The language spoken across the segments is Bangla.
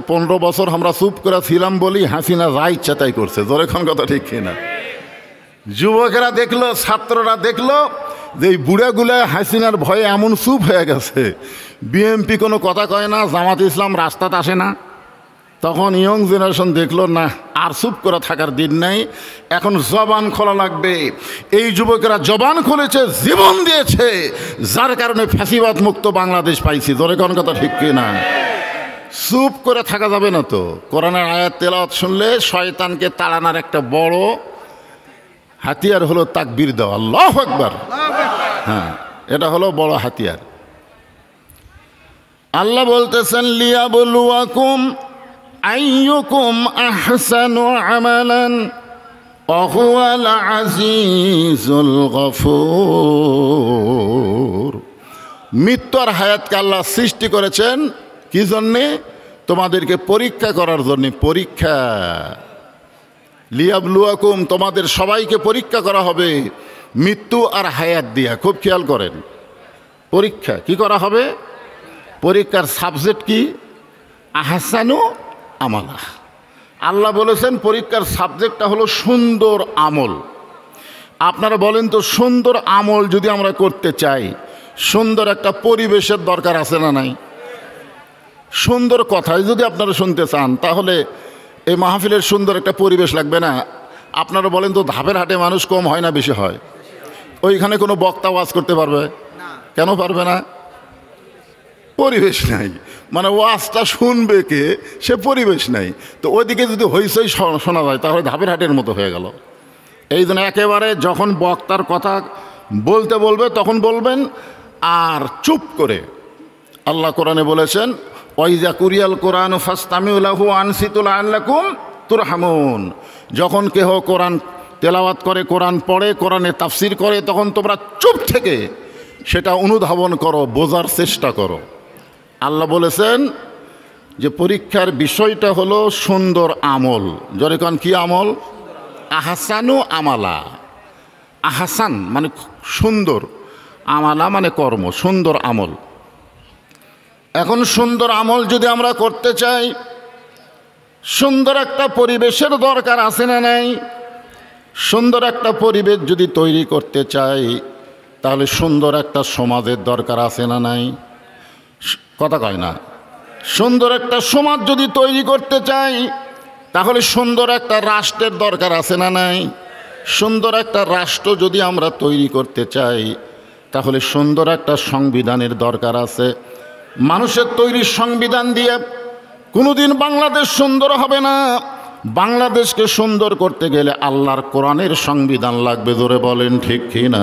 15 বছর আমরা চুপ করে ছিলাম বলি হাসিনা যা ইচ্ছা তাই করছে। জোরে কোন কথা ঠিক কিনা? যুবকেরা দেখলো, ছাত্ররা দেখলো যে এই বুড়াগুলা হাসিনার ভয়ে এমন চুপ হয়ে গেছে, বিএমপি কোনো কথা কয় না, জামাত ইসলাম রাস্তাতে আসে না। তখন ইয়ং জেনারেশন দেখলো না, আর চুপ করে থাকার দিন নাই, এখন জবান খোলা লাগবে। এই যুবকেরা জবান খুলেছে, জীবন দিয়েছে, যার কারণে ফ্যাসিবাদ মুক্ত বাংলাদেশ পাইছি। জোরে কোন কথা ঠিক কিনা? চুপ করে থাকা যাবে না তো। কোরআনের আয়াত তেলাওয়াত শুনলে শয়তানকে তাড়ানোর একটা বড় হাতিয়ার হলো তাকবীর দেওয়া, আল্লাহু আকবার। হ্যাঁ, এটা হলো বড় হাতিয়ার। আল্লাহ বলতেছেন লিয়াবলুয়াকুম আইয়ুকুম আহসানু আমালান ওয়া হুয়াল আজিজুল গফুর। মৃত্যু আর হায়াতকে আল্লাহ সৃষ্টি করেছেন কি জন্যে? তোমাদেরকে পরীক্ষা করার জন্যে। পরীক্ষা, লিয়াবলুয়াকুম, তোমাদের সবাইকে পরীক্ষা করা হবে মৃত্যু আর হায়াত দিয়া। খুব খেয়াল করেন, পরীক্ষা কি করা হবে? পরীক্ষার সাবজেক্ট কি? আহসানু আমালা। আল্লাহ বলেছেন পরীক্ষার সাবজেক্টটা হলো সুন্দর আমল। আপনারা বলেন তো, সুন্দর আমল যদি আমরা করতে চাই, সুন্দর একটা পরিবেশের দরকার আছে না নাই? সুন্দর কথাই যদি আপনারা শুনতে চান, তাহলে এই মাহফিলের সুন্দর একটা পরিবেশ লাগবে না? আপনারা বলেন তো, ধাপের হাটে মানুষ কম হয় না বেশি হয়? ওইখানে কোনো বক্তা ওয়াজ করতে পারবে? কেন পারবে না? পরিবেশ নাই, মানে ওয়াজটা শুনবে কে, সে পরিবেশ নাই। তো ওইদিকে যদি হইচই শোনা যায়, তাহলে ধাপের হাটের মতো হয়ে গেল। এই জন্য একেবারে যখন বক্তার কথা বলতে বলবে তখন বলবেন, আর চুপ করে। আল্লাহ কোরআনে বলেছেন ওয়াইজা কুরিয়াল কোরআন ফাসতামিউ লাহু আনসিতু লাআল্লাকুম তুরহামুন। যখন কেহ কোরআন তেলাওয়াত করে, কোরআন পড়ে, কোরআনে তাফসির করে, তখন তোমরা চুপ থেকে সেটা অনুধাবন করো, বোঝার চেষ্টা করো। আল্লাহ বলেছেন যে পরীক্ষার বিষয়টা হলো সুন্দর আমল। জোরে কোন কি আমল? আহসানু আমালা। আহসান মানে সুন্দর, আমালা মানে কর্ম, সুন্দর আমল। এখন সুন্দর আমল যদি আমরা করতে চাই, সুন্দর একটা পরিবেশের দরকার আছে না নাই? সুন্দর একটা পরিবেশ যদি তৈরি করতে চাই, তাহলে সুন্দর একটা সমাজের দরকার আছে না নাই? কথা কয় না? সুন্দর একটা সমাজ যদি তৈরি করতে চাই, তাহলে সুন্দর একটা রাষ্ট্রের দরকার আছে না নাই? সুন্দর একটা রাষ্ট্র যদি আমরা তৈরি করতে চাই, তাহলে সুন্দর একটা সংবিধানের দরকার আছে। মানুষের তৈরি সংবিধান দিয়ে কোনোদিন বাংলাদেশ সুন্দর হবে না। বাংলাদেশকে সুন্দর করতে গেলে আল্লাহর কোরআনের সংবিধান লাগবে। জোরে বলেন ঠিক কি না?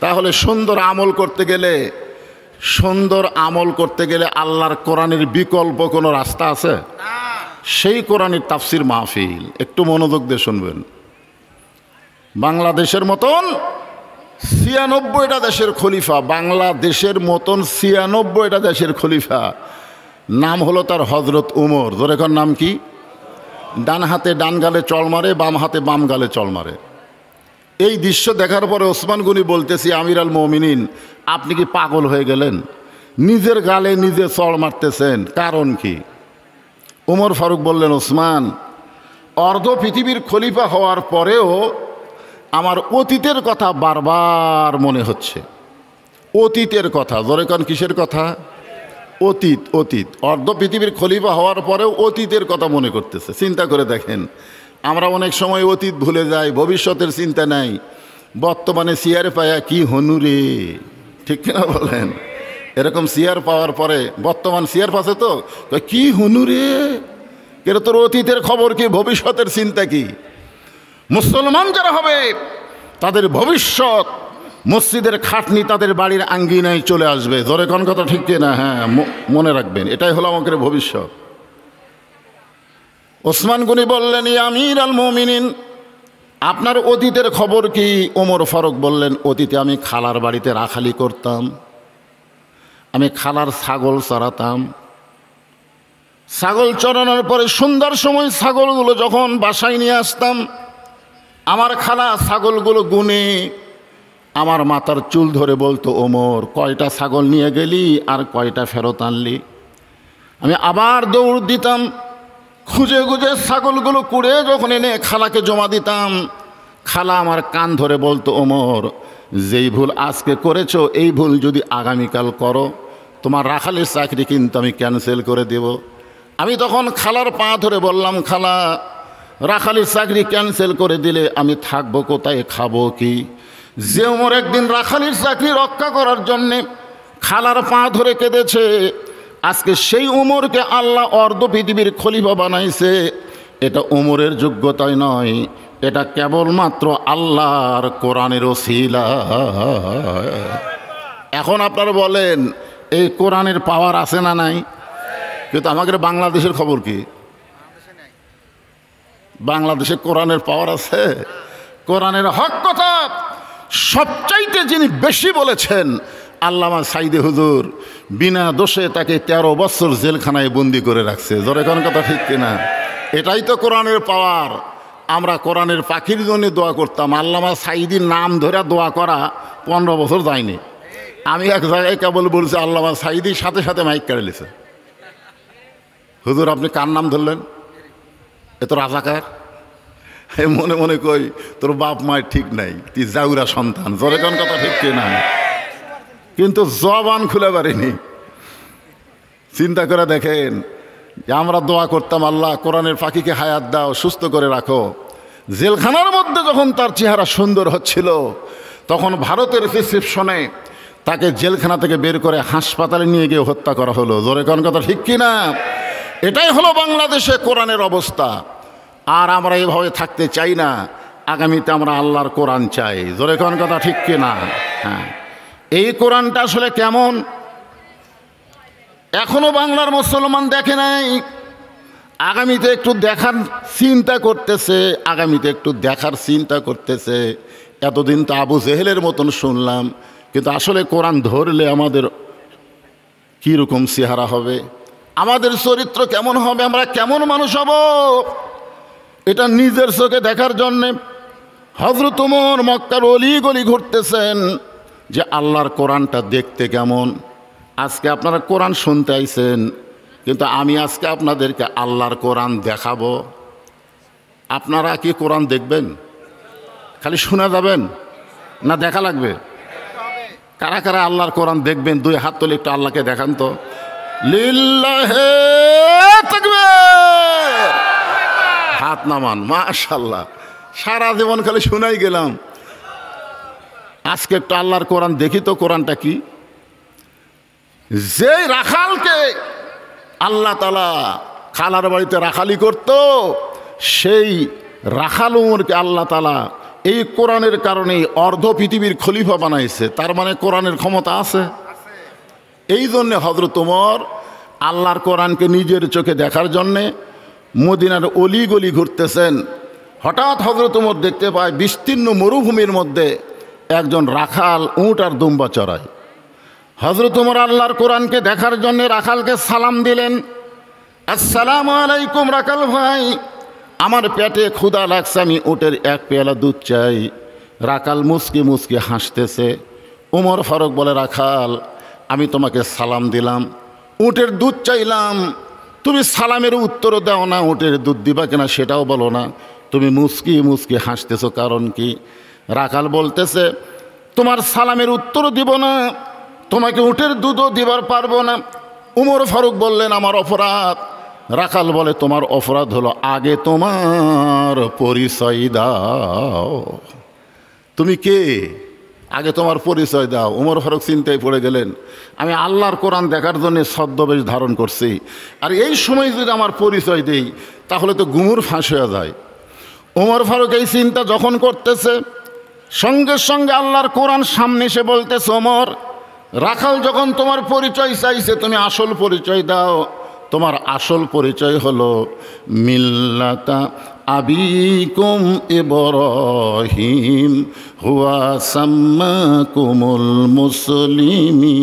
তাহলে সুন্দর আমল করতে গেলে আল্লাহর কোরআনের বিকল্প কোনো রাস্তা আছে? সেই কোরআনের তাফসির মাহফিল একটু মনোযোগ দিয়ে শুনবেন। বাংলাদেশের মতন 96টা দেশের খলিফা, বাংলাদেশের মতন 96টা দেশের খলিফা, নাম হলো তার হজরত উমর। জোরে কোন নাম কি? ডান হাতে ডান গালে চল মারে, বাম হাতে বাম গালে চল মারে। এই দৃশ্য দেখার পরে ওসমান গনি বলতেছি, আমির আল মুমিনিন, আপনি কি পাগল হয়ে গেলেন? নিজের গালে নিজে চড় মারতেছেন, কারণ কি? উমর ফারুক বললেন, ওসমান, অর্ধ পৃথিবীর খলিফা হওয়ার পরেও আমার অতীতের কথা বারবার মনে হচ্ছে। অতীতের কথা। জোরে কোন কিসের কথা? অতীত। অর্ধ পৃথিবীর খলিফা হওয়ার পরেও অতীতের কথা মনে করতেছে। চিন্তা করে দেখেন, আমরা অনেক সময় অতীত ভুলে যাই, ভবিষ্যতের চিন্তা নাই। বর্তমানে চেয়ার পায়া কি হনুরে, ঠিক কিনা বলেন? এরকম চেয়ার পাওয়ার পরে, বর্তমান চেয়ার পাচ্ছে তো কি হনুরে, কেন তোর অতীতের খবর কি, ভবিষ্যতের চিন্তা কি? মুসলমান যারা হবে তাদের ভবিষ্যৎ মসজিদের খাটনি তাদের বাড়ির আঙ্গিনায় চলে আসবে। জোরে কোন কথা ঠিক কিনা? হ্যাঁ, মনে রাখবেন, এটাই হলো আমাদের ভবিষ্যৎ। ওসমান গনি বললেন, ইয়া আমির আল মুমিনিন, আপনার অতীতের খবর কি? ওমর ফারুক বললেন, অতীতে আমি খালার বাড়িতে রাখালি করতাম, আমি খালার ছাগল চড়াতাম। ছাগল চড়ানোর পরে সন্ধ্যার সময় ছাগলগুলো যখন বাসায় নিয়ে আসতাম, আমার খালা ছাগলগুলো গুনে আমার মাথার চুল ধরে বলতো, ওমর, কয়টা ছাগল নিয়ে গেলি আর কয়টা ফেরত আনলি? আমি আবার দৌড় দিতাম, খুঁজে খুঁজে ছাগলগুলো কুড়ে যখন এনে খালাকে জমা দিতাম, খালা আমার কান ধরে বলতো, ওমর, যেই ভুল আজকে করেছো এই ভুল যদি আগামীকাল করো তোমার রাখালের চাকরি কিন্তু আমি ক্যান্সেল করে দেব। আমি তখন খালার পা ধরে বললাম, খালা, রাখালের চাকরি ক্যান্সেল করে দিলে আমি থাকবো কোথায়, খাবো কি? যে ওমর একদিন রাখালের চাকরি রক্ষা করার জন্যে খালার পা ধরে কেঁদেছে, আজকে সেই ওমরকে আল্লাহ অর্ধ পৃথিবীর খলিফা বানাইছে। এটা ওমরের যোগ্যতায় নয়, এটা কেবলমাত্র আল্লাহর কোরআনের ওসিলা। এখন আপনারা বলেন, এই কোরআনের পাওয়ার আছে না নাই? কিন্তু আমাদের বাংলাদেশের খবর কি? বাংলাদেশে কোরআনের পাওয়ার আছে? কোরআনের হক কথা সবচাইতে যিনি বেশি বলেছেন আল্লামা সাইদি হুজুর, বিনা দোষে তাকে 13 বছর জেলখানায় বন্দি করে রাখছে। জোরে কোন কথা ঠিক কিনা? এটাই তো কোরআনের পাওয়ার। আমরা কোরআনের পাখির জন্য দোয়া করতাম, আল্লামা সাইদির নাম ধরে দোয়া করা 15 বছর যায়নি। আমি এক জায়গায় কেবল বলছি আল্লামা সাইদির সাথে সাথে মাইক কেড়ে লিছে, হুজুর আপনি কার নাম ধরলেন? এ তো রাজাকার। মনে মনে কই, তোর বাপ মায়ের ঠিক নাই, তুই জাউরা সন্তান। জোরে কোন কথা ঠিক কিনা? কিন্তু জবান খুলে পারিনি। চিন্তা করে দেখেন, আমরা দোয়া করতাম, আল্লাহ কোরআনের পাখিকে হায়াত দাও, সুস্থ করে রাখো। জেলখানার মধ্যে যখন তার চেহারা সুন্দর হচ্ছিল, তখন ভারতের প্রেসক্রিপশনে তাকে জেলখানা থেকে বের করে হাসপাতালে নিয়ে গিয়ে হত্যা করা হলো। জোরে কোন কথা ঠিক কিনা? এটাই হলো বাংলাদেশে কোরআনের অবস্থা। আর আমরা এভাবে থাকতে চাই না। আগামীতে আমরা আল্লাহর কোরআন চাই। জোরে কোন কথা ঠিক কিনা? হ্যাঁ, এই কোরআনটা আসলে কেমন এখনো বাংলার মুসলমান দেখে নাই। আগামীতে একটু দেখার চিন্তা করতেছে, আগামীতে একটু দেখার চিন্তা করতেছে। এতদিন তো আবু জেহেলের মতন শুনলাম, কিন্তু আসলে কোরআন ধরলে আমাদের কীরকম চেহারা হবে, আমাদের চরিত্র কেমন হবে, আমরা কেমন মানুষ হব, এটা নিজের চোখে দেখার জন্যে হযরত ওমর মক্কার অলি গলি ঘুরতেছেন যে আল্লাহর কোরআনটা দেখতে কেমন। আজকে আপনারা কোরআন শুনতে আইছেন, কিন্তু আমি আজকে আপনাদেরকে আল্লাহর কোরআন দেখাবো। আপনারা কি কোরআন দেখবেন? খালি শোনা যাবেন না দেখা লাগবে? কারা কারা আল্লাহর কোরআন দেখবেন? 2 হাত তুলে একটু আল্লাহকে দেখান তো। লিল্লাহে তাকবীর, হাত নামান। মাশাআল্লাহ, সারা জীবন খালি শুনাই গেলাম, আজকে একটু আল্লাহর কোরআন দেখি তো। কোরআনটা কি? যে রাখালকে আল্লাহ তাআলা খালার বাড়িতে রাখালি করত, সেই রাখাল ওমরকে আল্লাহ তাআলা এই কোরআনের কারণেই অর্ধ পৃথিবীর খলিফা বানাইছে। তার মানে কোরআনের ক্ষমতা আছে। এই জন্যে হযরত ওমর আল্লাহর কোরআনকে নিজের চোখে দেখার জন্যে মদিনার অলি গলি ঘুরতেছেন। হঠাৎ হযরত ওমর দেখতে পায় বিস্তীর্ণ মরুভূমির মধ্যে একজন রাখাল উট আর দুম্বা চড়ায়। হযরত ওমর আল্লাহর কোরআনকে দেখার জন্য রাখালকে সালাম দিলেন, আসসালামু আলাইকুম রাখাল ভাই, আমার পেটে ক্ষুধা লাগছে, আমি উটের 1 পেয়ালা দুধ চাই। রাখাল মুচকি মুচকি হাসতেছে। ওমর ফারুক বলে, রাখাল, আমি তোমাকে সালাম দিলাম, উটের দুধ চাইলাম, তুমি সালামের উত্তরও দাও না, উটের দুধ দিবা কিনা সেটাও বলো না, তুমি মুচকি মুচকি হাসতেছো কারণ কি? রাখাল বলতেছে, তোমার সালামের উত্তরও দিব না, তোমাকে উটের দুধও দিবার পারবো না। উমর ফারুক বললেন, আমার অপরাধ। রাখাল বলে, তোমার অপরাধ হলো আগে তোমার পরিচয় দাও। তুমি কে? আগে তোমার পরিচয় দাও। উমর ফারুক চিন্তায় পড়ে গেলেন, আমি আল্লাহর কোরআন দেখার জন্য ছদ্মবেশ ধারণ করছি, আর এই সময় যদি আমার পরিচয় দেই তাহলে তো গুমুর ফাঁস হয়ে যায়। উমর ফারুক এই চিন্তা যখন করতেছে, সঙ্গে সঙ্গে আল্লাহর কোরআন সামনে এসে বলতেছে, ওমর, রাখাল যখন তোমার পরিচয় চাইছে তুমি আসল পরিচয় দাও। তোমার আসল পরিচয় হলো মিল্লাতা আবিকুম ইব্রাহিম হুয়া সাম্মাকুমুল মুসলিমিন।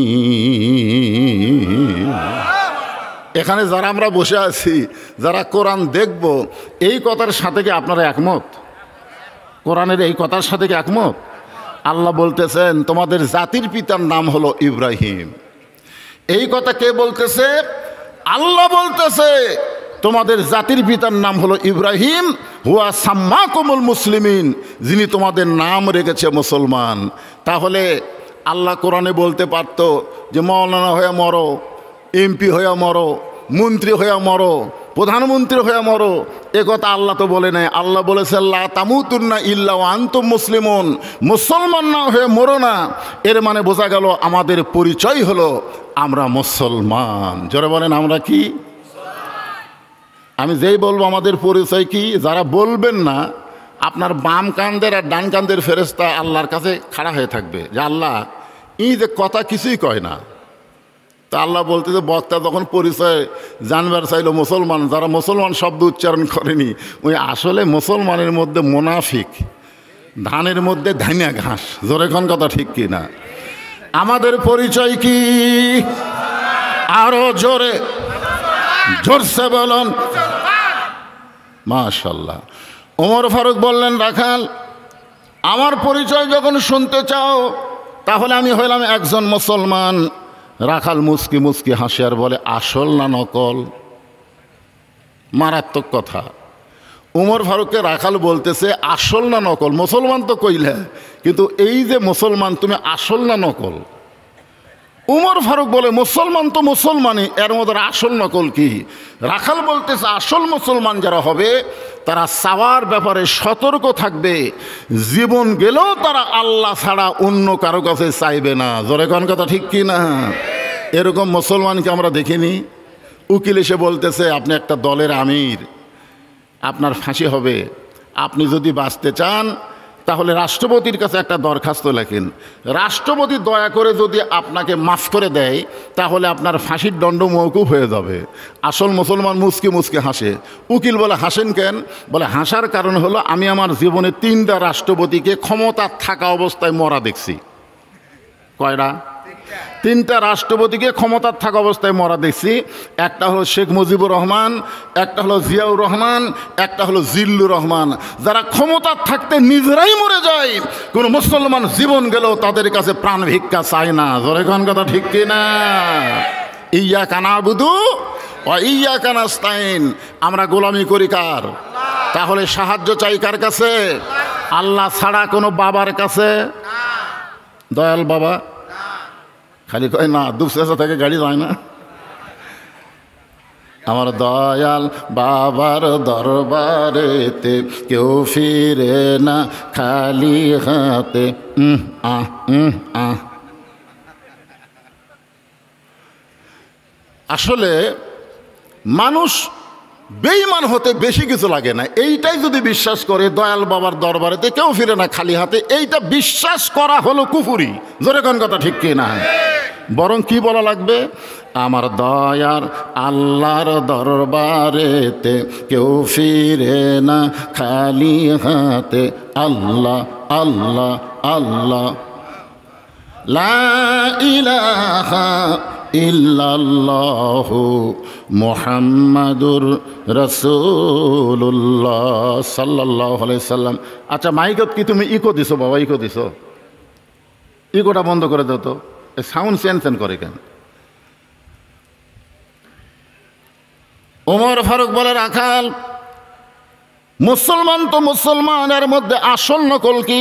এখানে যারা আমরা বসে আছি, যারা কোরআন দেখব, এই কথার সাথে কি আপনারা একমত? কোরআনের এই কথার সাথে কি একমত? আল্লাহ বলতেছেন তোমাদের জাতির পিতার নাম হলো ইব্রাহিম। এই কথা কে বলতেছে? আল্লাহ বলতেছে তোমাদের জাতির পিতার নাম হলো ইব্রাহিম, হুয়া সাম্মাকুমুল মুসলিমিন, যিনি তোমাদের নাম রেখেছে মুসলমান। তাহলে আল্লাহ কোরআনে বলতে পারত যে মাওলানা হয়ে মরো, এমপি হয়ে মরো, মন্ত্রী হয়ে মরো, প্রধানমন্ত্রী হয়ে মরো, এ কথা আল্লাহ তো বলে নাই। আল্লাহ বলেছে লা তামুতুন্না ইল্লা ওয়া আনতুম মুসলিমুন, মুসলমান না হয়ে মরো না। এর মানে বোঝা গেল আমাদের পরিচয় হলো আমরা মুসলমান। জোরে বলেন আমরা কি? আমি যেই বলবো আমাদের পরিচয় কি, যারা বলবেন না আপনার বাম কান্দের আর ডান কান্দের ফেরেশতা আল্লাহর কাছে খাড়া হয়ে থাকবে যে আল্লাহ এই যে কথা কিছুই কয় না। তা আল্লাহ বলতে যে বক্তা যখন পরিচয় জানবার চাইলো মুসলমান, যারা মুসলমান শব্দ উচ্চারণ করেনি ওই আসলে মুসলমানের মধ্যে মুনাফিক, ধানের মধ্যে ধানিয়া ঘাস। জোরে কোন কথা ঠিক কি না? আমাদের পরিচয় কি? আরো জোরে জোরসে বলুন মাশাআল্লাহ। ওমর ফারুক বললেন রাখাল আমার পরিচয় যখন শুনতে চাও তাহলে আমি হইলাম একজন মুসলমান। রাখাল মুস্কি মুস্কি হাসে আর বলে আসল না নকল? মারাত্মক কথা। উমর ফারুককে রাখাল বলতেছে আসল না নকল? মুসলমান তো কইলে, কিন্তু এই যে মুসলমান তুমি আসল না নকল? উমর ফারুক বলে মুসলমান তো মুসলমানই, এর মধ্যে আসল নকল কি? রাখাল বলতেছে আসল মুসলমান যারা হবে তারা চাওয়ার ব্যাপারে সতর্ক থাকবে, জীবন গেলেও তারা আল্লাহ ছাড়া অন্য কারো কাছে চাইবে না। জোরে কোন কথা ঠিক কি না? এরকম মুসলমানকে আমরা দেখিনি। উকিল এসে বলতেছে আপনি একটা দলের আমির, আপনার ফাঁসি হবে, আপনি যদি বাঁচতে চান তাহলে রাষ্ট্রপতির কাছে একটা দরখাস্ত লেখেন, রাষ্ট্রপতি দয়া করে যদি আপনাকে মাফ করে দেয় তাহলে আপনার ফাঁসির দণ্ড মওকুফ হয়ে যাবে। আসল মুসলমান মুচকি মুচকি হাসে। উকিল বলে হাসেন কেন? বলে হাসার কারণ হলো আমি আমার জীবনে 3টা রাষ্ট্রপতিকে ক্ষমতা থাকা অবস্থায় মরা দেখছি। কয়টা? 3টা রাষ্ট্রপতিকে ক্ষমতার থাকা অবস্থায় মরা দেখছি। একটা হলো শেখ মুজিবুর রহমান, একটা হলো জিয়াউর রহমান, একটা হলো জিল্লুর রহমান। যারা ক্ষমতার থাকতে নিজেরাই মরে যায়, কোনো মুসলমান জীবন গেলেও তাদের কাছে প্রাণ ভিক্ষা চায় না। জোরে কোন কথা ঠিক কিনা? ইয়াকা নাবুদু ওয়া ইয়াকা নাস্তাইন, আমরা গোলামি করি কার? তাহলে সাহায্য চাই কার কাছে? আল্লাহ ছাড়া কোনো বাবার কাছে? দয়াল বাবা খালি কয় না, দুপসা থেকে গাড়ি যায় না। আমার দয়াল বাবার দরবারেতে কেউ ফিরে না খালি হাতে। আসলে মানুষ বেঈমান হতে বেশি কিছু লাগে না। এইটাই যদি বিশ্বাস করে দয়াল বাবার দরবারেতে কেউ ফিরে না খালি হাতে, এইটা বিশ্বাস করা হলো কুফুরি। জোরে কোন কথা ঠিক কি না? বরং কি বলা লাগবে? আমার দয়ার আল্লাহর দরবারেতে কেউ ফিরে না খালি হাতে। আল্লাহ আল্লাহ আল্লাহ লা ইলাহা ইল্লাল্লাহু মুহাম্মাদুর রাসূলুল্লাহ সাল্লাল্লাহু আলাইহি সাল্লাম। আচ্ছা মাইকত কি তুমি ইকো দিছো বাবা? ইকো দিছো? ইকোটা বন্ধ করে দাও তো, সাউন্ড চেঞ্জ করে কেন? ওমর ফারুক বলে রাখাল মুসলমান তো মুসলমানের মধ্যে আসল নকল কি?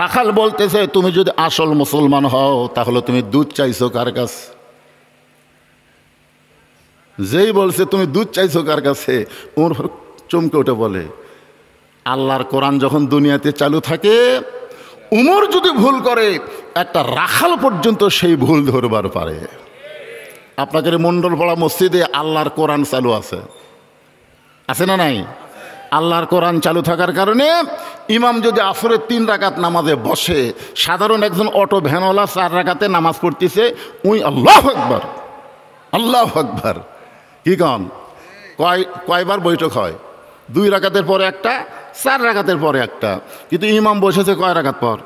রাখাল বলতেছে তুমি যদি আসল মুসলমান হও তাহলে তুমি দুধ চাইছো কার কাছে? যেই বলছে তুমি দুধ চাইছো কার কাছে, ওমর ফারুক চমকে উঠে বলে আল্লাহর কোরআন যখন দুনিয়াতে চালু থাকে, উমর যদি ভুল করে একটা রাখাল পর্যন্ত সেই ভুল ধরবার পারে। আপনাদের মণ্ডলপাড়া মসজিদে আল্লাহর কোরআন চালু আছে, আছে না নাই? আল্লাহর কোরআন চালু থাকার কারণে ইমাম যদি আসরের 3 রাকাত নামাজে বসে, সাধারণ একজন অটো ভ্যানওয়ালা 4 রাকাতে নামাজ পড়তেছে, উই আল্লাহু আকবার আল্লাহু আকবার কি কন? কয়বার বৈঠক হয়? 2 রাকাতের পরে একটা, 4 রাকাতের পরে একটা। কিন্তু ইমাম বসেছে কয় রাকাত পর?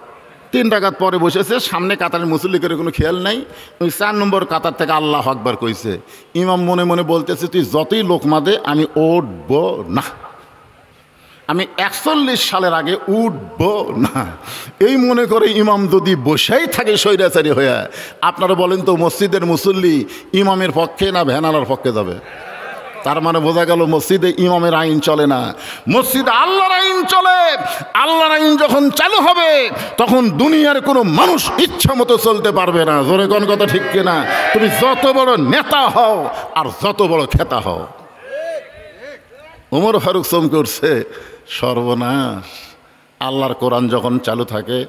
3 রাকাত পরে বসেছে। সামনে কাতারের মুসল্লি করে কোনো খেয়াল নাই। ওই 4 নম্বর কাতার থেকে আল্লাহু আকবার কইছে। ইমাম মনে মনে বলতেছে তুই যতই লোকমা দে আমি উঠব না। আমি 41 সালের আগে উঠব না, এই মনে করে ইমাম যদি বসেই থাকে স্বৈরাচারী হয়ে, আপনারা বলেন তো মসজিদের মুসল্লি ইমামের পক্ষে না ভ্যানালার পক্ষে যাবে? তার মানে বোঝা গেল মসজিদে ইমামের আইন চলে না, মসজিদে আল্লাহর আইন চলে। আল্লাহর আইন যখন চালু হবে তখন দুনিয়ার কোনো মানুষ ইচ্ছা মতো চলতে পারবে না। জোরে কোন কথা ঠিক কিনা? তুমি যত বড় নেতা হও আর যত বড় খেতা হও। ওমর ফারুক চমকে উঠছে, সর্বনাশ। আল্লাহর কোরআন যখন চালু থাকে,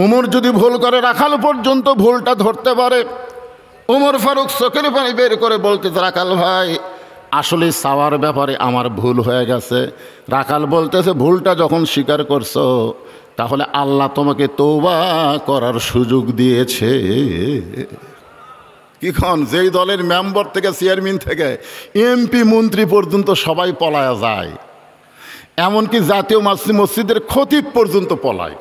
ওমর যদি ভুল করে রাখাল পর্যন্ত ভুলটা ধরতে পারে। ওমর ফারুক চোখের পানি বের করে বলতে, রাখাল ভাই আসলে চাওয়ার ব্যাপারে আমার ভুল হয়ে গেছে। রাখাল বলতেছে, ভুলটা যখন স্বীকার করছো তাহলে আল্লাহ তোমাকে তওবা করার সুযোগ দিয়েছে। কিখন যেই দলের মেম্বার থেকে চেয়ারম্যান থেকে এমপি মন্ত্রী পর্যন্ত সবাই পলায়া যায়, এমনকি জাতীয় মসজিদের খতিব পর্যন্ত পলায়।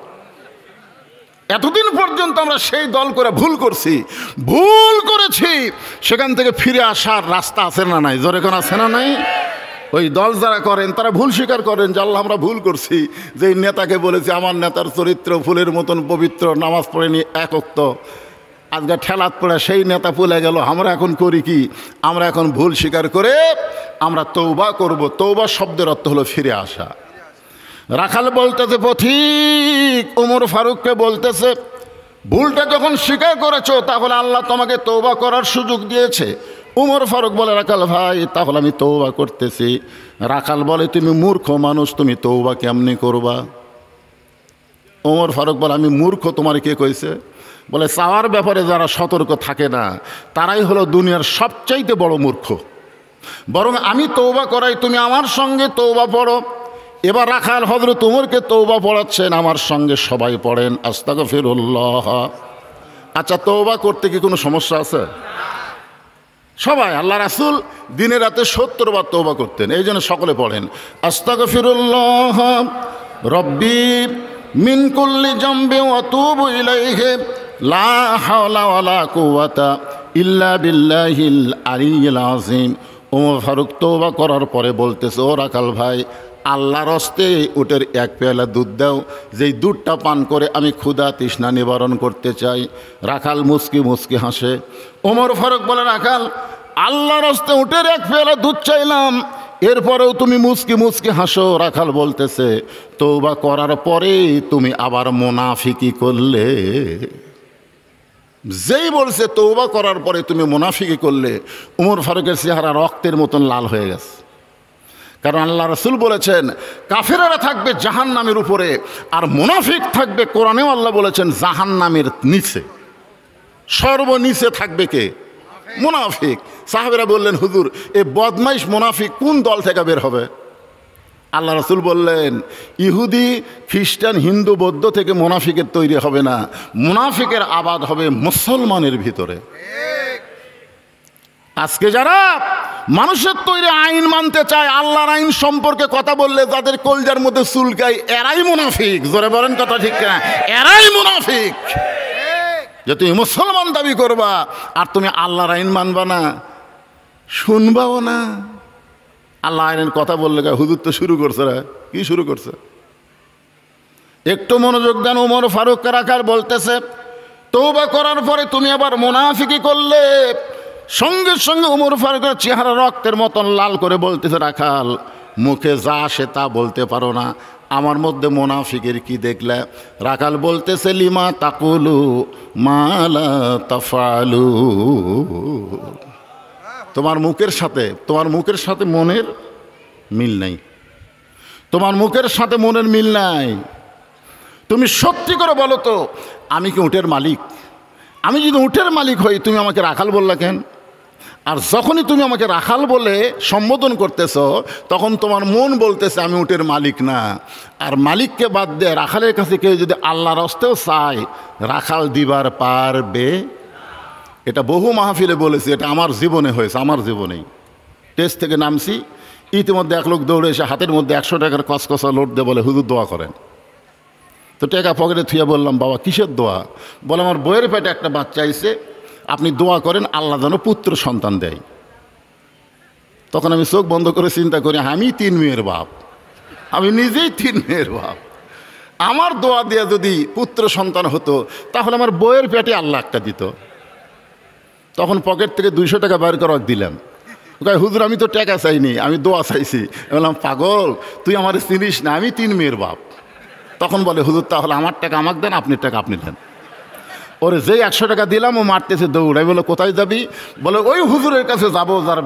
এতদিন পর্যন্ত আমরা সেই দল করে ভুল করছি, ভুল করেছি, সেখান থেকে ফিরে আসার রাস্তা আছে না নাই? জোরে কোন আছে না নাই? ওই দল যারা করেন তারা ভুল স্বীকার করেন যে আল্লাহ আমরা ভুল করছি। যে নেতাকে বলেছি আমার নেতার চরিত্র ফুলের মতন পবিত্র, নামাজ পড়েনি এক ওয়াক্ত, আজকে ঠেলাত পড়ে সেই নেতা ভুলে গেল। আমরা এখন করি কি? আমরা এখন ভুল স্বীকার করে আমরা তওবা করব। তওবা শব্দের অর্থ হলো ফিরে আসা। রাখাল বলতেছে পথিক ওমর ফারুককে বলতেছে, ভুলটা যখন স্বীকার করেছো তাহলে আল্লাহ তোমাকে তওবা করার সুযোগ দিয়েছে। ওমর ফারুক বলে, রাখাল ভাই তাহলে আমি তওবা করতেছি। রাখাল বলে, তুমি মূর্খ মানুষ, তুমি তওবা কেমনি করবা? ওমর ফারুক বলে, আমি মূর্খ তোমার কে কইছে? বলে, চাওয়ার ব্যাপারে যারা সতর্ক থাকে না তারাই হলো দুনিয়ার সবচাইতে বড় মূর্খ। বরং আমি তওবা করাই, তুমি আমার সঙ্গে তওবা পড়ো। এবার রাখাল হযরত ওমরকে তওবা পড়াচ্ছেন, আমার সঙ্গে সবাই পড়েন আস্তাগফিরুল্লাহ। আচ্ছা, তওবা করতে কি কোনো সমস্যা আছে? সবাই, আল্লাহ রাসূল দিনে রাতে 70 বার তওবা করতেন, এই জন্য সকলে পড়েন আস্তাগফিরুল্লাহ রব্বি মিন কুল্লি জামবি ওয়া আতুবু ইলাইহি লা হাওলা ওয়ালা কুওয়াতা ইল্লা বিল্লাহিল আলিয়্যিল আযীম। ওমর ফারুক তওবা করার পরে বলতেছে, ও রাখাল ভাই, আল্লাহর হস্তে উটের এক পেয়ালা দুধ দাও, যেই দুধটা পান করে আমি ক্ষুধা তৃষ্ণা নিবারণ করতে চাই। রাখাল মুচকি মুচকি হাসে। ওমর ফারুক বলে, রাখাল আল্লাহর হস্তে উটের এক পেয়ালা দুধ চাইলাম, এরপরেও তুমি মুচকি মুচকি হাসো। রাখাল বলতেছে, তওবা করার পরে তুমি আবার মুনাফিকি করলে। যেই বলছে তওবা করার পরে তুমি মুনাফিকি করলে, ওমর ফারুকের চেহারা রক্তের মতন লাল হয়ে গেছে। কারণ আল্লাহ রাসূল বলেছেন কাফেরেরা থাকবে জাহান্নামের উপরে, আর মুনাফিক থাকবে, কোরআনেও আল্লাহ বলেছেন জাহান্নামের নিচে, সর্বনিচে থাকবে কে? মুনাফিক। সাহাবেরা বললেন, হুজুর এ বদমাইশ মুনাফিক কোন দল থেকে বের হবে? আল্লাহ রাসূল বললেন, ইহুদি খ্রিস্টান হিন্দু বৌদ্ধ থেকে মুনাফিকের তৈরি হবে না, মুনাফিকের আবাদ হবে মুসলমানের ভিতরে। আজকে যারা মানুষের তৈরি আইন মানতে চায়, আল্লাহর আইন সম্পর্কে কথা বললে যাদের কলজার মধ্যে চুলকায়, এরাই মুনাফিক। জোরে বলেন কথা ঠিক না? এরাই মুনাফিক। যে তুমি মুসলমান দাবি করবা আর তুমি আল্লাহর আইন মানবা না, শুনবাও না। আল্লাহ আইনের কথা বললে হুজুর তো শুরু করছে, কি শুরু করছে? একটু মনোযোগ দেন। ওমর ফারুক রাখাল বলতেছে, তওবা করার পরে তুমি আবার মুনাফিকি করলে। সঙ্গে সঙ্গে ওমর ফারুকের চেহারা রক্তের মতন লাল করে বলতেছে, রাখাল মুখে যা আসে তা বলতে পারো না, আমার মধ্যে মুনাফিকের কি দেখলে? রাখাল বলতেছে, লিমা তাকুলু মা লা তাফআলু। তোমার মুখের সাথে মনের মিল নাই, তোমার মুখের সাথে মনের মিল নাই। তুমি সত্যি করে বলো তো, আমি কি উটের মালিক? আমি যদি উটের মালিক হই, তুমি আমাকে রাখাল বললা কেন? আর যখনই তুমি আমাকে রাখাল বলে সম্বোধন করতেছ, তখন তোমার মন বলতেছে আমি উটের মালিক না। আর মালিককে বাদ দিয়ে রাখালের কাছে কেউ যদি আল্লাহর হস্তেও চায়, রাখাল দিবার পারবে? এটা বহু মাহফিলে বলেছি, এটা আমার জীবনে হয়েছে, আমার জীবনেই। টেস্ট থেকে নামছি, ইতিমধ্যে এক লোক দৌড়ে এসে হাতের মধ্যে 100 টাকার কসকসা লোড দিয়ে বলে, হুজুর দোয়া করেন। তো টাকা পকেটে থুয়ে বললাম, বাবা কিসের দোয়া? বলে, আমার বইয়ের পেটে একটা বাচ্চা আইছে, আপনি দোয়া করেন আল্লাহ যেন পুত্র সন্তান দেয়। তখন আমি চোখ বন্ধ করে চিন্তা করি, আমি 3 মেয়ের বাপ, আমি নিজেই 3 মেয়ের বাপ। আমার দোয়া দিয়ে যদি পুত্র সন্তান হতো তাহলে আমার বইয়ের পেটে আল্লাহ একটা দিত। তখন পকেট থেকে 200 টাকা বের করে দিলাম। হুজুর আমি তো টাকা চাইনি, আমি দোয়া চাইছি। বললাম পাগল, তুই আমার চিনিস না, আমি 3 মেয়ের বাপ। তখন বলে হুজুর তাহলে আমার টাকা আমাকে দেন, আপনার টাকা আপনি দেন। ওরে যেই 100 টাকা দিলাম ও মারতেছে দৌড়াই। বলে কোথায় যাবি? বলে ওই হুজুরের কাছে যাবো যার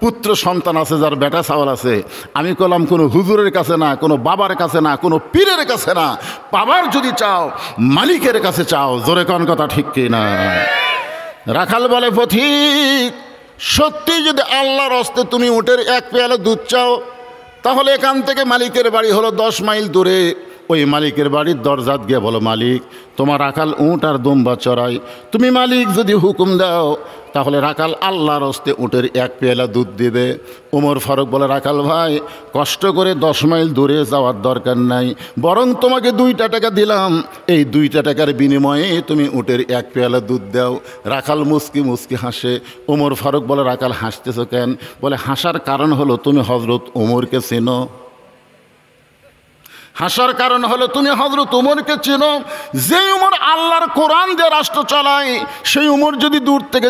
পুত্র সন্তান আছে, যার বেটা ছাওয়াল আছে। আমি কলাম কোনো হুজুরের কাছে না, কোনো বাবার কাছে না, কোনো পীরের কাছে না, বাবার যদি চাও মালিকের কাছে চাও। জোরে কোন কথা ঠিক কি না? রাখাল বলে পথিক, সত্যি যদি আল্লাহর হস্তে তুমি উটের 1 পেয়ালা দুধ চাও তাহলে এখান থেকে মালিকের বাড়ি হলো 10 মাইল দূরে। ওই মালিকের বাড়ির দরজাত গিয়ে বলো, মালিক তোমার রাখাল উঁট আর দুম্বা চড়াই, তুমি মালিক যদি হুকুম দাও তাহলে রাখাল আল্লাহর হস্তে উটের 1 পেয়ালা দুধ দিবে। ওমর ফারুক বলে, রাখাল ভাই কষ্ট করে 10 মাইল দূরে যাওয়ার দরকার নাই, বরং তোমাকে 2টা টাকা দিলাম, এই 2টা টাকার বিনিময়ে তুমি উটের 1 পেয়ালা দুধ দাও। রাখাল মুস্কি মুস্কি হাসে। ওমর ফারুক বলে, রাখাল হাসতেছো কেন? বলে, হাসার কারণ হলো তুমি হজরত ওমরকে চেনো। হাসার কারণ হলো তুমি হযরত উমরকে চেনো। যে উমর আল্লাহর কোরআন দিয়ে রাষ্ট্র চালায়, সেই উমর যদি দূর থেকে,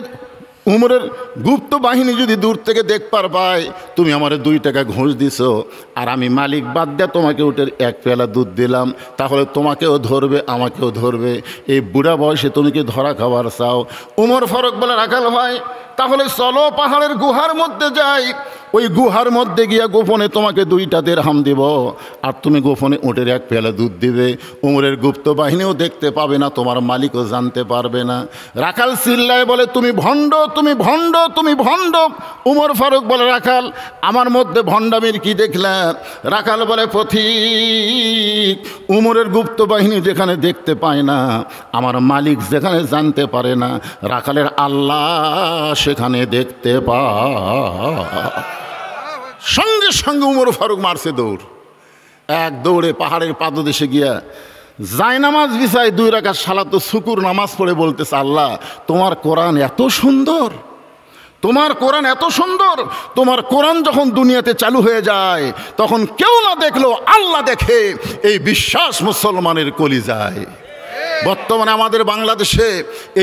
উমরের গুপ্ত বাহিনী যদি দূর থেকে দেখবার পায় তুমি আমারে 2 টাকা ঘুষ দিছো, আর আমি মালিক বাদ দিয়ে তোমাকে উটের 1 পেয়ালা দুধ দিলাম, তাহলে তোমাকেও ধরবে আমাকেও ধরবে। এই বুড়া বয়সে তুমি কি ধরা খাবার চাও? উমর ফারুক বলে, রাখাল ভাই তাহলে চলো পাহাড়ের গুহার মধ্যে যাই, ওই গুহার মধ্যে গিয়া গোপনে তোমাকে 2টা দিরহাম দিব, আর তুমি গোপনে উটের 1 পেয়ালা দুধ দিবে। উমরের গুপ্ত বাহিনীও দেখতে পাবে না, তোমার মালিকও জানতে পারবে না। রাখাল চিল্লায় বলে, তুমি ভণ্ড, তুমি ভণ্ড, তুমি ভণ্ড। উমর ফারুক বলে, রাখাল আমার মধ্যে ভণ্ডামির কি দেখলাম? রাখাল বলে, পথিক উমরের গুপ্ত বাহিনী যেখানে দেখতে পায় না, আমার মালিক যেখানে জানতে পারে না, রাখালের আল্লাহ সেখানে দেখতে পায়। সঙ্গে সঙ্গে উমর ফারুক মারছে দৌড়। এক দৌড়ে পাহাড়ের পাদদেশে গিয়া জায়নামাজ বিছায় 2 রাকাত সালাত শুকুর নামাজ পড়ে বলতেছে, আল্লাহ তোমার কোরআন এত সুন্দর, তোমার কোরআন এত সুন্দর। তোমার কোরআন যখন দুনিয়াতে চালু হয়ে যায় তখন কেউ না দেখলো আল্লাহ দেখে, এই বিশ্বাস মুসলমানের কলিজায়। বর্তমানে আমাদের বাংলাদেশে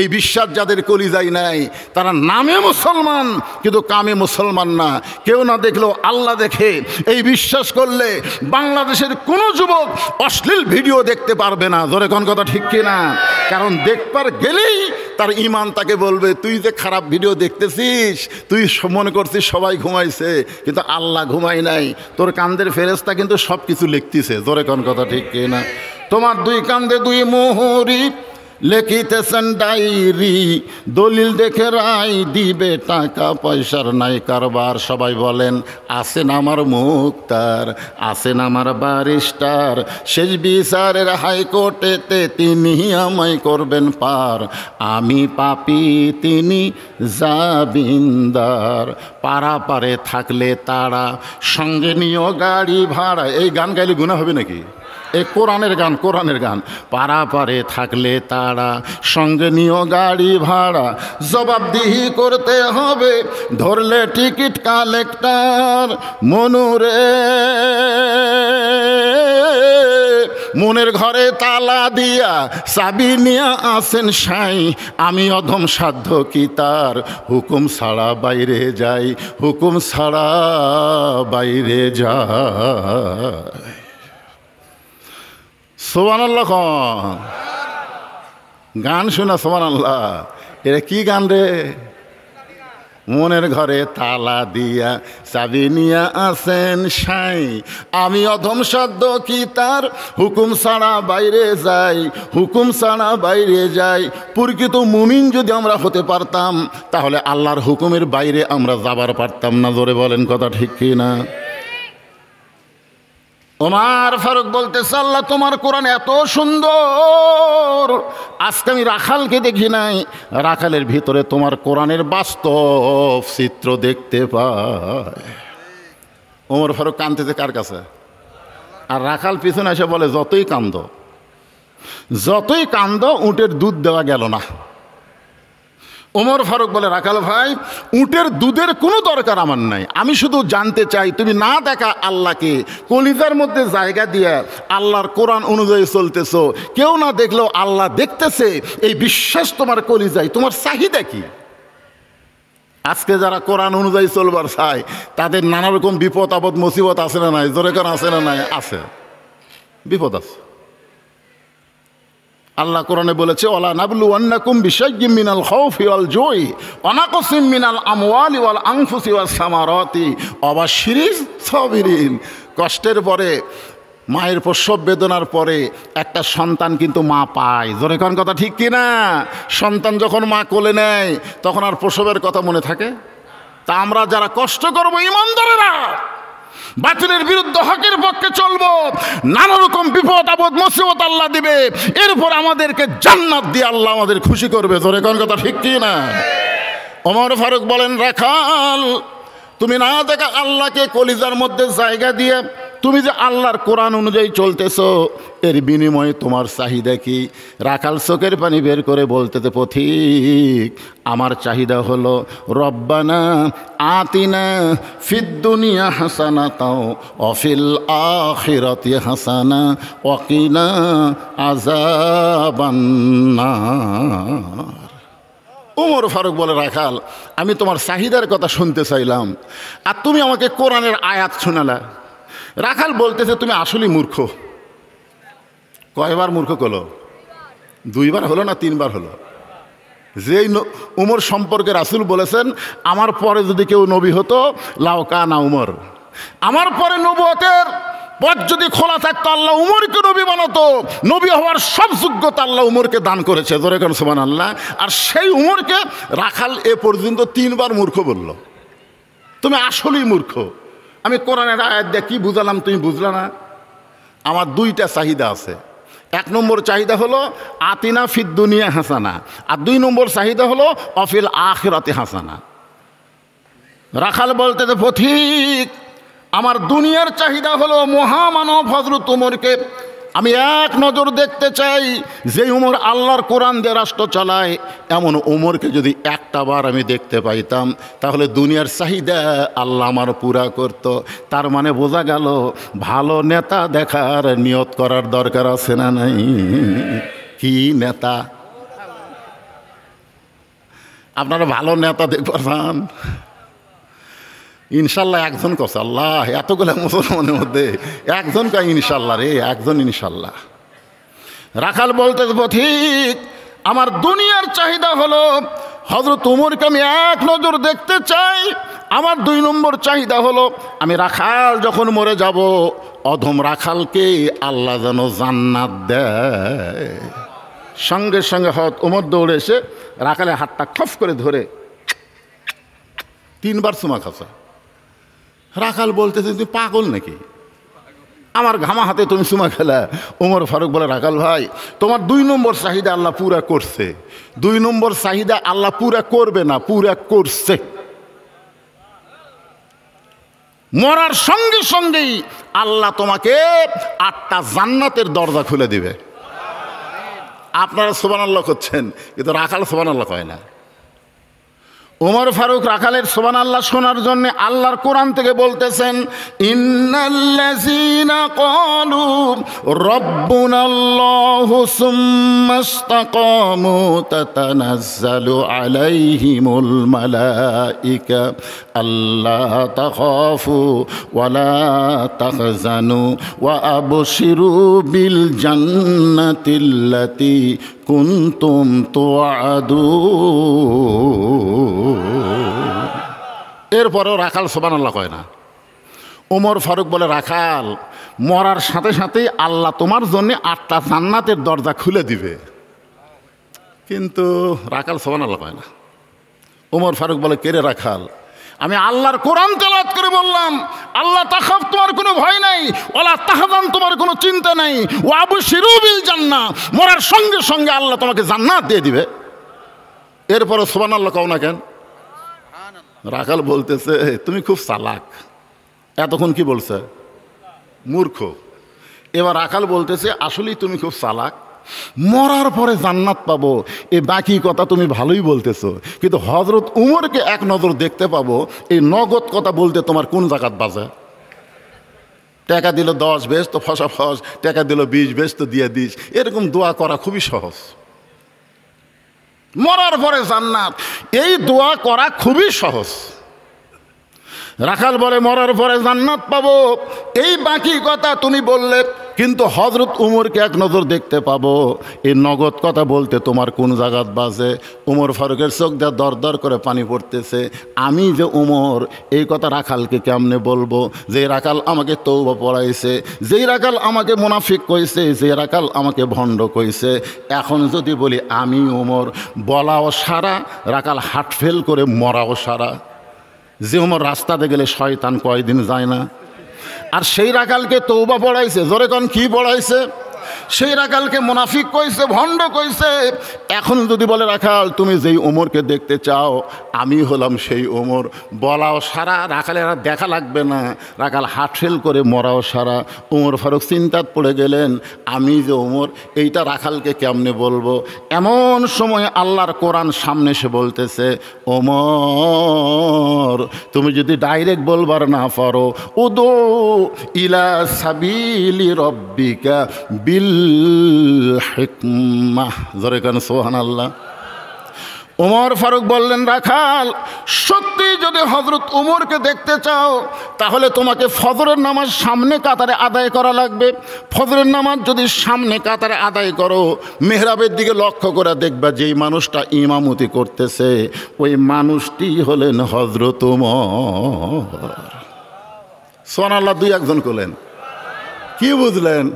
এই বিশ্বাস যাদের কলিজায় নাই তারা নামে মুসলমান কিন্তু কামে মুসলমান না। কেউ না দেখলেও আল্লাহ দেখে, এই বিশ্বাস করলে বাংলাদেশের কোনো যুবক অশ্লীল ভিডিও দেখতে পারবে না। জোরে কোন কথা ঠিক কিনা? কারণ দেখবার গেলেই তার ঈমান তাকে বলবে, তুই যে খারাপ ভিডিও দেখতেছিস, তুই মনে করছিস সবাই ঘুমাইছে, কিন্তু আল্লাহ ঘুমাই নাই। তোর কান্দের ফেরেশতা কিন্তু সব কিছু লিখতেছে। জোরে কোন কথা ঠিক কিনা? তোমার 2 কান্দে 2 মোহরি লিখিতেছেন ডায়েরি, দলিল দেখে রায় দিবে, টাকা পয়সার নাই কারবার। সবাই বলেন, আছেন আমার মুক্তার, আছেন আমার ব্যারিস্টার, শেষ বিচারের হাইকোর্টেতে তিনি আমায় করবেন পার, আমি পাপী তিনি জামিনদার, পারাপারে থাকলে তারা সঙ্গে নিও গাড়ি ভাড়া। এই গান গাইলে গুনাহ হবে নাকি? এই কোরআনের গান, কোরআনের গান। পারাপারে থাকলে তারা সঙ্গে নিও গাড়ি ভাড়া, জবাবদিহি করতে হবে ধরলে টিকিট কালেক্টর। মনুরে মনের ঘরে তালা দিয়া চাবি নিয়া আসেন সাই, আমি অধম সাধ্য কি তার, হুকুম ছাড়া বাইরে যাই, হুকুম ছাড়া বাইরে যায়। সুবহানাল্লাহ। গান শোনা সুবহানাল্লাহ। এটা কি গান রে? মনের ঘরে তালা দিয়া চাবি নিয়া আসেন সাই, আমি অধম সাধ্য কি তার, হুকুম ছাড়া বাইরে যাই, হুকুম ছাড়া বাইরে যাই। প্রকৃত মুমিন যদি আমরা হতে পারতাম তাহলে আল্লাহর হুকুমের বাইরে আমরা যাবার পারতাম না। জোরে বলেন কথা ঠিক কি না? ওমর ফারুক বলতেছে, আল্লাহ তোমার কোরআন এত সুন্দর, আজকে আমি রাখালকে দেখি নাই, রাখালের ভিতরে তোমার কোরআনের বাস্তব চিত্র দেখতে পাই। ওমর ফারুক কাঁদতেছে কার কাছে? আর রাখাল পিছনে এসে বলে, যতই কান্দ, যতই কান্দ, উটের দুধ দেওয়া গেল না। ওমর ফারুক বলে, রাখাল ভাই, উটের দুধের কোনো দরকার আমার নাই, আমি শুধু জানতে চাই তুমি না দেখা আল্লাহকে কলিজার মধ্যে জায়গা দিয়ে আল্লাহর কোরআন অনুযায়ী চলতেছো, কেউ না দেখলেও আল্লাহ দেখতেছে, এই বিশ্বাস তোমার কলিজায়, তোমার চাহিদা কি? আজকে যারা কোরআন অনুযায়ী চলবার চায় তাদের নানা রকম বিপদ আপদ মুসিবত আছে না নাই? জোরে কোন আছে না নাই? আছে, বিপদ আছে। আল্লাহ কোরআনে বলেছে, ওয়ালা নাবলুওয়ান্নাকুম বিশাইয়্যিম মিনাল খাউফি ওয়াল জুই ওয়া নাকসিম মিনাল আমওয়ালি ওয়াল আনফুসি ওয়াস সামারাতি ওয়া বাশশিরিস সাবিরিন। কষ্টের পরে, মায়ের প্রসব বেদনার পরে একটা সন্তান কিন্তু মা পায়। জোরে কোন কথা ঠিক কি না? সন্তান যখন মা কোলে নেয় তখন আর প্রসবের কথা মনে থাকে? তা আমরা যারা কষ্ট করবো ঈমানদারেরা, বাতিলের বিরুদ্ধে হকের পক্ষে চলবো, নানা রকম বিপদ আপদ মুসিবত আল্লাহ দিবে, এরপর আমাদেরকে জান্নাত দিয়ে আল্লাহ আমাদের খুশি করবে। জোরে কোন কথা ঠিক কি না? ওমর ফারুক বলেন, রাখাল, তুমি না দেখা আল্লাহকে কলিজার মধ্যে জায়গা দিয়ে তুমি যে আল্লাহর কোরআন অনুযায়ী চলতেছো, এর বিনিময়ে তোমার চাহিদা কি? রাখাল চোখের পানি বের করে বলতেছে, পথিক, আমার চাহিদা হলো রব্বানা আতিনা ফিদ দুনিয়া হাসানাতাও ওয়া ফিল আখিরাতি হাসানা ওয়া কিনা আযাবান নার। ওমর ফারুক বলে, রাখাল, আমি তোমার চাহিদার কথা শুনতে চাইলাম আর তুমি আমাকে কোরআনের আয়াত শোনালা। রাখাল বলতেছে, তুমি আসলেই মূর্খ। কয়বার মূর্খ হলো? দুইবার হলো না তিনবার হলো? যেই উমর সম্পর্কে রাসূল বলেছেন, আমার পরে যদি কেউ নবী হতো লাউকানা উমর, আমার পরে নবুয়তের পথ যদি খোলা থাকতো আল্লাহ উমরকে নবী বানাতো। নবী হওয়ার সব যোগ্যতা আল্লাহ উমরকে দান করেছে। জোরে কোন সুবহানাল্লাহ। আর সেই উমরকে রাখাল এ পর্যন্ত তিনবার মূর্খ বলল। তুমি আসলেই মূর্খ। আমি কোরআনের আয়াত দিয়ে কি বুঝালাম তুমি বুঝলা না? আমার দুইটা চাহিদা আছে। এক নম্বর চাহিদা হলো আতিনা ফিদ দুনিয়া হাসানা, আর দুই নম্বর চাহিদা হলো অফিল আখিরাতি হাসানা। রাখাল বলতে যে, পথিক, আমার দুনিয়ার চাহিদা হলো মহামানব হযরত উমরকে আমি এক নজর দেখতে চাই। যে উমর আল্লাহর কোরআন দিয়ে রাষ্ট্র চালায়, এমন উমরকে যদি একটা বার আমি দেখতে পাইতাম তাহলে দুনিয়ার চাহিদা আল্লাহ আমার পুরা করত। তার মানে বোঝা গেল ভালো নেতা দেখার নিয়ত করার দরকার আছে না নাই? কি নেতা? আপনারা ভালো নেতা দেখবার চান? ইনশাল্লাহ একজন কছে, আল্লাহ, এতগুলো মুসলমানের মধ্যে একজন কয় ইনশাল্লাহ রে, একজন ইনশাল্লাহ। রাখাল বলতে, পথিক, আমার দুনিয়ার চাহিদা হলো হযরত উমরকে আমি এক নজর দেখতে চাই। আমার দুই নম্বর চাহিদা হলো আমি রাখাল যখন মরে যাব, অধম রাখালকে আল্লাহ যেন জান্নাত দেয়। সঙ্গে সঙ্গে হযরত উমর দৌড়ে এসে রাখালের হাতটা খফ করে ধরে তিনবার চুমা খাসা। রাখাল বলতেছে, তুমি পাগল নাকি? আমার ঘামা হাতে তুমি চুমা খেলা? ওমর ফারুক বলে, রাখাল ভাই, তোমার দুই নম্বর চাহিদা আল্লাহ পুরা করছে। দুই নম্বর চাহিদা আল্লাহ পুরা করবে না, পুরা করছে। মরার সঙ্গে সঙ্গেই আল্লাহ তোমাকে 8টা জান্নাতের দরজা খুলে দিবে। আপনারা সুবহানাল্লাহ করছেন, কিন্তু রাখাল সুবহানাল্লাহ কয় না। ওমর ফারুক রাখালের সুবহানাল্লাহ শোনার জন্য আল্লাহর কোরআন থেকে বলতেছেন, ইন্নাল্লাযীনা ক্বালু রাব্বুনাল্লাহু সুম্মা ইসতাকামু তাতানাজ্জালু আলাইহিমুল মালায়েকা আল্লা তাখাফু ওয়া লা তাহজানু ওয়া আবশিরু বিল জান্নাতিল্লাতী কুনতুম তুআদুন। এরপরেও রাখাল সুবহানাল্লাহ কয় না। ওমর ফারুক বলে, রাখাল, মরার সাথে সাথেই আল্লাহ তোমার জন্য 8টা জান্নাতের দরজা খুলে দিবে। কিন্তু রাখাল সুবহানাল্লাহ কয় না। ওমর ফারুক বলে, কে রে রাখাল? আমি আল্লাহর কোরআন তেলাওয়াত করে বললাম, আল্লাহ তাখাফ, তোমার কোনো ভয় নাই, ওয়ালা তাহজান, তোমার কোনো চিন্তা নাই, ওয়া আবশিরু বিল জান্নাহ, মরার সঙ্গে সঙ্গে আল্লাহ তোমাকে জান্নাত দিয়ে দিবে। এরপরে সুবহানাল্লাহ কও না কেন? রাখাল বলতেছে, তুমি খুব চালাক। এতক্ষণ কি বলছে? মূর্খ। এবার রাখাল বলতেছে, আসলেই তুমি খুব চালাক, মরার পরে জান্নাত পাবো, এই বাকি কথা তুমি ভালোই বলতেছো, কিন্তু হজরত উমরকে এক নজর দেখতে পাবো, এই নগদ কথা বলতে তোমার কোন জাকাত বাজে? টাকা দিল 10 বেশ তো ফসা ফস, টাকা দিল 20 বেশ তো দিয়ে দিস, এরকম দোয়া করা খুবই সহজ। মরার পরে জান্নাত, এই দোয়া করা খুবই সহজ। রাখাল বলে মরার পরে জান্নাত পাবো, এই বাকি কথা তুমি বললে, কিন্তু হজরত উমরকে এক নজর দেখতে পাবো, এই নগদ কথা বলতে তোমার কোন জায়গাত বাজে? উমর ফারুকের চোখ দিয়ে দর দর করে পানি পড়তেছে। আমি যে উমর, এই কথা রাখালকে কেমনে বলবো? যে রাখাল আমাকে তওবা পড়াইছে, যেই রাখাল আমাকে মুনাফিক কইছে, যে রাখাল আমাকে ভণ্ড কইছে, এখন যদি বলি আমি উমর, বলাও সারা, রাখাল হার্ট ফেল করে মরাও সারা। যে উমর রাস্তাতে গেলে শয়তান কয়দিন যায় না, আর সেই রাখালকে তওবা পড়াইছে। জোরে কোন কি পড়াইছে? সেই রাখালকে মুনাফিক কইছে, ভণ্ড কইছে। এখন যদি বলে রাখাল তুমি যেই ওমরকে দেখতে চাও, আমি হলাম সেই ওমর, বলাও সারা, রাখালের আর দেখা লাগবে না, রাখাল হার্ট ফেল করে মরাও সারা। উমর ফারুক চিন্তাত পড়ে গেলেন, আমি যে ওমর, এইটা রাখালকে কেমনে বলবো? এমন সময় আল্লাহর কোরআন সামনে এসে বলতেছে, ওমর তুমি যদি ডাইরেক্ট বলবার না পারো, উদু ইলা সাবিলি রব্বিকা বিল হিকমাহ। জোরে কান সুবহানাল্লাহ। উমর ফারুক বললেন, রাখাল সত্যি যদি হযরত উমরকে দেখতে চাও, তাহলে তোমাকে ফজরের নামাজ সামনে কাতারে আদায় করা লাগবে। ফজরের নামাজ যদি সামনে কাতারে আদায় করো, মেহরাবের দিকে লক্ষ্য করে দেখবা যেই মানুষটা ইমামতি করতেছে, ওই মানুষটি হলেন হযরত উমর। সুবহানাল্লাহ। 2 একজন করলেন। কি বুঝলেন?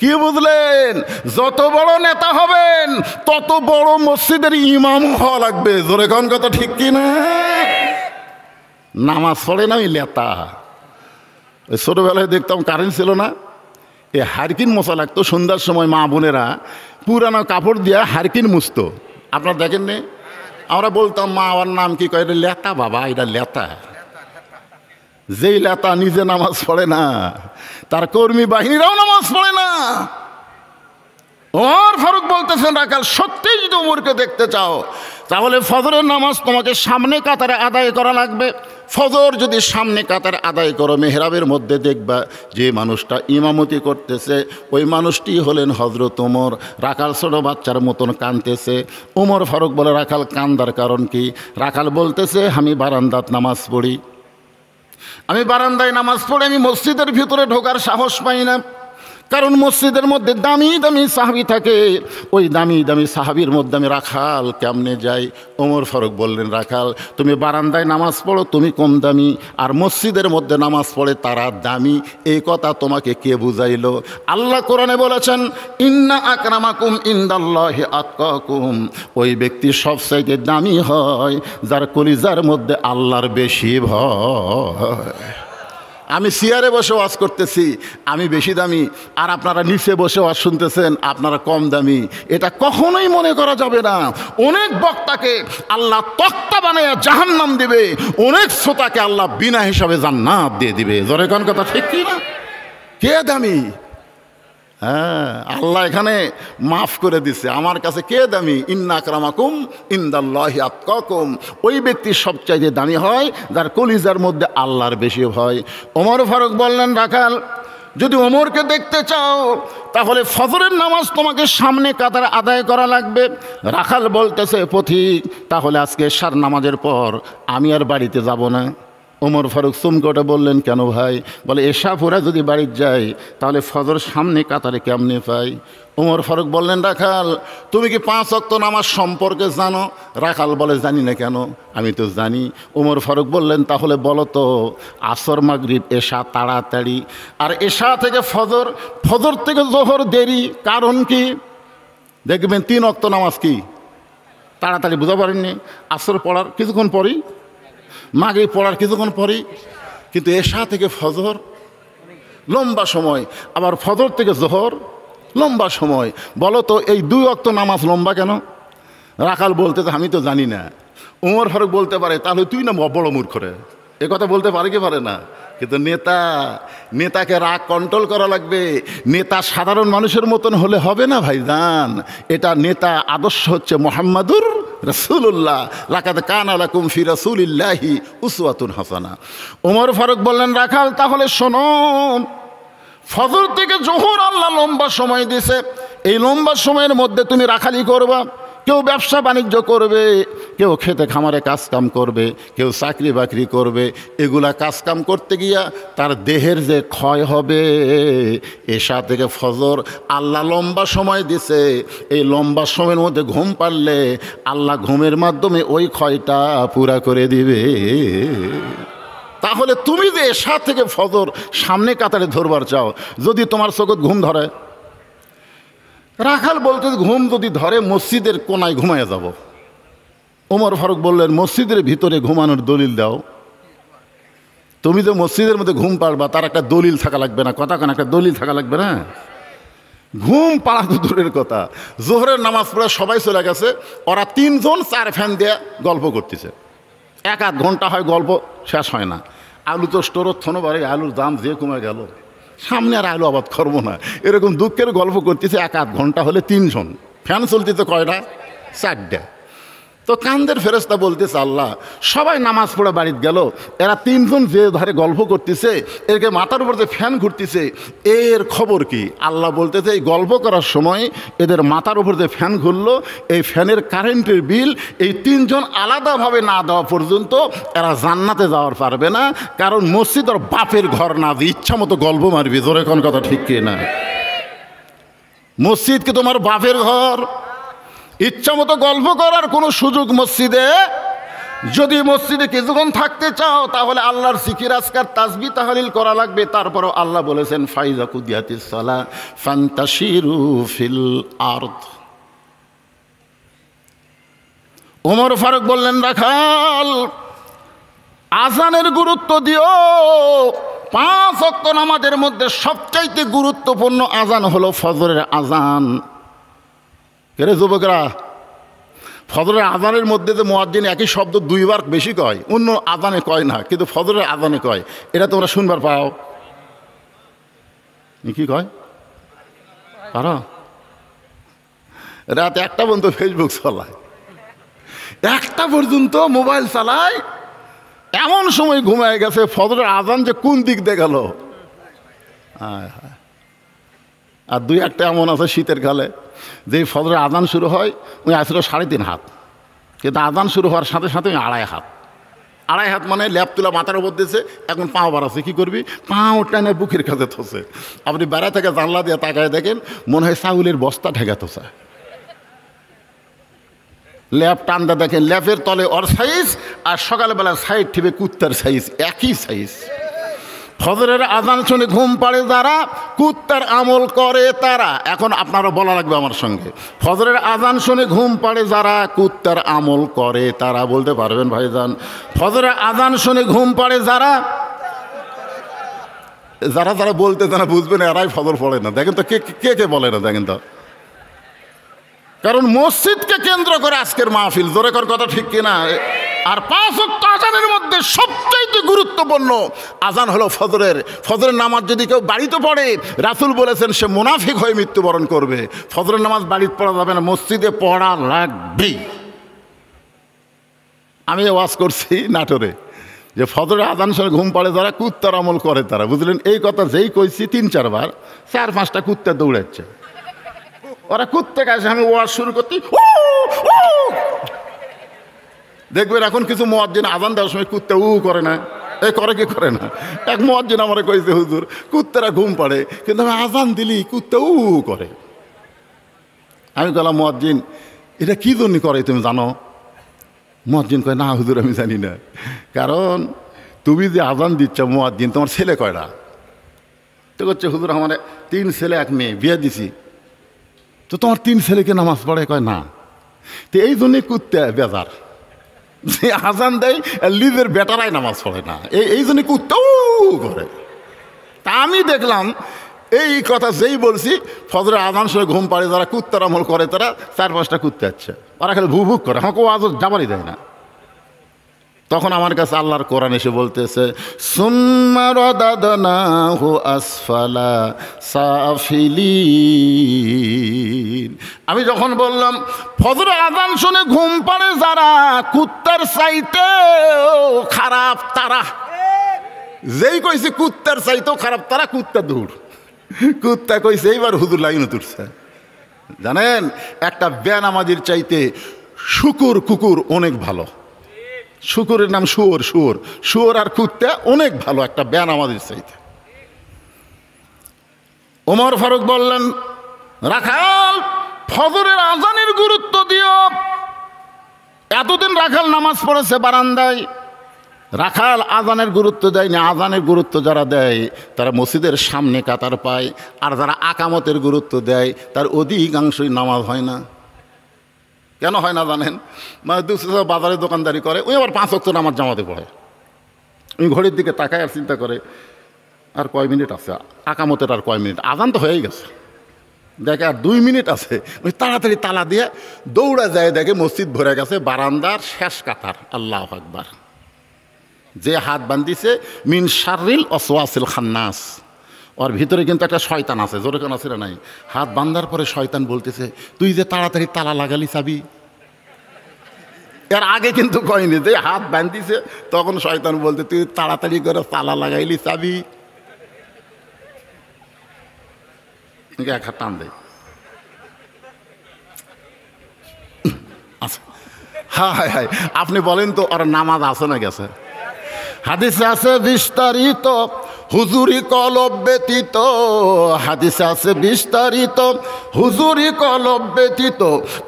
কি বুঝলেন? যত বড় নেতা হবেন, তত বড় মসজিদের ইমাম হওয়া লাগবে। জোরে কোন কথা ঠিক কি না? নামাজ পড়ে না ওই লেতা। ওই ছোটবেলায় দেখতাম, কারেন্ট ছিল না, এই হারকিন মোছা লাগতো। সন্ধ্যার সময় মা বোনেরা পুরানো কাপড় দিয়ে হারকিন মুছতো। আপনারা দেখেননি? আমরা বলতাম, মা আমার নাম কি কয়? এটা লেতা বাবা, এটা লেতা। যেই লেতা নিজে নামাজ পড়ে না, তার কর্মী বাহিনীরাও নামাজ পড়ে না। ওমর ফারুক বলতেছেন, রাখাল সত্যিই যদি উমরকে দেখতে চাও, তাহলে ফজরের নামাজ তোমাকে সামনে কাতারে আদায় করা লাগবে। ফজর যদি সামনে কাতারে আদায় করো, মেহরাবের মধ্যে দেখবা যে মানুষটা ইমামতি করতেছে, ওই মানুষটি হলেন হযরত উমর। রাখাল ছোট বাচ্চার মতন কাঁদতেছে। উমর ফারুক বলে, রাখাল কান্দার কারণ কি? রাখাল বলতেছে, আমি বারান্দাত নামাজ পড়ি, আমি বারান্দায় নামাজ পড়ে আমি মসজিদের ভিতরে ঢোকার সাহস পাই না, কারণ মসজিদের মধ্যে দামি দামি সাহাবী থাকে। ওই দামি দামি সাহাবীর মধ্যে আমি রাখাল কেমনে যাই? ওমর ফারুক বললেন, রাখাল তুমি বারান্দায় নামাজ পড়ো, তুমি কম দামি, আর মসজিদের মধ্যে নামাজ পড়ে তারা দামি। এই কথা তোমাকে কে বুঝাইলো? আল্লাহ কোরআনে বলেছেন, ইন্না আকরামাকুম ইনদাল্লাহি আতকাকুম। ওই ব্যক্তি সবচাইতে দামি হয় যার কলিজার মধ্যে আল্লাহর বেশি ভয়। আমি চেয়ারে বসে ওয়াজ করতেছি, আমি বেশি দামি, আর আপনারা নিচে বসে ওয়াজ শুনতেছেন, আপনারা কম দামি। এটা কখনোই মনে করা যাবে না। অনেক বক্তাকে আল্লাহ তক্তা বানায় জাহান্নাম দিবে, অনেক শ্রোতাকে আল্লাহ বিনা হিসাবে জান্নাত দিয়ে দিবে। জোরে কোন কথা ঠিক কি না? কে দামি? হ্যাঁ, আল্লাহ এখানে মাফ করে দিছে, আমার কাছে কে দামি? ইন্না আকরামাকুম ইনদাল্লাহি আতকাকুম। ওই ব্যক্তি সবচাইতে দামি হয় যার কলিজার মধ্যে আল্লাহর বেশি ভয়। ওমর ফারুক বললেন, রাখাল যদি ওমরকে দেখতে চাও, তাহলে ফজরের নামাজ তোমাকে সামনে কাতারে আদায় করা লাগবে। রাখাল বলতেছে, পথিক তাহলে আজকে এশার নামাজের পর আমি আর বাড়িতে যাব না। ওমর ফারুক চমকে বললেন, কেন ভাই? বলে, এশা পড়া যদি বাড়িতে যাই, তাহলে ফজর সামনে কাতারে কেমনে পাই? ওমর ফারুক বললেন, রাখাল তুমি কি 5 ওয়াক্ত নামাজ সম্পর্কে জানো? রাখাল বলে, জানি না। কেন? আমি তো জানি। ওমর ফারুক বললেন, তাহলে বলো তো, আসর মাগরিব এশা তাড়াতাড়ি, আর এশা থেকে ফজর, ফজর থেকে জোহর দেরি, কারণ কি? দেখবেন 3 ওয়াক্ত নামাজ কি তাড়াতাড়ি, বুঝতে পারেননি? আসর পড়ার কিছুক্ষণ পরেই, মাগরিব পড়ার কিছুক্ষণ পরেই, কিন্তু এশা থেকে ফজর লম্বা সময়, আবার ফজর থেকে জোহর লম্বা সময়। বলো তো এই 2 ওয়াক্ত নামাজ লম্বা কেন? রাখাল বলতে, আমি তো জানি না। ওমর ফারুক বলতে পারে, তাহলে তুই না বড় মূর্খ রে, এ কথা বলতে পারে কি পারে না? কিন্তু নেতাকে রাগ কন্ট্রোল করা লাগবে। নেতা সাধারণ মানুষের মতন হলে হবে না ভাইজান। এটা নেতা আদর্শ হচ্ছে মুহাম্মাদুর রাসূলুল্লাহ, লাকাদ কানা লাকুম ফি রাসূলিল্লাহি উসওয়াতুন হাসানা। ওমর ফারুক বললেন, রাখাল তাহলে শোনো, ফজর থেকে জোহর আল্লাহ লম্বা সময় দিছে, এই লম্বা সময়ের মধ্যে তুমি রাখালি করবা। কেউ ব্যবসা বাণিজ্য করবে, কেউ খেতে খামারে কাজকাম করবে, কেউ চাকরি বাকরি করবে। এগুলা কাজকাম করতে গিয়া তার দেহের যে ক্ষয় হবে, এশা থেকে ফজর আল্লাহ লম্বা সময় দিছে, এই লম্বা সময়ের মধ্যে ঘুম পারলে আল্লাহ ঘুমের মাধ্যমে ওই ক্ষয়টা পুরা করে দিবে। তাহলে তুমি যে এশা থেকে ফজর সামনে কাতারে ধরবার চাও, যদি তোমার চোখত ঘুম ধরে, রাখাল বলতে ঘুম যদি ধরে মসজিদের কোনায় ঘুমাইয়া যাব। ওমর ফারুক বললেন, মসজিদের ভিতরে ঘুমানোর দলিল দাও। তুমি যে মসজিদের মধ্যে ঘুম পাড়বা তার একটা দলিল থাকা লাগবে না? কথা কেন, একটা দলিল থাকা লাগবে না? ঘুম পাড়া তো দূরের কথা, জোহরের নামাজ পড়ে সবাই চলে গেছে, ওরা 3 জন 4 ফ্যান দিয়ে গল্প করতেছে। 1-8 ঘন্টা হয়, গল্প শেষ হয় না। আলু তো স্টোরত থনো বাড়ি, আলুর দাম যে কমে গেল, সামনে আর আলু আবাদ করবো না, এরকম দুঃখের গল্প করতেছে। 1-8 ঘন্টা হলে 3 জন ফ্যান চলতেছে, কয়টা? 4টা। তো কান্দের ফেরেশতা বলতেছে, আল্লাহ সবাই নামাজ পড়ে বাড়িতে গেল, এরা 3 জন যে ধারে গল্প করতেছে, এরকে মাথার উপর যে ফ্যান ঘুরতেছে, এর খবর কি? আল্লাহ বলতেছে, এই গল্প করার সময় এদের মাথার উপর যে ফ্যান ঘুরলো, এই ফ্যানের কারেন্টের বিল এই 3 জন আলাদাভাবে না দেওয়া পর্যন্ত এরা জান্নাতে যাওয়ার পারবে না। কারণ মসজিদ ওর বাপের ঘর না, যে ইচ্ছা মতো গল্প মারবি। জোরে কোন কথা ঠিক কি না? মসজিদ কি তোমার বাপের ঘর? ইচ্ছা মতো গল্প করার কোনো সুযোগ মসজিদে? যদি মসজিদে কিছুক্ষণ থাকতে চাও তাহলে আল্লাহর জিকির আজকার তাসবিহ তাহলিল করা লাগবে। তারপরও আল্লাহ বলেছেন, ফাইজা কুদিয়াতিস সালাহ ফান্তাশিরু ফিল আরদ। ওমর ফারুক বললেন, রাখাল আজানের গুরুত্ব দিও। 5 ওয়াক্ত নামাজের মধ্যে সবচাইতে গুরুত্বপূর্ণ আজান হলো ফজরের আজান। কেরে যুবকরা, ফজরের আজানের মধ্যে যে মুয়াজ্জিন একই শব্দ 2 বার বেশি কয়, অন্য আজানে কয় না, কিন্তু ফজরের আজানে কয়। এটা তোমরা শুনবার পাও? কি কয়? পারো? রাত 1টা পর্যন্ত ফেসবুক চালায়, 1টা পর্যন্ত মোবাইল চালায়, এমন সময় ঘুমায় গেছে, ফজরের আজান যে কোন দিক দিয়ে গেল। আর 2-1টা এমন আছে শীতের কালে, যেই ফজরের আজান শুরু হয় ওই আসলে 3.5 হাত, কিন্তু আজান শুরু হওয়ার সাথে সাথে ওই 2.5 হাত। 2.5 হাত মানে ল্যাপ তুলা মাথার উপর দিয়েছে, এখন পাও বাড়াচ্ছে। কী করবি? পাও টানে বুকের কাছে থসে। আপনি বেড়া থেকে জানলা দিয়ে তাকায় দেখেন, মনে হয় চাউলের বস্তা ঠেকা থসা। ল্যাপ টানটা দেখেন, ল্যাপের তলে ওর সাইজ, আর সকালবেলা সাইড ঠিবে কুত্তার সাইজ, একই সাইজ। ফজরের আজান শুনে ঘুম পাড়ে যারা, কুত্তার আমল করে তারা। এখন আপনারা বলা লাগবে আমার সঙ্গে, ফজরের আজান শুনে ঘুম পাড়ে যারা, কুত্তার আমল করে তারা। বলতে পারবেন ভাইজান? ফজরের আজান শুনে ঘুম পাড়ে যারা, যারা যারা বলতে তারা বুঝবেন এরাই ফজর পড়ে না। দেখেন তো কে কে কে বলে না, দেখেন তো। কারণ মসজিদকে কেন্দ্র করে আজকের মাহফিল। জোরে কর কথা ঠিক কিনা? আর 5 ওয়াক্ত আজানের মধ্যে সবচাইতে গুরুত্বপূর্ণ আজান হলো ফজরের। ফজরের নামাজ যদি কেউ বাড়িতে পড়ে, রাসূল বলেছেন সে মুনাফিক হয়ে মৃত্যুবরণ করবে। ফজরের নামাজ বাড়িতে পড়া যাবে না, মসজিদে পড়া লাগবে। আমি ওয়াজ করছি নাটোরে, যে ফজরের আজান শুনে ঘুম পাড়ে যারা, কুত্তার আমল করে তারা। বুঝলেন? এই কথা যেই কইছি 3-4 বার, 4-5টা কুত্তা দৌড়াচ্ছে। ওরা কুত্তে কাছে আমি ওয়াজ শুরু করতে, দেখবেন এখন কিছু মুয়াজ্জিন আজান দেওয়ার সময় কুত্তা করে না। এ করে কি করে না? এক মুয়াজ্জিন আমারে কইছে, হুজুর কুত্তারা ঘুম পাড়ে, কিন্তু আমি আজান দিলি কুত্তা করে। আমি বললাম, মুয়াজ্জিন এটা কি জন্য করে তুমি জানো? মুয়াজ্জিন কয়, না হুজুর আমি জানি না। কারণ তুমি যে আজান দিচ্ছ মুয়াজ্জিন, তোমার ছেলে কয়টা? তো করছে, হুজুর আমার 3 ছেলে 1 মেয়ে, বিয়ে দিছি। তো তোমার 3 ছেলেকে নামাজ পড়ে? কয় না। তো এই জন্যই কুত্তে বেজার, যে আজান দেয় লিজের বেটারাই নামাজ পড়ে না, এই জন্য কুত্তাও করে। তা আমি দেখলাম এই কথা যেই বলছি, ফজরের আজান শুনে ঘুম পাড়ে যারা, কুত্তার আমল করে তারা, 4-5টা কুত্তে আছে, ওরা খালি ভুক ভুক করে, আমাকে আজ যাবারই দেয় না। তখন আমার কাছে আল্লাহর কোরআন এসে বলতেছে, সুম্মা রাদাদনাহু আসফালা সাফিলিন। আমি যখন বললাম ফজরের আযান শুনে ঘুম পাড়ে যারা, কুত্তার চাইতেও খারাপ তারা। যেই কইছে কুত্তার চাইতেও খারাপ তারা, কুত্তা দূর। কুত্তা কইছে এইবার হুজুর লাইনে তুলছে। জানেন, একটা বেনামাজির চাইতে কুকুর অনেক ভালো। শুকুরের নাম শুয়োর। শুয়োর আর কুত্তা অনেক ভালো একটা বেনামাজির চাইতে। ওমর ফারুক বললেন, রাখাল ফজরের আজানের গুরুত্ব দিও। এতদিন রাখাল নামাজ পড়েছে বারান্দায়, রাখাল আজানের গুরুত্ব দেয়নি। আজানের গুরুত্ব যারা দেয় তারা মসজিদের সামনে কাতার পায়, আর যারা আকামতের গুরুত্ব দেয় তার অধিকাংশই নামাজ হয় না। কেন হয় না জানেন? মানে বাজারে দোকানদারি করে, ওই আবার 5 ওয়াক্ত নামাজ জামাতে পড়ে। ওই ঘড়ির দিকে তাকায় আর চিন্তা করে আর কয় মিনিট আছে, আকামতের আর কয় মিনিট, আজান তো হয়েই গেছে, দেখে আর 2 মিনিট আছে। ওই তাড়াতাড়ি তালা দিয়ে দৌড়া যায়, দেখে মসজিদ ভরে গেছে, বারান্দার শেষ কাতার। আল্লাহু আকবার। যে হাত বান্ধিছে মিন শাররিল ওয়াসওয়াসিল খান্নাস, ওর ভিতরে কিন্তু একটা শয়তান আছে। জোরে কেন আছে না নাই? হাত বান্ধার পরে শয়তান বলতেছে, তুই যে তাড়াতাড়ি তালা লাগালি চাবি। এর আগে কিন্তু কয়নি, যে হাত বান্ধিছে তখন শয়তান বলতে, তুই তাড়াতাড়ি করে তালা লাগাইলি চাবি। এক হাত টান দেয়। আচ্ছা, হায় হায়, আপনি বলেন তো ওর নামাজ আছে না গেছে? হাদিসে আছে বিস্তারিত হুজুরি কলব ব্যতীত, হাদিসে আছে বিস্তারিত হুজুরি কলব ব্যতীত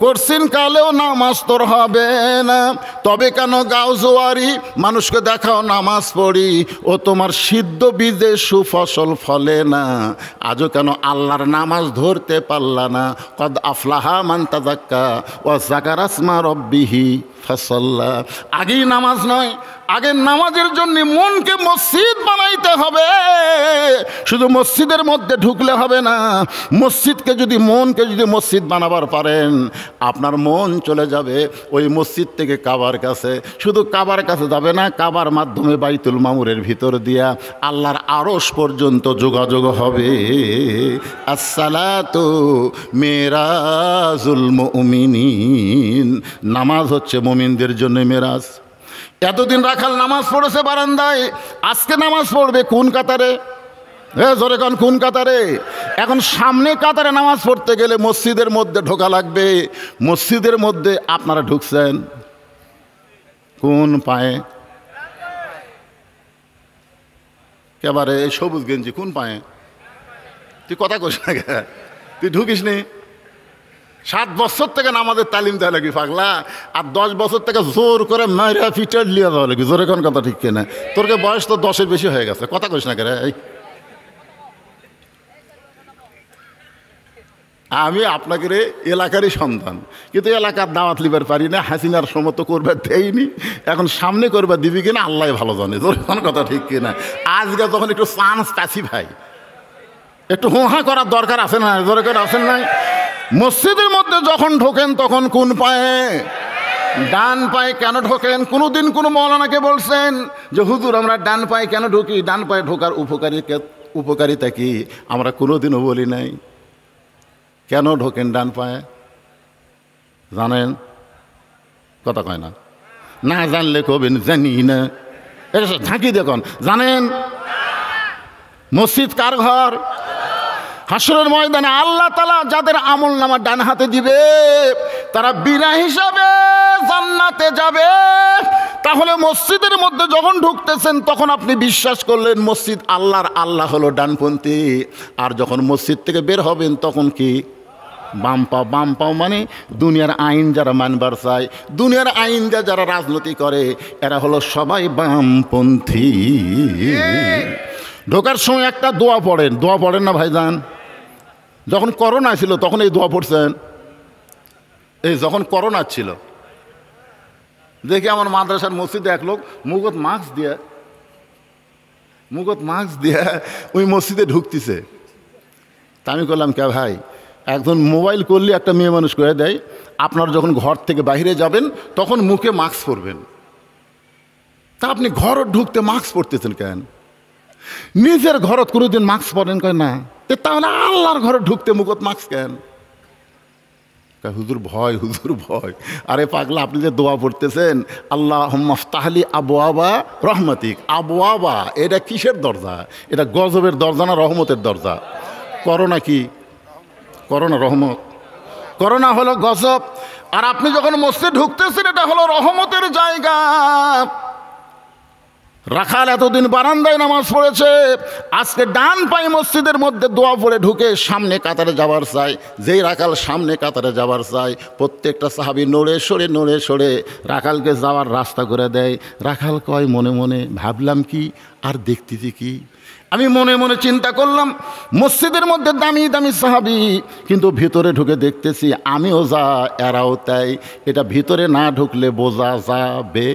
করছিন কালেও নামাজ তোর হবে না। তবে কেন গাও জোয়ারি, মানুষকে দেখাও নামাজ পড়ি, ও তোমার সিদ্ধ বীজে সুফসল ফলে না। আজও কেন আল্লাহর নামাজ ধরতে পারলা না? কদ আফলাহা মান তাযাক্কা ওয়া যাকারা ইসমা রাব্বিহি ফাসাল্লা। আগেই নামাজ নয়, আগের নামাজের জন্য মনকে মসজিদ বানাইতে হবে। শুধু মসজিদের মধ্যে ঢুকলে হবে না, মসজিদকে যদি মনকে যদি মসজিদ বানাবার পারেন, আপনার মন চলে যাবে ওই মসজিদ থেকে কাবার কাছে। শুধু কাবার কাছে যাবে না, কাবার মাধ্যমে বাইতুল মামুরের ভিতর দিয়া আল্লাহর আরশ পর্যন্ত যোগাযোগ হবে। আসসালাতু মেরাজুল মুমিনিন, নামাজ হচ্ছে মুমিনদের জন্য মেরাজ। এতদিন রাখাল নামাজ পড়েছে বারান্দায়, আজকে নামাজ পড়বে কোন কাতারে? জোরে কোন কোন কাতারে? এখন সামনে কাতারে নামাজ পড়তে গেলে মসজিদের মধ্যে ঢোকা লাগবে। মসজিদের মধ্যে আপনারা ঢুকছেন কোন পায়ে? একেবারে এই সবুজ গেঞ্জি কোন পায়ে? তুই কথা কইস না, তুই ঢুকিস নি। 7 বছর থেকে নামাজের তালিম দেওয়া লাগি পাগলা, আর 10 বছর থেকে জোর করে মাইরা ফিটার লিয়ে দেওয়া লাগি। জোরে কোন কথা ঠিক কিনা? তোরকে বয়স তো 10-এর বেশি হয়ে গেছে, কথা কইস না কে? আমি আপনাকে রে এলাকারই সন্তান, কিন্তু এলাকার দাওয়াত লিবার পারি না। হাসিনার সমত করবার দেয়নি, এখন সামনে করবার দিবি কিনা আল্লাহ ভালো জানে। জোরে কোন কথা ঠিক কিনা? আজকে যখন একটু চান্স পাচ্ছি ভাই, একটু হুঁহা করার দরকার আছে না? জোরে করে আছেন নাই? মসজিদের মধ্যে যখন ঢোকেন তখন কোন পায়ে? ডান পায়ে। কেন ঢোকেন? কোনোদিন কোনো মৌলানাকে বলছেন যে হুজুর আমরা ডান পায়ে কেন ঢুকি? ডান পায়ে ঢোকার উপকারিতা কি? আমরা কোনোদিনও বলি নাই। কেন ঢোকেন ডান পায়ে জানেন? কথা কয় না, না জানলে কবেন জানি না। এটা ঝাঁকি দেখুন, জানেন মসজিদ কার ঘর? হাসরের ময়দানে আল্লাহ তাআলা যাদের আমল নামা ডান হাতে দিবে তারা বিনা হিসাবে জান্নাতে যাবে। তাহলে মসজিদের মধ্যে যখন ঢুকতেছেন তখন আপনি বিশ্বাস করলেন মসজিদ আল্লাহর, আল্লাহ হলো ডানপন্থী। আর যখন মসজিদ থেকে বের হবেন তখন কি? বাম পাও। বাম পাও মানে দুনিয়ার আইন যারা মানবার চায়, দুনিয়ার আইন যারা রাজনীতি করে, এরা হলো সবাই বামপন্থী। ঢোকার সময় একটা দোয়া পড়েন। দোয়া পড়েন না ভাইজান? যখন করোনা ছিল তখন এই দোয়া পড়ছেন? এই যখন করোনা ছিল দেখি আমার মাদ্রাসার মসজিদে এক লোক মুখত মাস্ক দিয়ে ওই মসজিদে ঢুকতেছে। তা আমি করলাম কে ভাই, একজন মোবাইল করলে একটা মেয়ে মানুষ করে দেয়, আপনার যখন ঘর থেকে বাইরে যাবেন তখন মুখে মাস্ক পরবেন। তা আপনি ঘরত ঢুকতে মাস্ক পরতেছেন কেন? নিজের ঘরত কোনোদিন মাস্ক পরেন কয় না, তাহলে আল্লাহর ঘরে ঢুকতে মুখত মাস্ক কেন? হুজুর ভয়, হুজুর ভয়। আরে পাগলা, আপনি যে দোয়া পড়তেছেন আল্লাহুম্মা ফতাহলি আবওয়াবা রহমাতিক, আবওয়াবা এটা কিসের দরজা? এটা গজবের দরজা না রহমতের দরজা? করোনা কি? করোনা রহমত? করোনা হলো গজব। আর আপনি যখন মসজিদে ঢুকতেছেন এটা হলো রহমতের জায়গা। রাখাল এতদিন বারান্দায় নামাজ পড়েছে, আজকে ডান পাই মসজিদের মধ্যে দোয়া পড়ে ঢুকে সামনে কাতারে যাবার চাই। যেই রাখাল সামনে কাতারে যাবার চাই, প্রত্যেকটা সাহাবী নড়ে সরে রাখালকে যাওয়ার রাস্তা করে দেয়। রাখাল কয় মনে মনে, ভাবলাম কি আর দেখতেছি কি? আমি মনে মনে চিন্তা করলাম মসজিদের মধ্যে দামি দামি সাহাবী, কিন্তু ভিতরে ঢুকে দেখতেছি আমিও যা এরাও তাই। এটা ভিতরে না ঢুকলে বোঝা যাবে।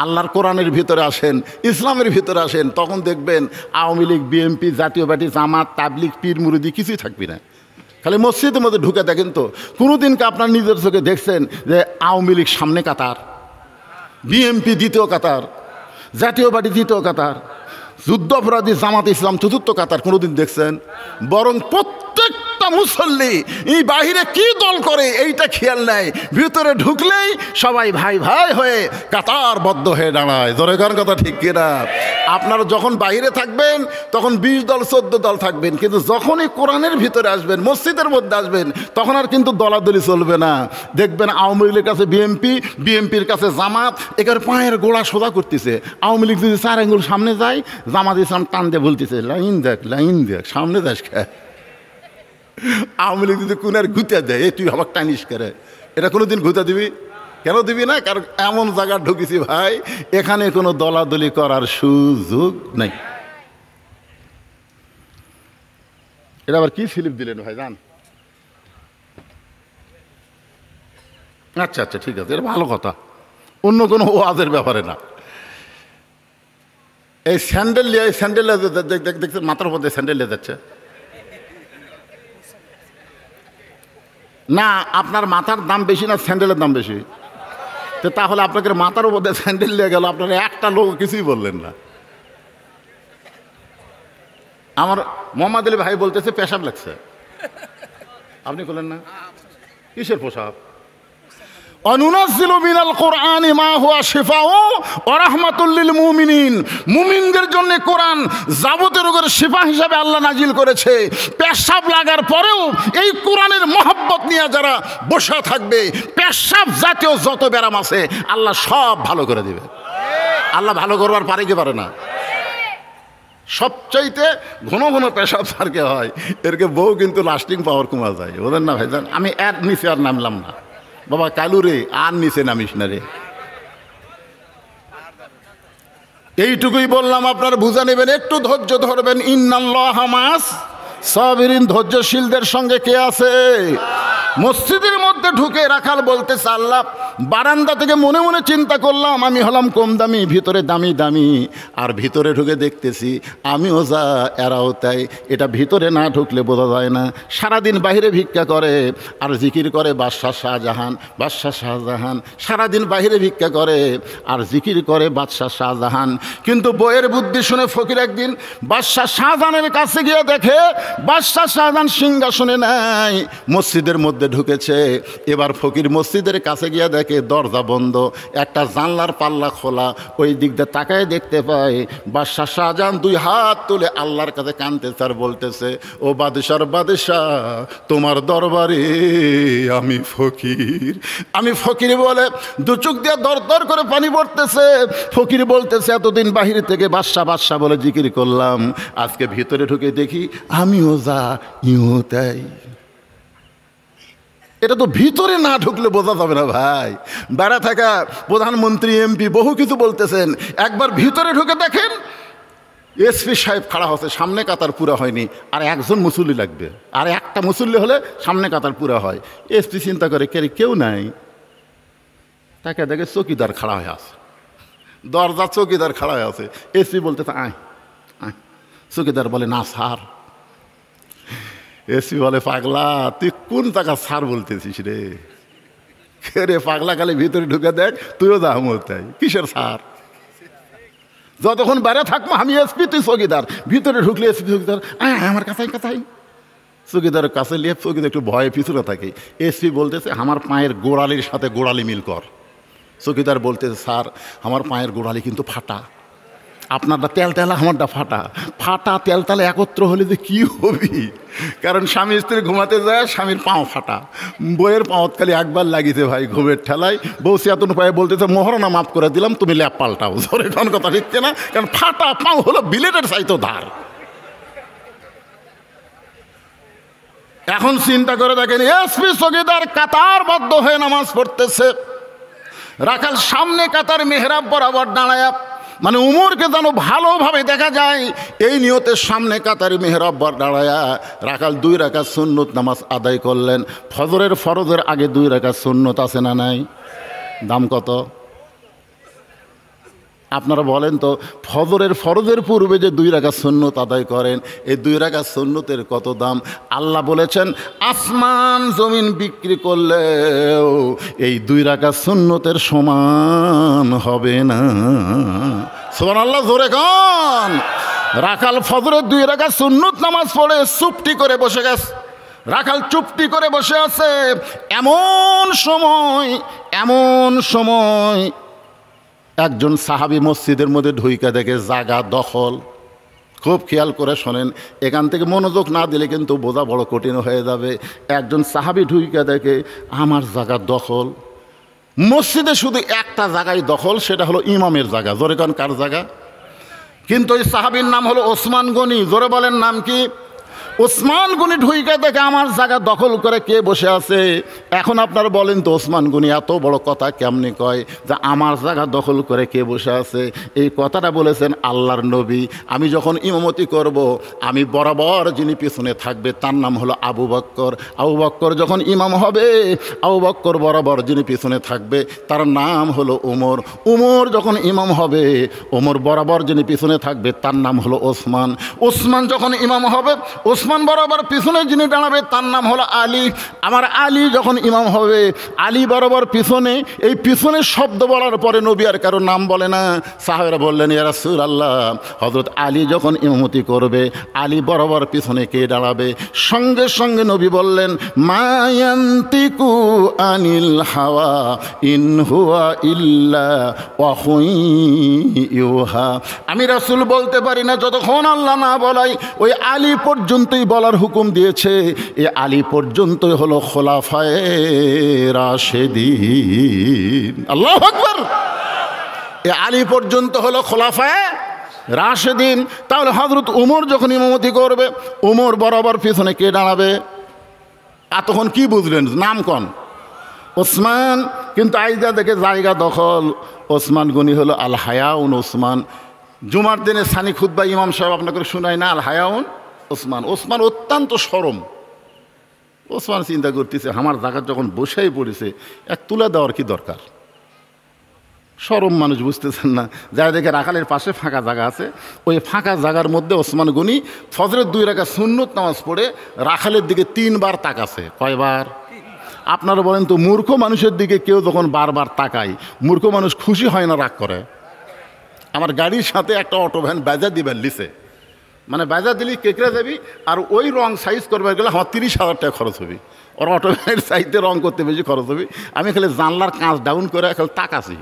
আল্লাহর কোরআনের ভিতরে আসেন, ইসলামের ভিতরে আসেন, তখন দেখবেন আওয়ামী লীগ, বিএনপি, জাতীয় পার্টি, জামাত, তাবলিগ, পীর মুরিদি কিছুই থাকবি না। খালি মসজিদের মধ্যে ঢুকে দেখেন তো কোনো দিনকে আপনার নিজের চোখে দেখছেন যে আওয়ামী লীগ সামনে কাতার, বিএনপি দ্বিতীয় কাতার, জাতীয় পার্টি তৃতীয় কাতার, যুদ্ধ অপরাধী জামাত ইসলাম চতুর্থ কাতার কোনোদিন দেখছেন? বরং প্রত্যেকটা মুসল্লি এই বাহিরে কি দল করে এইটা খেয়াল নেয়, ভিতরে ঢুকলেই সবাই ভাই ভাই হয়ে কাতারবদ্ধ হয়ে দাঁড়ায়। জোরে গান কথা ঠিক কিনা? আপনারা যখন বাইরে থাকবেন তখন 20 দল 14 দল থাকবেন, কিন্তু যখনই কোরআনের ভিতরে আসবেন, মসজিদের মধ্যে আসবেন, তখন আর কিন্তু দলাদলি চলবে না। দেখবেন আওয়ামী লীগের কাছে বিএনপি, বিএনপির কাছে জামাত, এখানে পায়ের গোড়া সোজা করতেছে। আওয়ামী লীগ যদি 4 আঙ্গুল সামনে যায়, জামাত ইসলাম টান দিয়ে বলতেছে লাইন দেখ, লাইন দেখ, সামনে যাস খায়। আওয়ামী লীগ যদি কোনার ঘুতে দেয়, এই তুই আবার টানিস করে, এটা কোনোদিন ঘুতে দিবি? কেন দিবি না? কারণ এমন জায়গা ঢুকেছি ভাই, এখানে কোনো দলাদলি করার সুযোগ নাই। এটা আবার কি স্লিপ দিলেন ভাই জান? আচ্ছা আচ্ছা ঠিক আছে, এটা ভালো কথা, অন্য কোনো ওয়াজের ব্যাপারে না। এই স্যান্ডেল নিয়ে, এই স্যান্ডেল দেখতে মাথার মধ্যে স্যান্ডেল নিয়ে যাচ্ছে না? আপনার মাথার দাম বেশি না স্যান্ডেলের দাম বেশি? তো তাহলে আপনাকে মাথার মধ্যে স্যান্ডেল নিয়ে গেল, আপনারা একটা লোক কিছুই বললেন না। আমার মোহাম্মদ আলী ভাই বলতেছে পেশাব লাগছে, আপনি বললেন না? কিসের পোশাক? অনুনাজ্জিলু মিনাল কোরআনি মা হুয়া শিফাউ ওয়া রাহমাতুল লিল মুমিনিন। মুমিনদের জন্য কোরআন যাবতীয় রোগের শিফা হিসাবে আল্লাহ নাজিল করেছে। পেশাব লাগার পরেও এই কোরআনের মহব্বত নিয়ে যারা বসে থাকবে, পেশাব জাতীয় যত ব্যারাম আছে আল্লাহ সব ভালো করে দিবে। আল্লাহ ভালো করবার পারে কি পারে না? সবচাইতে ঘন ঘন পেশাব সারকে হয়, এরকে বউ কিন্তু লাস্টিং পাওয়ার কমা যায়, ওদের না ভাইজান? আমি এর নিচে আর নামলাম না বাবা, কালু রে আর নিচে নামিস না রে। এইটুকুই বললাম, আপনারা বুঝা নেবেন, একটু ধৈর্য ধরবেন। ইন্নাল্লাহা মাস সাবিরিন, ধৈর্যশীলদের সঙ্গে কে আছে? মসজিদের মধ্যে ঢুকে রাখাল বলতেছে আল্লাহ, বারান্দা থেকে মনে মনে চিন্তা করলাম আমি হলাম কম দামি, ভিতরে দামি দামি, আর ভিতরে ঢুকে দেখতেছি আমিও যা এরাও তাই। এটা ভিতরে না ঢুকলে বোঝা যায় না। সারাদিন বাহিরে ভিক্ষা করে আর জিকির করে বাদশাহ শাহজাহান, বাদশাহ শাহজাহান। সারাদিন বাহিরে ভিক্ষা করে আর জিকির করে বাদশাহ শাহজাহান। কিন্তু বইয়ের বুদ্ধি শুনে ফকির একদিন বাদশাহ শাহজাহানের কাছে গিয়ে দেখে বাদশাহ শাহজাহান সিংহাসনে নাই, মসজিদের মধ্যে ঢুকেছে। এবার ফকির মসজিদের কাছে গিয়ে দেখে দরজা বন্ধ, একটা জানলার পাল্লা খোলা। ওই দিক দিয়ে তাকায় দেখতে পায় বাদশাহ শাহজাহান 2 হাত তুলে আল্লাহর কাছে কাঁদতেছে আর বলতেছে, ও বাদশার বাদশাহ, তোমার দরবারে আমি ফকির, আমি ফকির বলে 2 চোখ দিয়ে দর দর করে পানি পড়তেছে। ফকির বলতেছে এতদিন বাহির থেকে বাদশাহ বাদশাহ বলে জিকির করলাম, আজকে ভিতরে ঢুকে দেখি আমিও যা ইও তাই। এটা তো ভিতরে না ঢুকলে বোঝা যাবে না ভাই। বেড়া থাকা প্রধানমন্ত্রী, এমপি বহু কিছু বলতেছেন, একবার ভিতরে ঢুকে দেখেন এসপি সাহেব খাড়া হচ্ছে, সামনে কাতার পুরা হয়নি, আর একজন মুসল্লি লাগবে, আর একটা মুসল্লি হলে সামনে কাতার পুরা হয়। এসপি চিন্তা করে কেউ নাই, তাকে দেখে চৌকিদার খাড়া হয়ে আছে, দরজা চৌকিদার খাড়া হয়ে আছে। এসপি বলতেছে আয় আয়, চৌকিদার বলে না স্যার। এসপি বলে পাগলা, তুই কোন টাকা সার বলতেছিস রে? রে পাগলা, খালি ভিতরে ঢুকে দেখ তুইও যা তাই, কিসের সার? যতক্ষণ বাইরে থাকবো আমি এসপি তুই চৌকিদার, ভিতরে ঢুকলে এসপি চৌকিদার আমার কাছাই কাছাই, চৌকিদারের কাছে নিয়ে চৌকিদার একটু ভয়ে পিছনে থাকে। এসপি বলতেছে আমার পায়ের গোড়ালির সাথে গোড়ালি মিল কর। চৌকিদার বলতেছে স্যার আমার পায়ের গোড়ালি কিন্তু ফাটা, আপনারটা তেলতেলা আমারটা ফাটা। ফাটা তেলতেলা একত্র হলে যে কী হবি, কারণ স্বামী স্ত্রী ঘুমাতে যায়, স্বামীর পাও ফাটা, বইয়ের পাওত খালি একবার লাগিতে ভাই ঘুমের ঠেলায়। বউ চেতন পায়ে বলতেছে মহারণা মাফ করে দিলাম, তুমি ল্যাপ পাল্টাও। জোরে কোন কথা ঠিকছে না, কারণ ফাটা পাও হলো বিলেটের চাইতো ধার। এখন চিন্তা করে দেখেন, এসপি চৌকিদার কাতারবদ্ধ হয়ে নামাজ পড়তেছে, রাখাল সামনে কাতার মেহরাব বরাবর দাঁড়ায়, মানে উমরকে যেন ভালোভাবে দেখা যায় এই নিয়তের সামনে কাতারি মেহরাব দাঁড়ায়া রাখাল 2 রাকাত সুন্নত নামাজ আদায় করলেন। ফজরের ফরজের আগে 2 রাকাত সুন্নত আছে না নাই? দাম কত আপনারা বলেন তো? ফজরের ফরজের পূর্বে যে 2 রাকাত সুন্নত আদায় করেন, এই 2 রাকাত সুন্নতের কত দাম? আল্লাহ বলেছেন আসমান জমিন বিক্রি করলেও এই 2 রাকাত সুন্নতের সমান হবে না। সুবহানাল্লাহ, জোরে কোন। রাখাল ফজরের 2 রাকাত সুন্নত নামাজ পড়ে চুপটি করে বসে গেছে। রাখাল চুপটি করে বসে আছে, এমন সময় একজন সাহাবী মসজিদের মধ্যে ঢুইকা দেখে জায়গা দখল। খুব খেয়াল করে শোনেন, এখান থেকে মনোযোগ না দিলে কিন্তু বোঝা বড় কঠিন হয়ে যাবে। একজন সাহাবী ঢুইকা দেখে আমার জায়গা দখল। মসজিদে শুধু একটা জায়গায় দখল, সেটা হলো ইমামের জায়গা। জোরে কান কার জায়গা? কিন্তু ওই সাহাবীর নাম হলো ওসমান গনি। জোরে বলেন নাম কি? ওসমান গনি ঢুইকা দেখে আমার জায়গা দখল করে কে বসে আছে। এখন আপনারা বলেন তো ওসমান গনি এত বড় কথা কেমনি কয় যে আমার জায়গা দখল করে কে বসে আছে? এই কথাটা বলেছেন আল্লাহর নবী। আমি যখন ইমামতি করব, আমি বরাবর যিনি পিছনে থাকবে তার নাম হলো আবু বকর। আবু বকর যখন ইমাম হবে, আবু বকর বরাবর যিনি পিছনে থাকবে তার নাম হলো ওমর। ওমর যখন ইমাম হবে, ওমর বরাবর যিনি পিছনে থাকবে তার নাম হলো ওসমান। ওসমান যখন ইমাম হবে, ওসমান বরাবর পিছনে যিনি দাঁড়াবে তার নাম হলো আলী। আমার আলী যখন ইমাম হবে, আলী বরাবর পিছনে। এই পিছনে শব্দ বলার পরে নবী আর কারো নাম বলে না। সাহাবারা বললেন ইয়া রাসূলুল্লাহ, হযরত আলী যখন ইমামতি করবে, আলী বরাবর পিছনে কে দাঁড়াবে? সঙ্গে সঙ্গে নবী বললেন মা ইয়ান্তিকু আনিল হাওয়া ইন হুয়া ইল্লা ওয়াহয়ুন ইউহা। আমি রাসূল বলতে পারি না যতক্ষণ আল্লাহ না বলাই। ওই আলী পর্যন্তই বলার হুকুম দিয়েছে। এ আলী পর্যন্তই হলো খোলাফায়ে রাশেদিন। আল্লাহু আকবার। এ আলী পর্যন্ত হলো খোলাফায়ে রাশেদিন। তাহলে হযরত ওমর যখন ইমামতি করবে, ওমর বরাবর পিছনে কে দাঁড়াবে? এতক্ষণ কি বুঝলেন? নাম কোন? ওসমান। কিন্তু আইজা দেখে জায়গা দখল। ওসমান গনি হলো আল হায়াউন ওসমান। জুমার দিনে সানি খুতবা ইমাম সাহেব আপনাকে শোনায় না? আল হায়াউন ওসমান। ওসমান অত্যন্ত শরম। ওসমান চিন্তা করতেছে আমার জায়গা যখন বসেই পড়েছে, এক তুলে দেওয়ার কি দরকার? শরম মানুষ বুঝতেছেন না। যা দেখে রাখালের পাশে ফাঁকা জায়গা আছে, ওই ফাঁকা জায়গার মধ্যে ওসমান গনি ফজরের 2 রাকাত সুন্নত নামাজ পড়ে রাখালের দিকে 3 বার তাকাছে। কয়বার? আপনারা বলেন তো, মূর্খ মানুষের দিকে কেউ যখন বারবার তাকায়, মূর্খ মানুষ খুশি হয় না রাগ করে? আমার গাড়ির সাথে একটা অটো ভ্যান বাজা দিবার লিছে, মানে বাজা দিলি কেকড়ে যাবি, আর ওই রং সাইজ করবার গেলে আমার 30,000 টাকা খরচ হবে। ওর অটো ভ্যানের সাইজে রং করতে বেশি খরচ হবে। আমি খালি জানলার কাঁচ ডাউন করে খালি তাকাছি।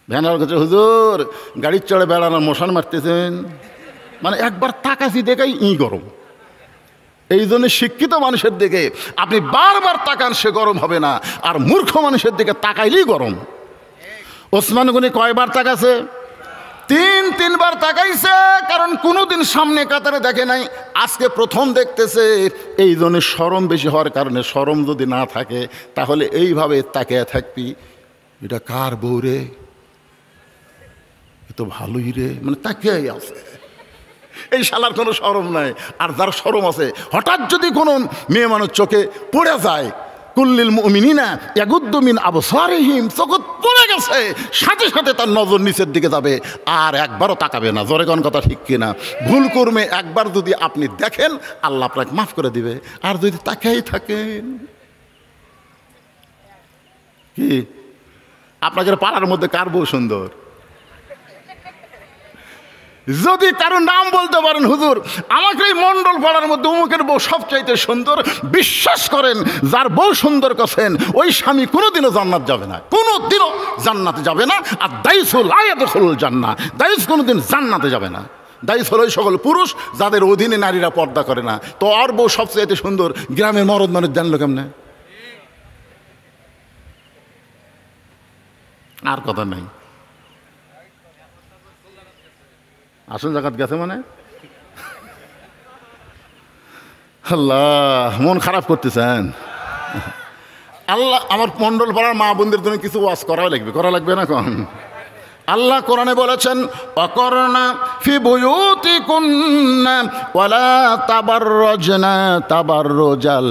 ভ্যানার কাছে হুজুর গাড়ির চড়ে বেড়ানোর মশান মারতেছেন, মানে একবার তাকাছি দেখাই গরম। এই জন্য শিক্ষিত মানুষের দিকে আপনি বারবার তাকান, সে গরম হবে না। আর মূর্খ মানুষের দিকে তাকাইলেই গরম। ওসমান গনি কয়বার তাকাছে? 3 বার তাকাইছে, কারণ কোনোদিন সামনে কাতারে দেখে নাই, আজকে প্রথম দেখতেছে। এই জন্য শরম বেশি হওয়ার কারণে, শরম যদি না থাকে তাহলে এইভাবে তাকিয়ে থাকবি, এটা কার বউ রে, এ তো ভালোই রে, মানে তাকিয়ে আছে। এই শালার কোনো শরম নাই। আর যার শরম আছে, হঠাৎ যদি কোনো মেয়ে মানুষ চোখে পড়ে যায়, কুল্লিল মুমিনিনা ইয়াগুদ্দু মিন আবসারিহিম, চোখ পড়ে গেছে, সাথে সাথে তার নজর নিচের দিকে যাবে, আর একবারও তাকাবে না। জোরে কোন কথা ঠিক কিনা? ভুল কর্মে একবার যদি আপনি দেখেন, আল্লাহ আপনাকে মাফ করে দিবে। আর যদি তাকিয়েই থাকেন, কি আপনাদের পাড়ার মধ্যে কার বউ সুন্দর? যদি কারো নাম বলতে পারেন, হুজুর আমাকে এই মণ্ডল পাড়ার মধ্যে অমুকের বউ সবচাইতে সুন্দর, বিশ্বাস করেন যার বউ সুন্দর করছেন ওই স্বামী কোনোদিনও জান্নাত যাবে না, কোনোদিনও জান্নাতে যাবে না। আর দাইসুল আয়াদুল জান্নাহ, দাইস কোনোদিন জান্নাতে যাবে না। দাইস হলো ওই সকল পুরুষ যাদের অধীনে নারীরা পর্দা করে না। তো আর বউ সবচাইতে সুন্দর, গ্রামের মরদ মানুষ জানলো কেমনে? আর কথা নাই। আসল জাকাত গেছে মানে আল্লাহ, মন খারাপ করতেছেন আল্লাহ। আমার মণ্ডল পাড়ার মা বোনদের জন্য কিছু ওয়াজ করা লাগবে না কোন? আল্লাহ কোরআনে বলেছেন, অকরনা ফি বুয়ুতিকুন্না ওয়ালা তাবাররাজনা তাবাররুজাল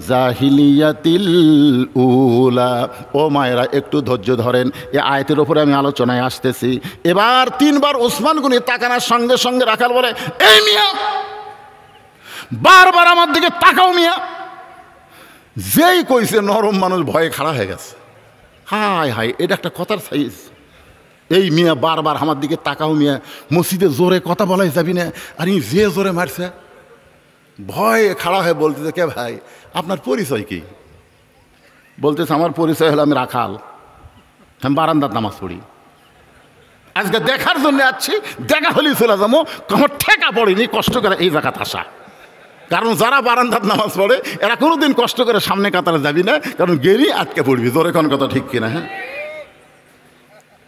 জাহিলিয়াতিল উলা। ও মায়েরা একটু ধৈর্য ধরেন, এই আয়াতের উপরে আমি আলোচনায় আসতেছি। এবার 3 বার ওসমান গনি তাকানোর সঙ্গে সঙ্গে রাখাল বলে, এই মিয়া বারবার আমার দিকে তাকাও মিয়া। যেই কইছে নরম মানুষ ভয়ে খাড়া হয়ে গেছে। হায় হায়, এটা একটা কথার সাইজ। এই মিয়া বারবার আমার দিকে তাকাও মিয়া, মসজিদে জোরে কথা বলাই যাবি না। আর যে জোরে মারছে ভয়ে খাড়া হয়ে বলতেছে, কে ভাই আপনার পরিচয় কি? বলতেছে আমার পরিচয় হলো আমি রাখাল, আমি বারান্দার নামাজ পড়ি। আজকে দেখার জন্য আসছি, দেখা হলেই চলে যাবো, আমার ঠেকা পড়েনি কষ্ট করে এই জায়গাত আসা। কারণ যারা বারান্দার নামাজ পড়ে এরা কোনোদিন কষ্ট করে সামনে কাতারে যাবি না, কারণ গেলি আটকে পড়বি। জোরে কোন কথা ঠিক কিনা? হ্যাঁ,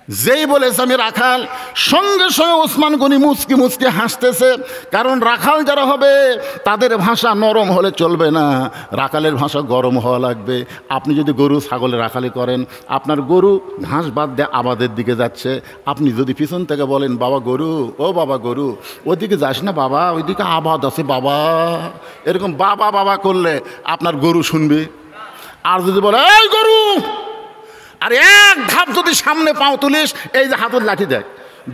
যেই বলেছে আমি রাখাল, সঙ্গে সঙ্গে ওসমান গনি মুচকি মুচকি হাসতেছে। কারণ রাখাল যারা হবে তাদের ভাষা নরম হলে চলবে না, রাখালের ভাষা গরম হওয়া লাগবে। আপনি যদি গরু ছাগলে রাখালি করেন, আপনার গরু ঘাস বাদ দিয়ে আবাদের দিকে যাচ্ছে, আপনি যদি পিছন থেকে বলেন বাবা গরু, ও বাবা গরু, ওদিকে যাস না বাবা, ওইদিকে আবাদ আছে বাবা, এরকম বাবা বাবা করলে আপনার গরু শুনবে। আর যদি বলে এই গরু, আর এক ধাপ যদি সামনে পাও তুলিস, এই যে হাতের লাঠি দেখ,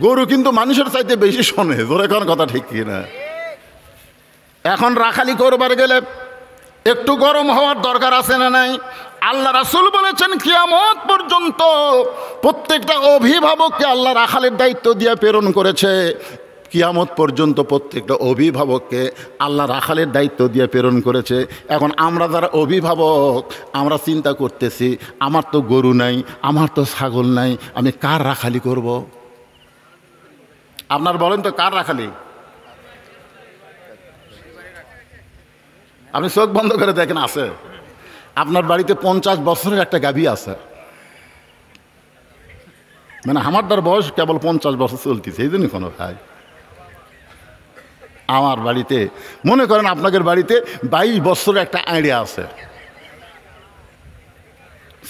গরু কিন্তু মানুষের চাইতে বেশি শোনে। জোরে কোন কথা ঠিক কিনা? এখন রাখালি করবার গেলে একটু গরম হওয়ার দরকার আছে না নাই? আল্লাহ রাসূল বলেছেন কিয়ামত পর্যন্ত প্রত্যেকটা অভিভাবককে আল্লাহ রাখালের দায়িত্ব দিয়ে প্রেরণ করেছে। কিয়ামত পর্যন্ত প্রত্যেকটা অভিভাবককে আল্লাহ রাখালের দায়িত্ব দিয়ে প্রেরণ করেছে। এখন আমরা যারা অভিভাবক, আমরা চিন্তা করতেছি আমার তো গরু নাই, আমার তো ছাগল নাই, আমি কার রাখালি করব? আপনার বলেন তো কার রাখালি? আপনি চোখ বন্ধ করে দেখেন, আছে আপনার বাড়িতে 50 বছরের একটা গাভী আছে, মানে আমার তার বয়স কেবল 50 বছর চলতেছে, এই জন্য কোনো ভাই আমার বাড়িতে মনে করেন আপনাদের বাড়িতে 22 বছরের একটা আইডিয়া আছে।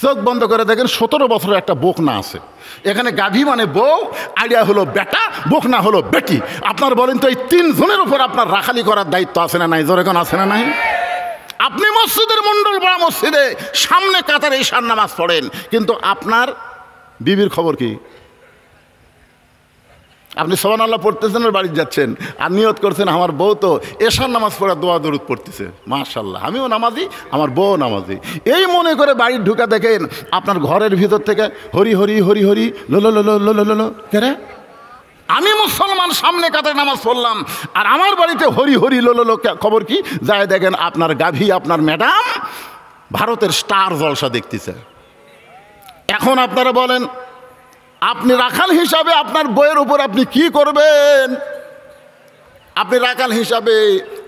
চোখ বন্ধ করে দেখেন 17 বছরের একটা বকনা আছে। এখানে গাভী মানে বউ, আইডিয়া হলো বেটা, বকনা হলো বেটি। আপনার বলেন তো এই 3 জনের উপর আপনার রাখালি করার দায়িত্ব আছে না নাই? জোরে কোন আছে না নাই? আপনি মসজিদের মণ্ডল পাড়া মসজিদে সামনে কাতারে ঈশার নামাজ পড়েন, কিন্তু আপনার বিবির খবর কি? আপনি সুবহানাল্লাহ পড়তেছেন আর বাড়ি যাচ্ছেন, আর নিয়ত করছেন আমার বউ তো এশার নামাজ পড়া দোয়া দরুদ পড়তেছে, মাশাআল্লাহ আমিও নামাজি, আমার বউ নামাজি। এই মনে করে বাড়ি ঢুকা দেখেন আপনার ঘরের ভিতর থেকে হরি হরি হরি হরি লোলো লোলো লোলো লোলো। কেরে আমি মুসলমান সামনে কাতারে নামাজ পড়লাম, আর আমার বাড়িতে হরি হরি লোলো লো, খবর কি? যায় দেখেন আপনার গাভী, আপনার ম্যাডাম ভারতের স্টার জলসা দেখতেছে। এখন আপনারা বলেন আপনি রাখাল হিসাবে আপনার বউয়ের উপর আপনি কি করবেন? আপনি রাখাল হিসাবে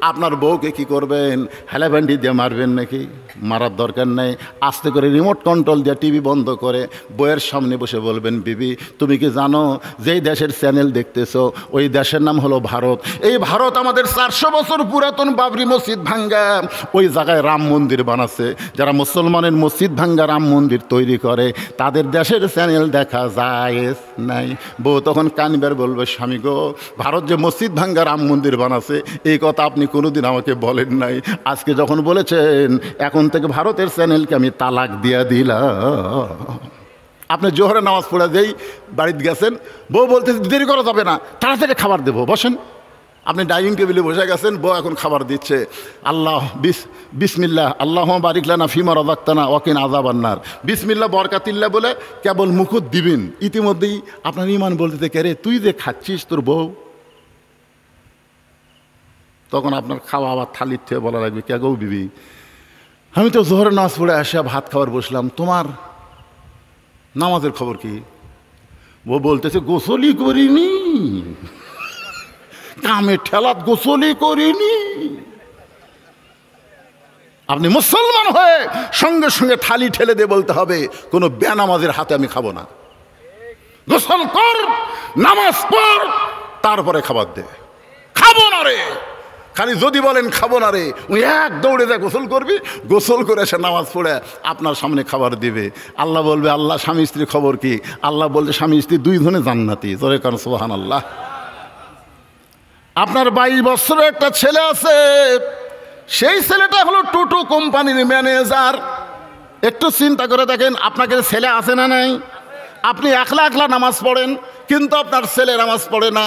আপনার বউকে কি করবেন? হেলাভেন্ডি দিয়ে মারবেন নাকি? মারার দরকার নেই। আস্তে করে রিমোট কন্ট্রোল দিয়ে টিভি বন্ধ করে বউয়ের সামনে বসে বলবেন, বিবি তুমি কি জানো যেই দেশের চ্যানেল দেখতেছো ওই দেশের নাম হলো ভারত। এই ভারত আমাদের 400 বছর পুরাতন বাবরি মসজিদ ভাঙ্গা ওই জায়গায় রাম মন্দির বানাচ্ছে। যারা মুসলমানের মসজিদ ভাঙ্গা রাম মন্দির তৈরি করে তাদের দেশের চ্যানেল দেখা যায় নাই। বউ তখন কানবার বলবে, স্বামী গো, ভারত যে মসজিদ ভাঙ্গা রাম মন্দির বানাচ্ছে এই কথা আপনি কোনোদিন আমাকে বলেন নাই। আজকে যখন বলেছেন এখন থেকে ভারতের চ্যানেলকে আমি তালাক দিয়া দিলাম। আপনি জোহরে নামাজ পড়ে যেই বাড়িতে গেছেন, বউ বলতে দেরি করা যাবে না, তাড়াতাড়ি খাবার দেবো, বসেন। আপনি ডাইনিং টেবিলে বসে গেছেন, বউ এখন খাবার দিচ্ছে। আল্লাহ বিসমিল্লাহ আল্লাহ বারিক লানা ফিমা রাযাকতানা ওয়াকিন আযাবান্নার, বিসমিল্লাহ বরকাতিল্লাহ বলে কেবল মুখত দিবেন। ইতিমধ্যেই আপনার ইমান বলতে কে রে তুই যে খাচ্ছিস তোর বউ, তখন আপনার খাওয়া আবার থালির থেকে বলা লাগবে, কে গো বিবি, আমি তো জোহরের নামাজ পড়ে আসে ভাত খাবার বসলাম, তোমার নামাজের খবর কি? ও বলতেছে গোসলই করিনি, কামে ঠেলাত গোসলই করিনি। আপনি মুসলমান হয়ে সঙ্গে সঙ্গে থালি ঠেলে দিয়ে বলতে হবে, কোনো বেনামাজের হাতে আমি খাবো না। গোসল কর, নামাজ পড়, তারপরে খাবার দে। খাবো না রে, খালি যদি বলেন খাবো না রে, ওই এক দৌড়ে যা গোসল করবি, গোসল করে এসে নামাজ পড়ে আপনার সামনে খাবার দিবে। আল্লাহ বলবে, আল্লাহ স্বামী স্ত্রীর খবর কি? আল্লাহ বলছে, স্বামী স্ত্রী দুইজনে জান্নাতি। জোরে কারণ সুবহানাল্লাহ। আপনার 22 বছরের একটা ছেলে আছে, সেই ছেলেটা হলো টোটো কোম্পানির ম্যানেজার। একটু চিন্তা করে দেখেন, আপনাকে ছেলে আছে না নাই? আপনি একলা একলা নামাজ পড়েন, কিন্তু আপনার ছেলে নামাজ পড়ে না।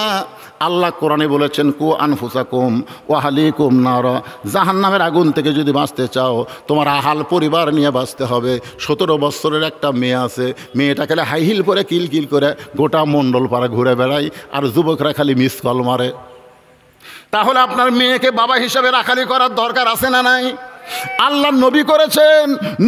আল্লাহ কোরআনে বলেছেন, কু আনফুসাকুম ওয়া আহলিকুম নার, জাহান্নামের আগুন থেকে যদি বাঁচতে চাও তোমার আহাল পরিবার নিয়ে বাঁচতে হবে। 17 বছরের একটা মেয়ে আছে, মেয়েটা খালি হাই হিল পরে কিলকিল করে গোটা মণ্ডল পাড়া ঘুরে বেড়ায়, আর যুবকরা খালি মিস কল মারে। তাহলে আপনার মেয়েকে বাবা হিসাবে রাখালি করার দরকার আছে না নাই? আল্লাহ নবী করেছেন,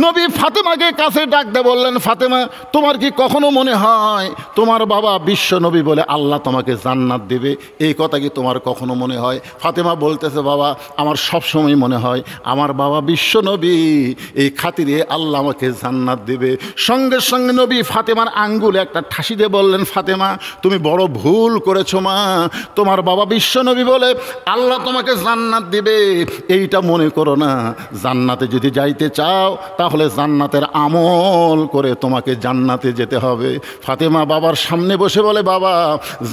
নবী ফাতেমাকে কাছে ডাকতে বললেন, ফাতেমা তোমার কি কখনো মনে হয় তোমার বাবা বিশ্ব নবী বলে আল্লাহ তোমাকে জান্নাত দেবে? এই কথা কি তোমার কখনো মনে হয়? ফাতেমা বলতেছে, বাবা আমার সব সময় মনে হয় আমার বাবা বিশ্ব নবী, এই খাতিরে আল্লাহ আমাকে জান্নাত দেবে। সঙ্গে সঙ্গে নবী ফাতেমার আঙ্গুলে একটা ঠাসি দিয়ে বললেন, ফাতেমা তুমি বড় ভুল করেছো মা, তোমার বাবা বিশ্ব নবী বলে আল্লাহ তোমাকে জান্নাত দিবে এইটা মনে করো না। জান্নাতে যদি যাইতে চাও তাহলে জান্নাতের আমল করে তোমাকে জান্নাতে যেতে হবে। ফাতেমা বাবার সামনে বসে বলে, বাবা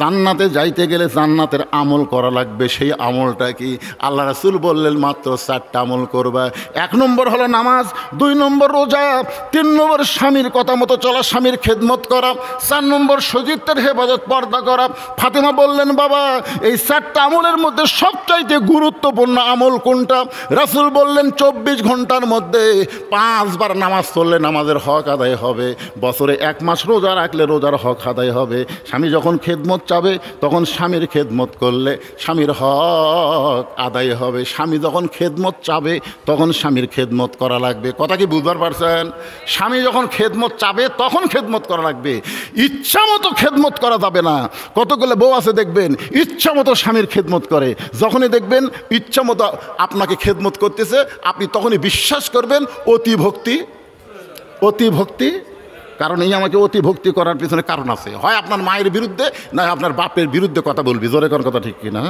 জান্নাতে যাইতে গেলে জান্নাতের আমল করা লাগবে, সেই আমলটা কি? আল্লাহ রাসূল বললেন, মাত্র 4টা আমল করবা। 1 নম্বর হলো নামাজ, 2 নম্বর রোজা, 3 নম্বর স্বামীর কথা মতো চলা, স্বামীর খেদমত করা, 4 নম্বর সতীত্বের হেফাজত পর্দা করা। ফাতেমা বললেন, বাবা এই 4টা আমলের মধ্যে সবচাইতে গুরুত্বপূর্ণ আমল কোনটা? রাসূল বললেন, 24 ঘন্টার মধ্যে 5 বার নামাজ পড়লে নামাজের হক আদায় হবে, বছরে 1 মাস রোজা রাখলে রোজার হক আদায় হবে। স্বামী যখন খেদমত চাবে তখন স্বামীর খেদমত করলে স্বামীর হক আদায় হবে। স্বামী যখন খেদমত চাবে তখন স্বামীর খেদমত করা লাগবে। কথা কি বুঝবার পারছেন? স্বামী যখন খেদমত চাবে তখন খেদমত করা লাগবে, ইচ্ছা মতো খেদমত করা যাবে না। কতগুলো বউ আছে দেখবেন ইচ্ছা মতো স্বামীর খেদমত করে, যখনই দেখবেন ইচ্ছা মতো আপনাকে খেদমত করতেছে আপনি তখনই বিশ্বাস করবেন অতি ভক্তি, অতি ভক্তি। কারণ এই আমাকে অতি ভক্তি করার পিছনে কারণ আছে, হয় আপনার মায়ের বিরুদ্ধে না আপনার বাপের বিরুদ্ধে কথা বলবি। জোরে কোন কথা ঠিক কিনা?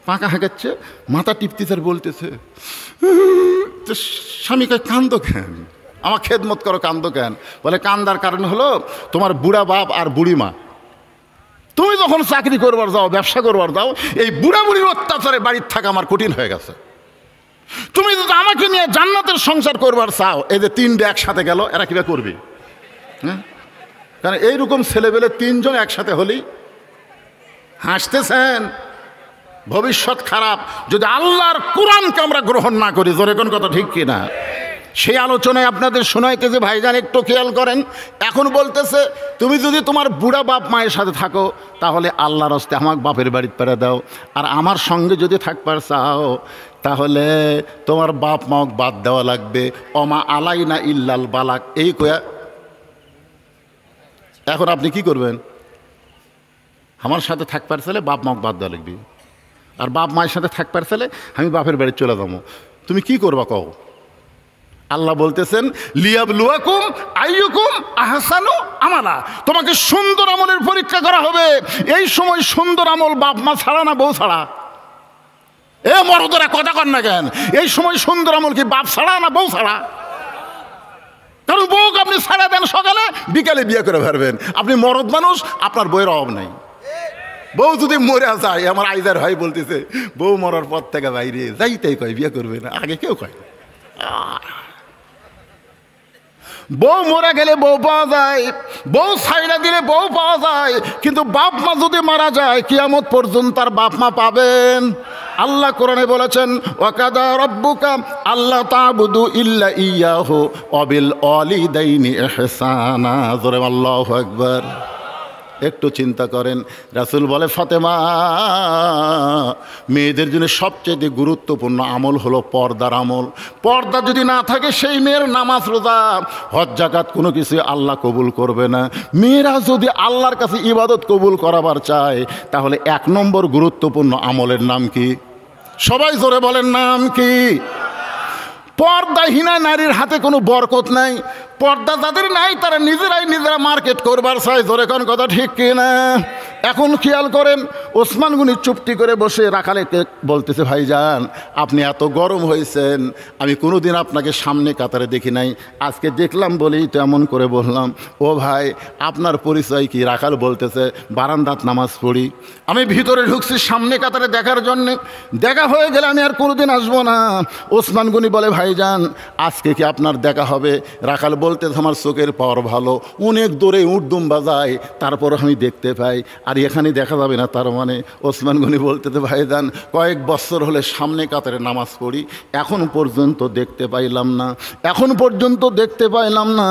পাকা হাঁকাচ্ছে, মাথা টিপতেছে আর বলতেছে, স্বামীকে কান্দ কেন, আমার খেদমত করো কান্দ কেন? বলে কান্দার কারণ হলো তোমার বুড়া বাপ আর বুড়ি মা, তুমি যখন চাকরি করবার যাও, ব্যবসা করবার যাও, এই বুড়া বুড়ির অত্যাচারে বাড়ির থাকা আমার কঠিন হয়ে গেছে। তুমি যদি আমাকে নিয়ে জান্নাতের সংসার করবার চাও, এই যে 3টে একসাথে গেল, এরা কিভাবে করবে? হ্যাঁ, কারণ এইরকম ছেলেবেলে 3 জন একসাথে হলেই হাসতেছেন, ভবিষ্যৎ খারাপ যদি আল্লাহর কোরআনকে আমরা গ্রহণ না করি। জোরে কোন কথা ঠিক কিনা? সেই আলোচনায় আপনাদের শোনাইতেছে, ভাইজান একটু খেয়াল করেন। এখন বলতেছে, তুমি যদি তোমার বুড়া বাপ মায়ের সাথে থাকো তাহলে আল্লাহর হস্তে আমার বাপের বাড়িতে পেরে দাও, আর আমার সঙ্গে যদি থাকবার চাও তাহলে তোমার বাপ মাক বাদ দেওয়া লাগবে। অমা আলাইনা ইল্লাল বালাক, এই কয়া এখন আপনি কি করবেন? আমার সাথে থাকবার চাইলে বাপ মাক বাদ দেওয়া লাগবে, আর বাপ মায়ের সাথে থাকবার চাইলে আমি বাপের বাড়ি চলে যাবো। তুমি কি করবা কও? আল্লাহ বলতেছেন, লিয়াবলুয়াকুম আইয়ুকুম আহসানু আমালা, তোমাকে সুন্দর আমলের পরীক্ষা করা হবে। এই সময় সুন্দর আমল বাপ মা ছাড়া না বউ ছাড়া? এ মরদরা কথা কর না কেন? এই সময় সুন্দর আমল কি বাপ ছাড়া না বউ ছাড়া? কারণ বউকে আপনি ছাড়া দেন সকালে, বিকালে বিয়ে করে ফেলবেন। আপনি মরদ মানুষ, আপনার বইয়ের অভাব নাই। বউ যদি মরে যায়, আমার আইজার ভাই বলতেছে, বউ মরার পর থেকে বাইরে যাইতেই কয় বিয়ে করবে না, আগে কেউ কয়। বউ মরে গেলে বউ পাওয়া যায়, বউ ছাইড়া দিলে বউ পাওয়া যায়, কিন্তু বাপ মা যদি মারা যায় কিয়ামত পর্যন্ত তার বাপ মা পাবেন। আল্লাহ কোরআনে বলেছেন, ওয়াকাদা রাব্বুকা আল্লা তা'বুদু ইল্লা ইয়াহু ওয়া বিল ওয়ালিদাইনি ইহসানা। জোরে আল্লাহু আকবার। একটু চিন্তা করেন। রাসূল বলে, ফাতেমা, মেয়েদের জন্য সবচেয়ে গুরুত্বপূর্ণ আমল হলো পর্দার আমল। পর্দা যদি না থাকে সেই মেয়ের নামাজ, রোজা, হজ, যাকাত কোনো কিছু আল্লাহ কবুল করবে না। মেয়েরা যদি আল্লাহর কাছে ইবাদত কবুল করাবার চায় তাহলে 1 নম্বর গুরুত্বপূর্ণ আমলের নাম কি? সবাই জোরে বলেন, নাম কি? পর্দাহীনা নারীর হাতে কোনো বরকত নাই। পর্দা যাদের নাই তারা নিজেরা মার্কেট করবার চায়। জোরে কোন কথা ঠিক কিনা? এখন খেয়াল করেন, ওসমান গনি চুপটি করে বসে রাখালেকে বলতেছে, ভাইজান আপনি এত গরম হয়েছেন, আমি কোনোদিন আপনাকে সামনে কাতারে দেখি নাই, আজকে দেখলাম বলেই তো এমন করে বললাম। ও ভাই, আপনার পরিচয় কি? রাখাল বলতেছে, বারান্দাত নামাজ পড়ি, আমি ভিতরে ঢুকছি সামনে কাতারে দেখার জন্যে, দেখা হয়ে গেলে আমি আর কোনোদিন আসবো না। ওসমান গনি বলে, ভাইজান আজকে কি আপনার দেখা হবে? রাখাল বলতে, আমার চোখের পাওয়ার ভালো, অনেক দূরে উর্দুম বাজায়, তারপর আমি দেখতে পাই, আর এখানে দেখা যাবে না তার মানে? ওসমান গনি বলতে, ভাইজান কয়েক বছর হলে সামনে কাতারে নামাজ পড়ি, এখন পর্যন্ত দেখতে পাইলাম না, এখন পর্যন্ত দেখতে পাইলাম না।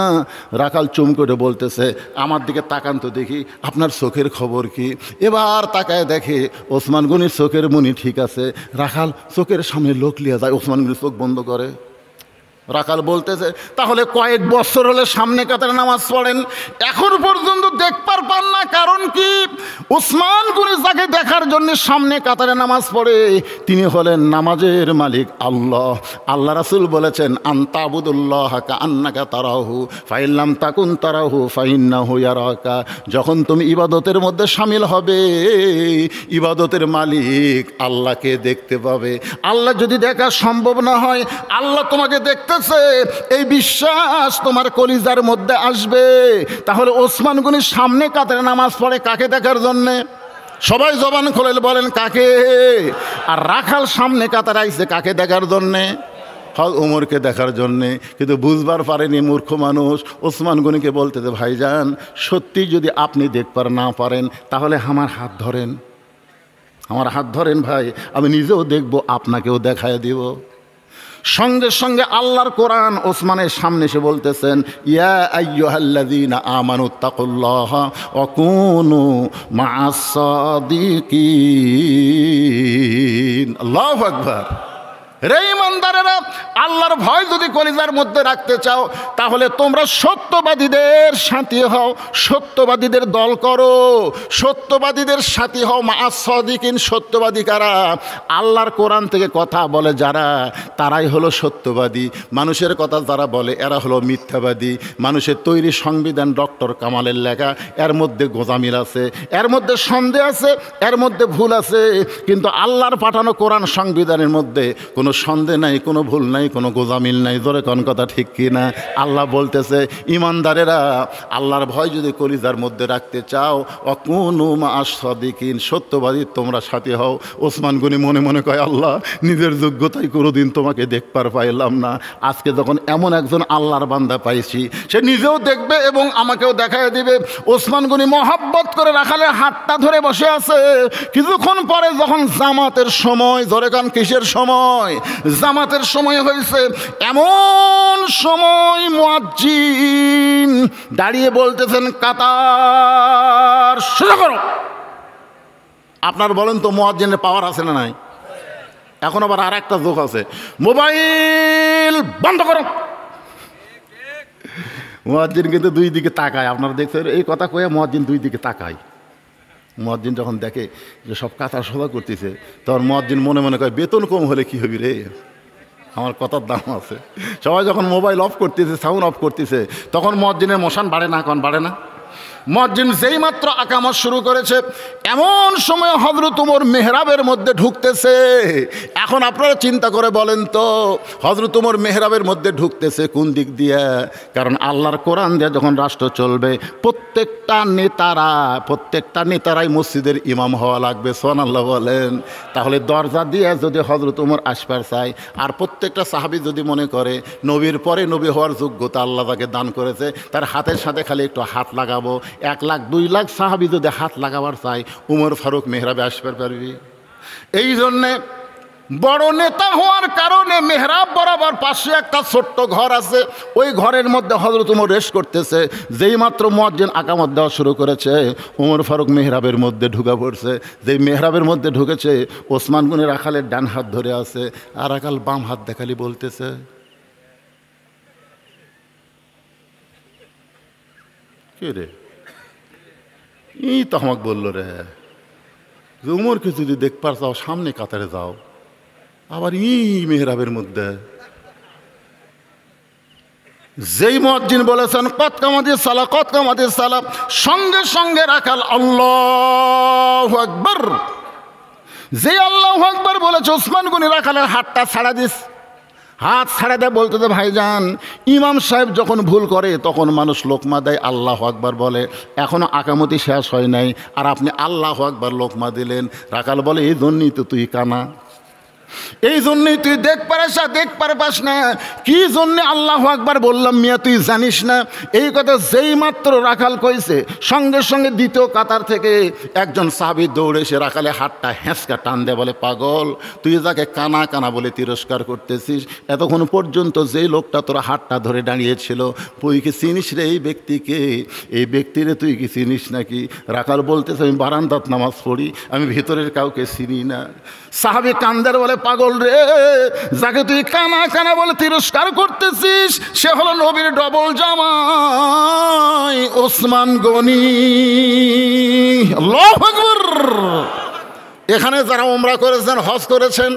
রাখাল চুম করে বলতেছে, আমার দিকে তাকান তো দেখি, আপনার চোখের খবর কি? এবার তাকায় দেখে ওসমান গনির চোখের মনি ঠিক আছে। রাখাল চোখের সামনে লোক লিয়া যায়, ওসমান গনি চোখ বন্ধ করে। রাখাল বলতেছে, তাহলে কয়েক বছর হলে সামনে কাতারে নামাজ পড়েন, এখন পর্যন্ত দেখবার পান না, কারণ কি? ওসমান গনি যাকে দেখার জন্য সামনে কাতারে নামাজ পড়ে তিনি হলেন নামাজের মালিক আল্লাহ। আল্লাহ রাসূল বলেছেন, আনতাবুদুল্লাহ কাআন্নাকা তারাহু ফাইন লাম তাকুন তারাহু ফাইন্নাহু ইয়ারাকা। যখন তুমি ইবাদতের মধ্যে শামিল হবে, ইবাদতের মালিক আল্লাহকে দেখতে পাবে। আল্লাহ যদি দেখা সম্ভব না হয়, আল্লাহ তোমাকে দেখতে, এই বিশ্বাস তোমার কলিজার মধ্যে আসবে। তাহলে ওসমান গনি সামনে কাতারে নামাজ পড়ে কাকে দেখার জন্যে? সবাই জবান খুলে বলেন, কাকে? আর রাখাল সামনে কাতারে আইছে কাকে দেখার জন্যে? ওমরকে দেখার জন্যে। কিন্তু বুঝবার পারেনি মূর্খ মানুষ। ওসমান গনিকে বলতেছে, ভাইজান সত্যি যদি আপনি দেখবার না পারেন তাহলে আমার হাত ধরেন, আমার হাত ধরেন ভাই, আমি নিজেও দেখব, আপনাকেও দেখায় দিব। সঙ্গে সঙ্গে আল্লাহর কোরআন ওসমানের সামনে এসে বলতেছেন, ইয়া আইয়ুহাল্লাযীনা আমানুত্তাকুল্লাহা ওয়া কুনু মা'আস সাদিকিন। আল্লাহু আকবার। রে ইমানদারেরা, আল্লাহর ভয় যদি কলিজার মধ্যে রাখতে চাও তাহলে তোমরা সত্যবাদীদের সাথী হও, সত্যবাদীদের দল করো, সত্যবাদীদের সাথী হও। মা'আস সাদিকিন, সত্যবাদী কারা? আল্লাহর কোরআন থেকে কথা বলে যারা, তারাই হলো সত্যবাদী। মানুষের কথা যারা বলে এরা হলো মিথ্যাবাদী। মানুষের তৈরি সংবিধান ডক্টর কামালের লেখা, এর মধ্যে গোজামিল আছে, এর মধ্যে সন্দেহ আছে, এর মধ্যে ভুল আছে, কিন্তু আল্লাহর পাঠানো কোরআন সংবিধানের মধ্যে কোনো সন্দেহ নাই, কোনো ভুল নাই, কোনো গোজামিল নাই। জোরে কোন কথা ঠিক কি না? আল্লাহ বলতেছে, ইমানদারেরা আল্লাহর ভয় যদি কলিজার মধ্যে রাখতে চাও, অকুনু মা'আস সাদিকিন, সত্যবাদী তোমরা সাথী হও। ওসমান গনি মনে মনে কয়, আল্লাহ নিজের যোগ্যতায় কোনোদিন তোমাকে দেখবার পাইলাম না, আজকে যখন এমন একজন আল্লাহর বান্দা পাইছি, সে নিজেও দেখবে এবং আমাকেও দেখায় দিবে। ওসমান গনি মহাব্বত করে রাখালের হাতটা ধরে বসে আছে। কিছুক্ষণ পরে যখন জামাতের সময়, জোরে কান কিসের সময়? জামাতের সময় হয়েছে, এমন সময় মুয়াজ্জিন দাঁড়িয়ে বলতেছেন, কাতার সোজা করো। আপনার বলেন তো মুয়াজ্জিনের পাওয়ার আছে না নাই? এখন আবার আর একটা যোগ আছে, মোবাইল বন্ধ করো। মুয়াজ্জিন কিন্তু দুই দিকে তাকায়। আপনারা দেখছেন এই কথা কয়ে মুয়াজ্জিন দুই দিকে তাকায়। মুয়াজ্জিন যখন দেখে যে সব কাতার সোজা করতেছে, তখন মুয়াজ্জিন মনে মনে কয়, বেতন কম হলে কি হবি রে, আমার কথার দাম আছে। সবাই যখন মোবাইল অফ করতেছে, সাউন্ড অফ করতেছে, তখন মুয়াজ্জিনের মশান বাড়ে না? এখন বাড়ে না? মুয়াজ্জিন যেই মাত্র আকামত শুরু করেছে, এমন সময় হযরত ওমর মেহরাবের মধ্যে ঢুকতেছে। এখন আপনারা চিন্তা করে বলেন তো, হযরত ওমর মেহরাবের মধ্যে ঢুকতেছে কোন দিক দিয়ে? কারণ আল্লাহর কোরআন দিয়ে যখন রাষ্ট্র চলবে, প্রত্যেকটা নেতারাই মসজিদের ইমাম হওয়া লাগবে। সুবহানাল্লাহ বলেন। তাহলে দরজা দিয়ে যদি হযরত ওমর আসবার চায়, আর প্রত্যেকটা সাহাবী যদি মনে করে নবীর পরে নবী হওয়ার যোগ্যতা আল্লাহ তাকে দান করেছে, তার হাতের সাথে খালি একটু হাত লাগাবো, 1 লাখ 2 লাখ সাহাবী যদি হাত লাগাবার চায়, উমর ফারুক মেহরাবে আসবার পারবি। এই জন্যে বড় নেতা হওয়ার কারণে মেহরাব বরাবর পাশে একটা ছোট্ট ঘর আছে, ওই ঘরের মধ্যে হযরত ওমর রেশ করতেছে। যেই মাত্র মুয়াজ্জিন আকামত দেওয়া শুরু করেছে, ওমর ফারুক মেহরাবের মধ্যে ঢুকে পড়ছে। যেই মেহরাবের মধ্যে ঢুকেছে, ওসমান গনি রাখালের ডান হাত ধরে আছে, আর রাখাল বাম হাত দেখালি বলতেছে, কে রে? ই তো আমাকে বললো রে, উমরকে যদি দেখবার চাও সামনে কাতারে যাও, আবার মেহরাবের মধ্যে। যেই মুয়াজ্জিন বলেছেন কদ কামাতিস সালাহ, কদ কামাতিস সালাহ, সঙ্গে সঙ্গে রাখাল আল্লাহু আকবার। যে আল্লাহু আকবার বলেছে, ওসমান গনি রাখালের হাতটা ছাড়া দিস। হাত ছাড়া দেয় বলতে, ভাইজান ইমাম সাহেব যখন ভুল করে তখন মানুষ লোকমা দেয়, আল্লাহু আকবার বলে, এখনো আকামতি শেষ হয় নাই আর আপনি আল্লাহু আকবার লোকমা দিলেন। রাখাল বলে, এই জন্যই তো তুই কানা, এই জন্যই তুই দেখ পারপাস না। কি জন্যে আল্লাহু আকবার বললাম মিয়া, তুই জানিস না? এই কথা যেই মাত্র রাখাল কইছে, সঙ্গে সঙ্গে দ্বিতীয় কাতার থেকে একজন সাহাবী দৌড়ে এসে রাখালে হাতটা হেঁচকা টান দেয়, বলে, পাগল, তুই যাকে কানা কানা বলে তিরস্কার করতেছিস, এতক্ষণ পর্যন্ত যেই লোকটা তোর হাতটা ধরে দাঁড়িয়েছিল, তুই কি চিনিস রে এই ব্যক্তিকে? এই ব্যক্তিরে তুই কি চিনিস নাকি? রাখাল বলতেছে, আমি বারান্দাত নামাজ পড়ি, আমি ভিতরের কাউকে চিনি না। সাহাবী কান্দার বলে, পাগল রে, যাকে তুই কানা কানা বলে তিরস্কার করতেছিস, সে হলো নবীর ডবল জামাই ওসমান গনি। আল্লাহু আকবার। এখানে যারা উমরা করেছেন, হজ করেছেন,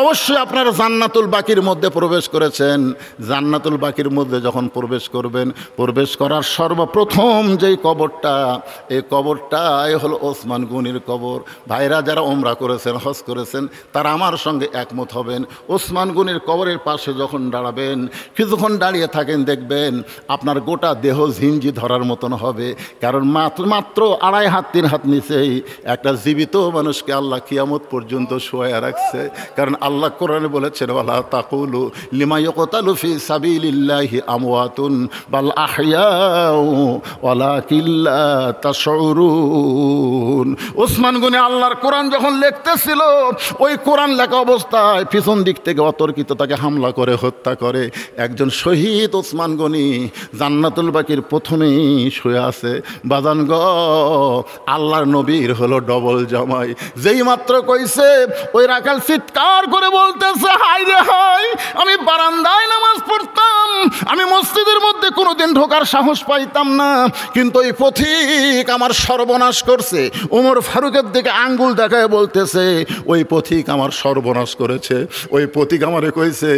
অবশ্যই আপনারা জান্নাতুল বাকির মধ্যে প্রবেশ করেছেন। জান্নাতুল বাকির মধ্যে যখন প্রবেশ করবেন, প্রবেশ করার সর্বপ্রথম যেই কবরটা, এই কবরটাই হলো ওসমান গনির কবর। ভাইরা যারা উমরা করেছেন, হজ করেছেন, তারা আমার সঙ্গে একমত হবেন। ওসমান গনির কবরের পাশে যখন দাঁড়াবেন, কিছুক্ষণ দাঁড়িয়ে থাকেন, দেখবেন আপনার গোটা দেহ ঝিঞ্জি ধরার মতন হবে। কারণ মাত্র 2.5 হাত 3 হাত নিচেই একটা জীবিত মানুষকে আল্লাহ কিয়ামত পর্যন্ত শোয়া রাখছে। কারণ আল্লাহ কোরআনে বলেছেন, ওয়ালা তাকুলু লিমা ইউকতালু ফি সাবিলিল্লাহি আমওয়াতুন বাল আহইয়াউ ওয়ালাকিন লা তাশউরুন। ওসমান গনি আল্লাহর কোরআন যখন লিখতেছিল, ওই কোরআন লেখা অবস্থায় পিছন দিক থেকে অতর্কিত তাকে হামলা করে হত্যা করে একজন শহীদ ওসমান গনি জান্নাতুল বাকির প্রথমেই শুয়ে আছে। বাজান গ, আল্লাহর নবীর হলো ডবল জামাই। যেই মাত্র কইছে, ওই রাখাল চিৎকার করে বলতেছে, হাই রে হাই, আমি বারান্দায় নামাজ পড়তাম, আমি মসজিদের মধ্যে কোনোদিন ঢোকার সাহস পাইতাম না, কিন্তু ওই পথিক আমার সর্বনাশ করছে। ওমর ফারুকের দিকে আঙ্গুল দেখায় বলতেছে, ওই পথিক আমার সর্বনাশ করেছে। ওই পথিক আমারে কইছে,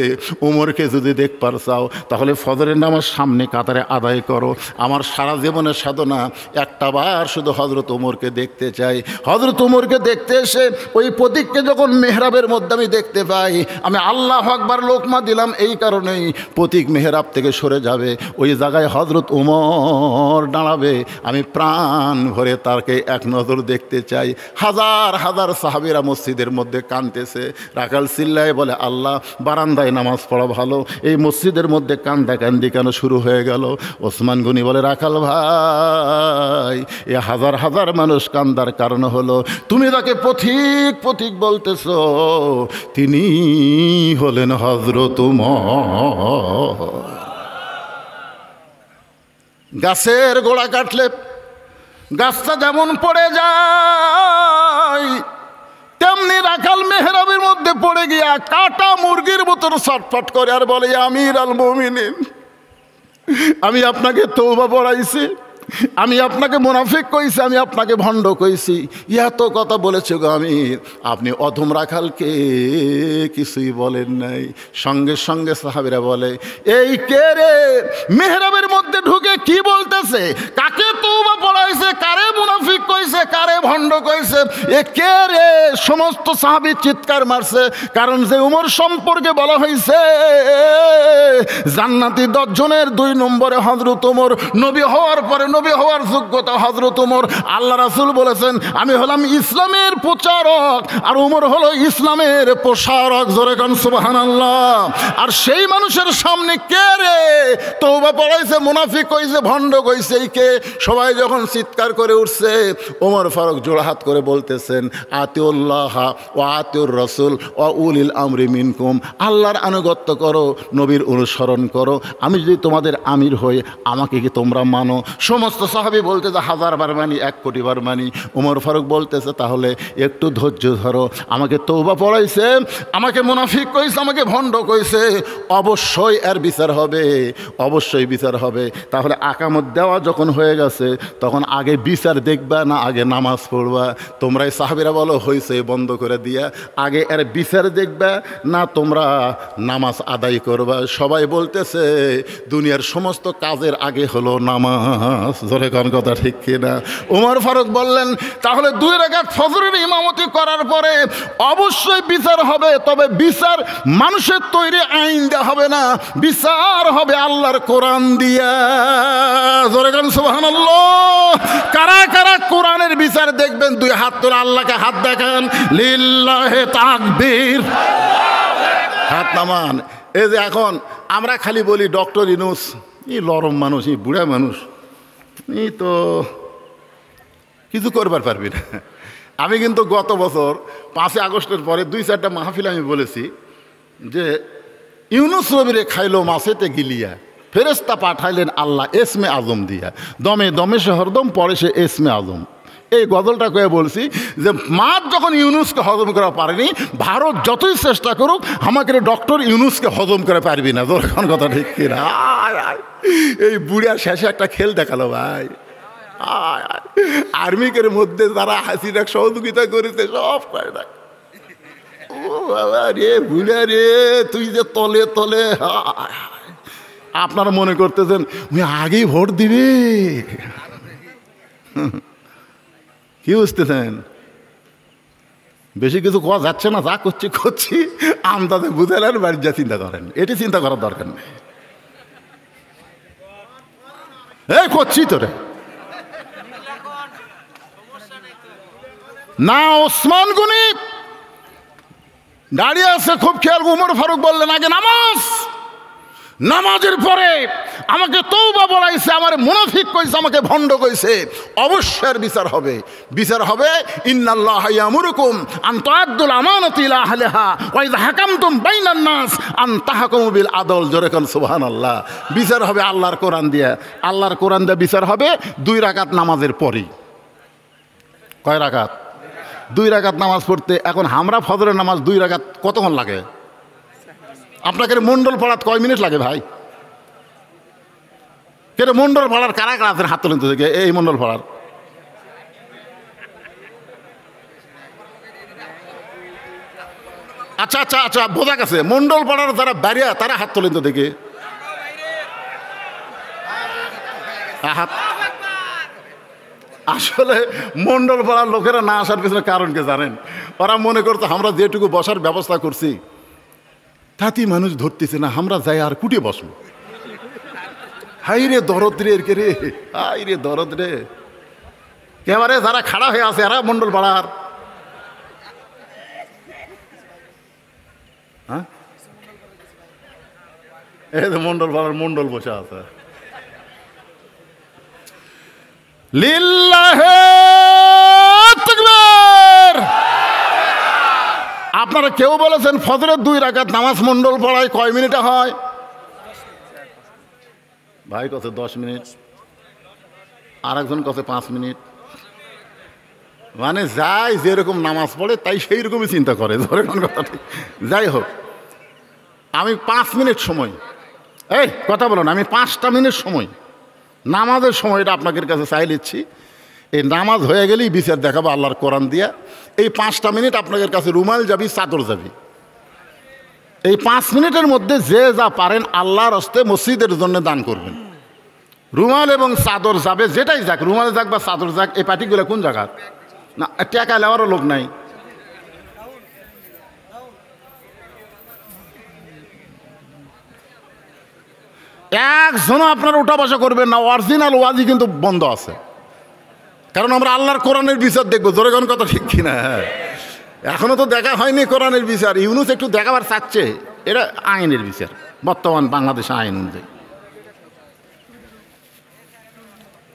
ওমরকে যদি দেখবার চাও তাহলে ফজরের নামাজ সামনে কাতারে আদায় করো। আমার সারা জীবনের সাধনা একটা বার শুধু হযরত ওমরকে দেখতে চাই। হযরত ওমরকে দেখতে এসে ওই পথিককে যখন মেহরাবের মধ্যে আমি দেখতে পাই, আমি আল্লাহু আকবার লোকমা দিলাম, এই কারণেই পথিক মেহরাব থেকে সরে যাবে, ওই জায়গায় হযরত ওমর দাঁড়াবে, আমি প্রাণ ভরে তাকে এক নজর দেখতে চাই। হাজার হাজার সাহাবীরা মসজিদের মধ্যে কাঁদতেছে। রাখাল চিল্লায় বলে, আল্লাহ, বারান্দায় নামাজ পড়া ভালো, এই মসজিদের মধ্যে কান্দাকান্দি কেন শুরু হয়ে গেল? ওসমান গনি বলে, রাখাল ভাই, এ হাজার হাজার মানুষ কান্দার কারণ হলো তুমি তাকে পথিক পথিক বলতেছ, তিনি হলেন হযরত ওমর। গাছের গোড়া কাটলে গাছটা যেমন পড়ে যায়, তেমনি রাখাল মেহরাবের মধ্যে পড়ে গিয়া কাটা মুরগির মতন ছটফট করে আর বলে, আমির আল মুমিনিন, আমি আপনাকে তওবা পড়াইছি, আমি আপনাকে মুনাফিক কইছি, আমি আপনাকে ভণ্ড কইছি, এত কথা বলেছে গো আমির, আপনি অধম রাখালকে কিছুই বলেন নাই। সঙ্গে সঙ্গে সাহাবীরা বলে, এই কে রে মেহরাবের মধ্যে ঢুকে কি বলতেছে? কাকে তওবা পড়াইছে? কারে মুনাফিক কইছে? কারে ভণ্ড কইছে? এ কে রে? সমস্ত সাহাবী চিৎকার মারছে। কারণ যে উমর সম্পর্কে বলা হয়েছে জান্নাতি 10 জনের 2 নম্বরে হযরত ওমর, নবী হওয়ার পরে নবী হওয়ার যোগ্যতা হযরত ওমর। আল্লাহ রাসূল বলেছেন আমি হলাম ইসলামের প্রচারক আর ওমর হলো ইসলামের প্রসারক। জোরে কান সুবহানাল্লাহ। আর সেই মানুষের সামনে কে রে তওবা পড়াইছে, মুনাফিক কইছে, ভণ্ড কইছে, এই কে? সবাই যখন চিৎকার করে উঠছে ওমর ফারুক জোড়হাত করে বলতেছেন আতিউল্লাহ ওয়া আতিউর রাসূল ওয়া উলিল আমরি মিনকুম, আল্লাহর আনুগত্য করো, নবীর অনুসরণ করো। আমি যদি তোমাদের আমির হই আমাকে কি তোমরা মানো? সমস্ত সাহাবী বলতেছে 1000 বার মানি, 1 কোটি বার মানি। ওমর ফারুক বলতেছে তাহলে একটু ধৈর্য ধরো, আমাকে তওবা পড়াইছে, আমাকে মুনাফিক কইছে, আমাকে ভণ্ড কইছে, অবশ্যই এর বিচার হবে, অবশ্যই বিচার হবে। তাহলে আকামত দেওয়া যখন হয়ে গেছে তখন আগে বিচার দেখবা না আগে নামাজ পড়বা? তোমরাই সাহাবীরা বলো হইছে বন্ধ করে দিয়া, আগে এর বিচার দেখবা না তোমরা নামাজ আদায় করবা? সবাই বলতেছে দুনিয়ার সমস্ত কাজের আগে হলো নামাজ। জোরে কোন কথা ঠিক কিনা? ওমর ফারুক বললেন তাহলে 2 রাকাত ফজরের ইমামতি করার পরে অবশ্যই বিচার হবে, তবে বিচার মানুষের তৈরি আইন দেওয়া হবে না, বিচার হবে আল্লাহর কোরআন দিয়া। জোরে কোন সুবহানাল্লাহ। কারা কারা কোরআনের বিচার দেখবেন? 2 হাত তোলা, আল্লাহকে হাত দেখান, লিল্লাহে তাকবীর, হাত নামান। এই যে এখন আমরা খালি বলি ডক্টর ইউনূস, এই লরম মানুষ, এই বুড়া মানুষ, এই তো কিছু করবার পারবি না। আমি কিন্তু গত বছর 5 আগস্টের পরে 2-4টা মাহফিল আমি বলেছি যে ইউনূস নবীরে খাইলো মাছেতে গিলিয়া, ফেরেশতা পাঠাইলেন আল্লাহ এসমে আজম দিয়া, দমে দমে সে হরদম পরে সে এসমে আজম। এই গজলটা কয়ে বলছি যে মাছ যখন ইউনূসকে হজম করা পারেনি, ভারত যতই চেষ্টা করুক আমাকে ডক্টর ইউনূসকে হজম করে পারবি না। তোর এখন কথা ঠিক কিনা? এই বুড়িয়া শেষে একটা খেল দেখালো ভাই। আর্মিকের মধ্যে যারা হাসিনাক সহযোগিতা করেছে সব কয় না, ও বাবা রে বুড়া রে তুই যে তলে তলে। আপনারা মনে করতেছেন উনি আগেই ভোট দিবে, কি বুঝতেছেন? বেশি কিছু কোয়া যাচ্ছে না, যা করছি করছি আমদাদে বুঝালেন, বাড়ি যা চিন্তা করেন, এটি চিন্তা করার দরকার নেই। এই করছি তোরে না। ওসমান গনি দাঁড়িয়ে আছে, খুব খেয়াল। ওমর ফারুক বললেন আগে নামাজ, নামাজের পরে আমাকে তওবা বলাইছে, আমার মুনাফিক কইছে, আমাকে ভণ্ড কইছে, অবশ্যই বিচার হবে। বিচার হবে ইন্নাল্লাহা ইয়ামুরুকুম আন তুআদ্দুল আমানাতি ইলা আহলিহা ওয়া ইযা হাকামতুম বাইনান নাস আন তাহকুমু বিল আদল। জোরে কোন সুবহানাল্লাহ। বিচার হবে আল্লাহর কোরআন দিয়ে, আল্লাহর কোরআন দিয়ে বিচার হবে 2 রাকাত নামাজের পরেই। কয় রাকাত? 2 রাকাত নামাজ পড়তে এখন আমরা ফজরের নামাজ 2 রাকাত কতক্ষণ লাগে? আপনাকে মন্ডল পাড়াত কয় মিনিট লাগে ভাই? কেন মন্ডল পাড়ার কারা কারা আছেন হাত তোলেন তো দেখে? এই মন্ডল পাড়ার আচ্ছা আচ্ছা আচ্ছা বোঝা গেছে। মন্ডল পাড়ার যারা বাড়িয়া তারা হাত তোলেন তো দেখে। হাত আসলে মন্ডল পাড়ার লোকেরা না আসার পিছনে কারণকে জানেন? ওরা মনে করতো আমরা যেটুকু বসার ব্যবস্থা করছি তাতেই মানুষ ধরতেছে না, আমরা যাই আর কুটে বসব। হাই রে দরদ রে, এর কে রে, হাই রে দরদ রে। এবারে যারা খাড়া হয়ে আছে এরা মন্ডল পাড়ার। হ্যাঁ, এই যে মন্ডল পাড়ার মন্ডল বসে আছে। লিল্লাহে তাকবীর। আপনারা কেউ বলেছেন ফজরের 2 রাকাত নামাজ মন্ডল পড়ায় কয় মিনিটে হয়? ভাই কত 10 মিনিট, আর একজন কত 5 মিনিট। মানে যাই যেরকম নামাজ পড়ে তাই সেই রকমই চিন্তা করে। ধরে কোন কথা ঠিক। যাই হোক, আমি 5 মিনিট সময়, এই কথা বলুন, আমি 5টা মিনিট সময় নামাজের সময়টা আপনাদের কাছে চাই নিচ্ছি। এই নামাজ হয়ে গেলেই বিচার দেখাবো আল্লাহর কোরআন দিয়া। এই 5টা মিনিট আপনাদের কাছে রুমাল যাবি, চাদর যাবি। এই 5 মিনিটের মধ্যে যে যা পারেন আল্লাহর হস্তে মসজিদের জন্য দান করবেন। রুমাল এবং চাদর যাবে, যেটাই যাক, রুমাল যাক বা চাদর যাক। এই পার্টিগুলো কোন জায়গার না? টাকা নেওয়ারও লোক নাই। একজনও আপনারা উঠা বসা করবেন না, অরিজিনাল ওয়াজি কিন্তু বন্ধ আছে। কারণ আমরা আল্লাহর কোরআনের বিচার দেখবো। জোরে কোন কথা ঠিক কিনা? হ্যাঁ, এখনো তো দেখা হয়নি কোরআনের বিচার। ইউনুস একটু দেখাবার চাচ্ছে, এটা আইনের বিচার বর্তমান বাংলাদেশে আইন অনুযায়ী।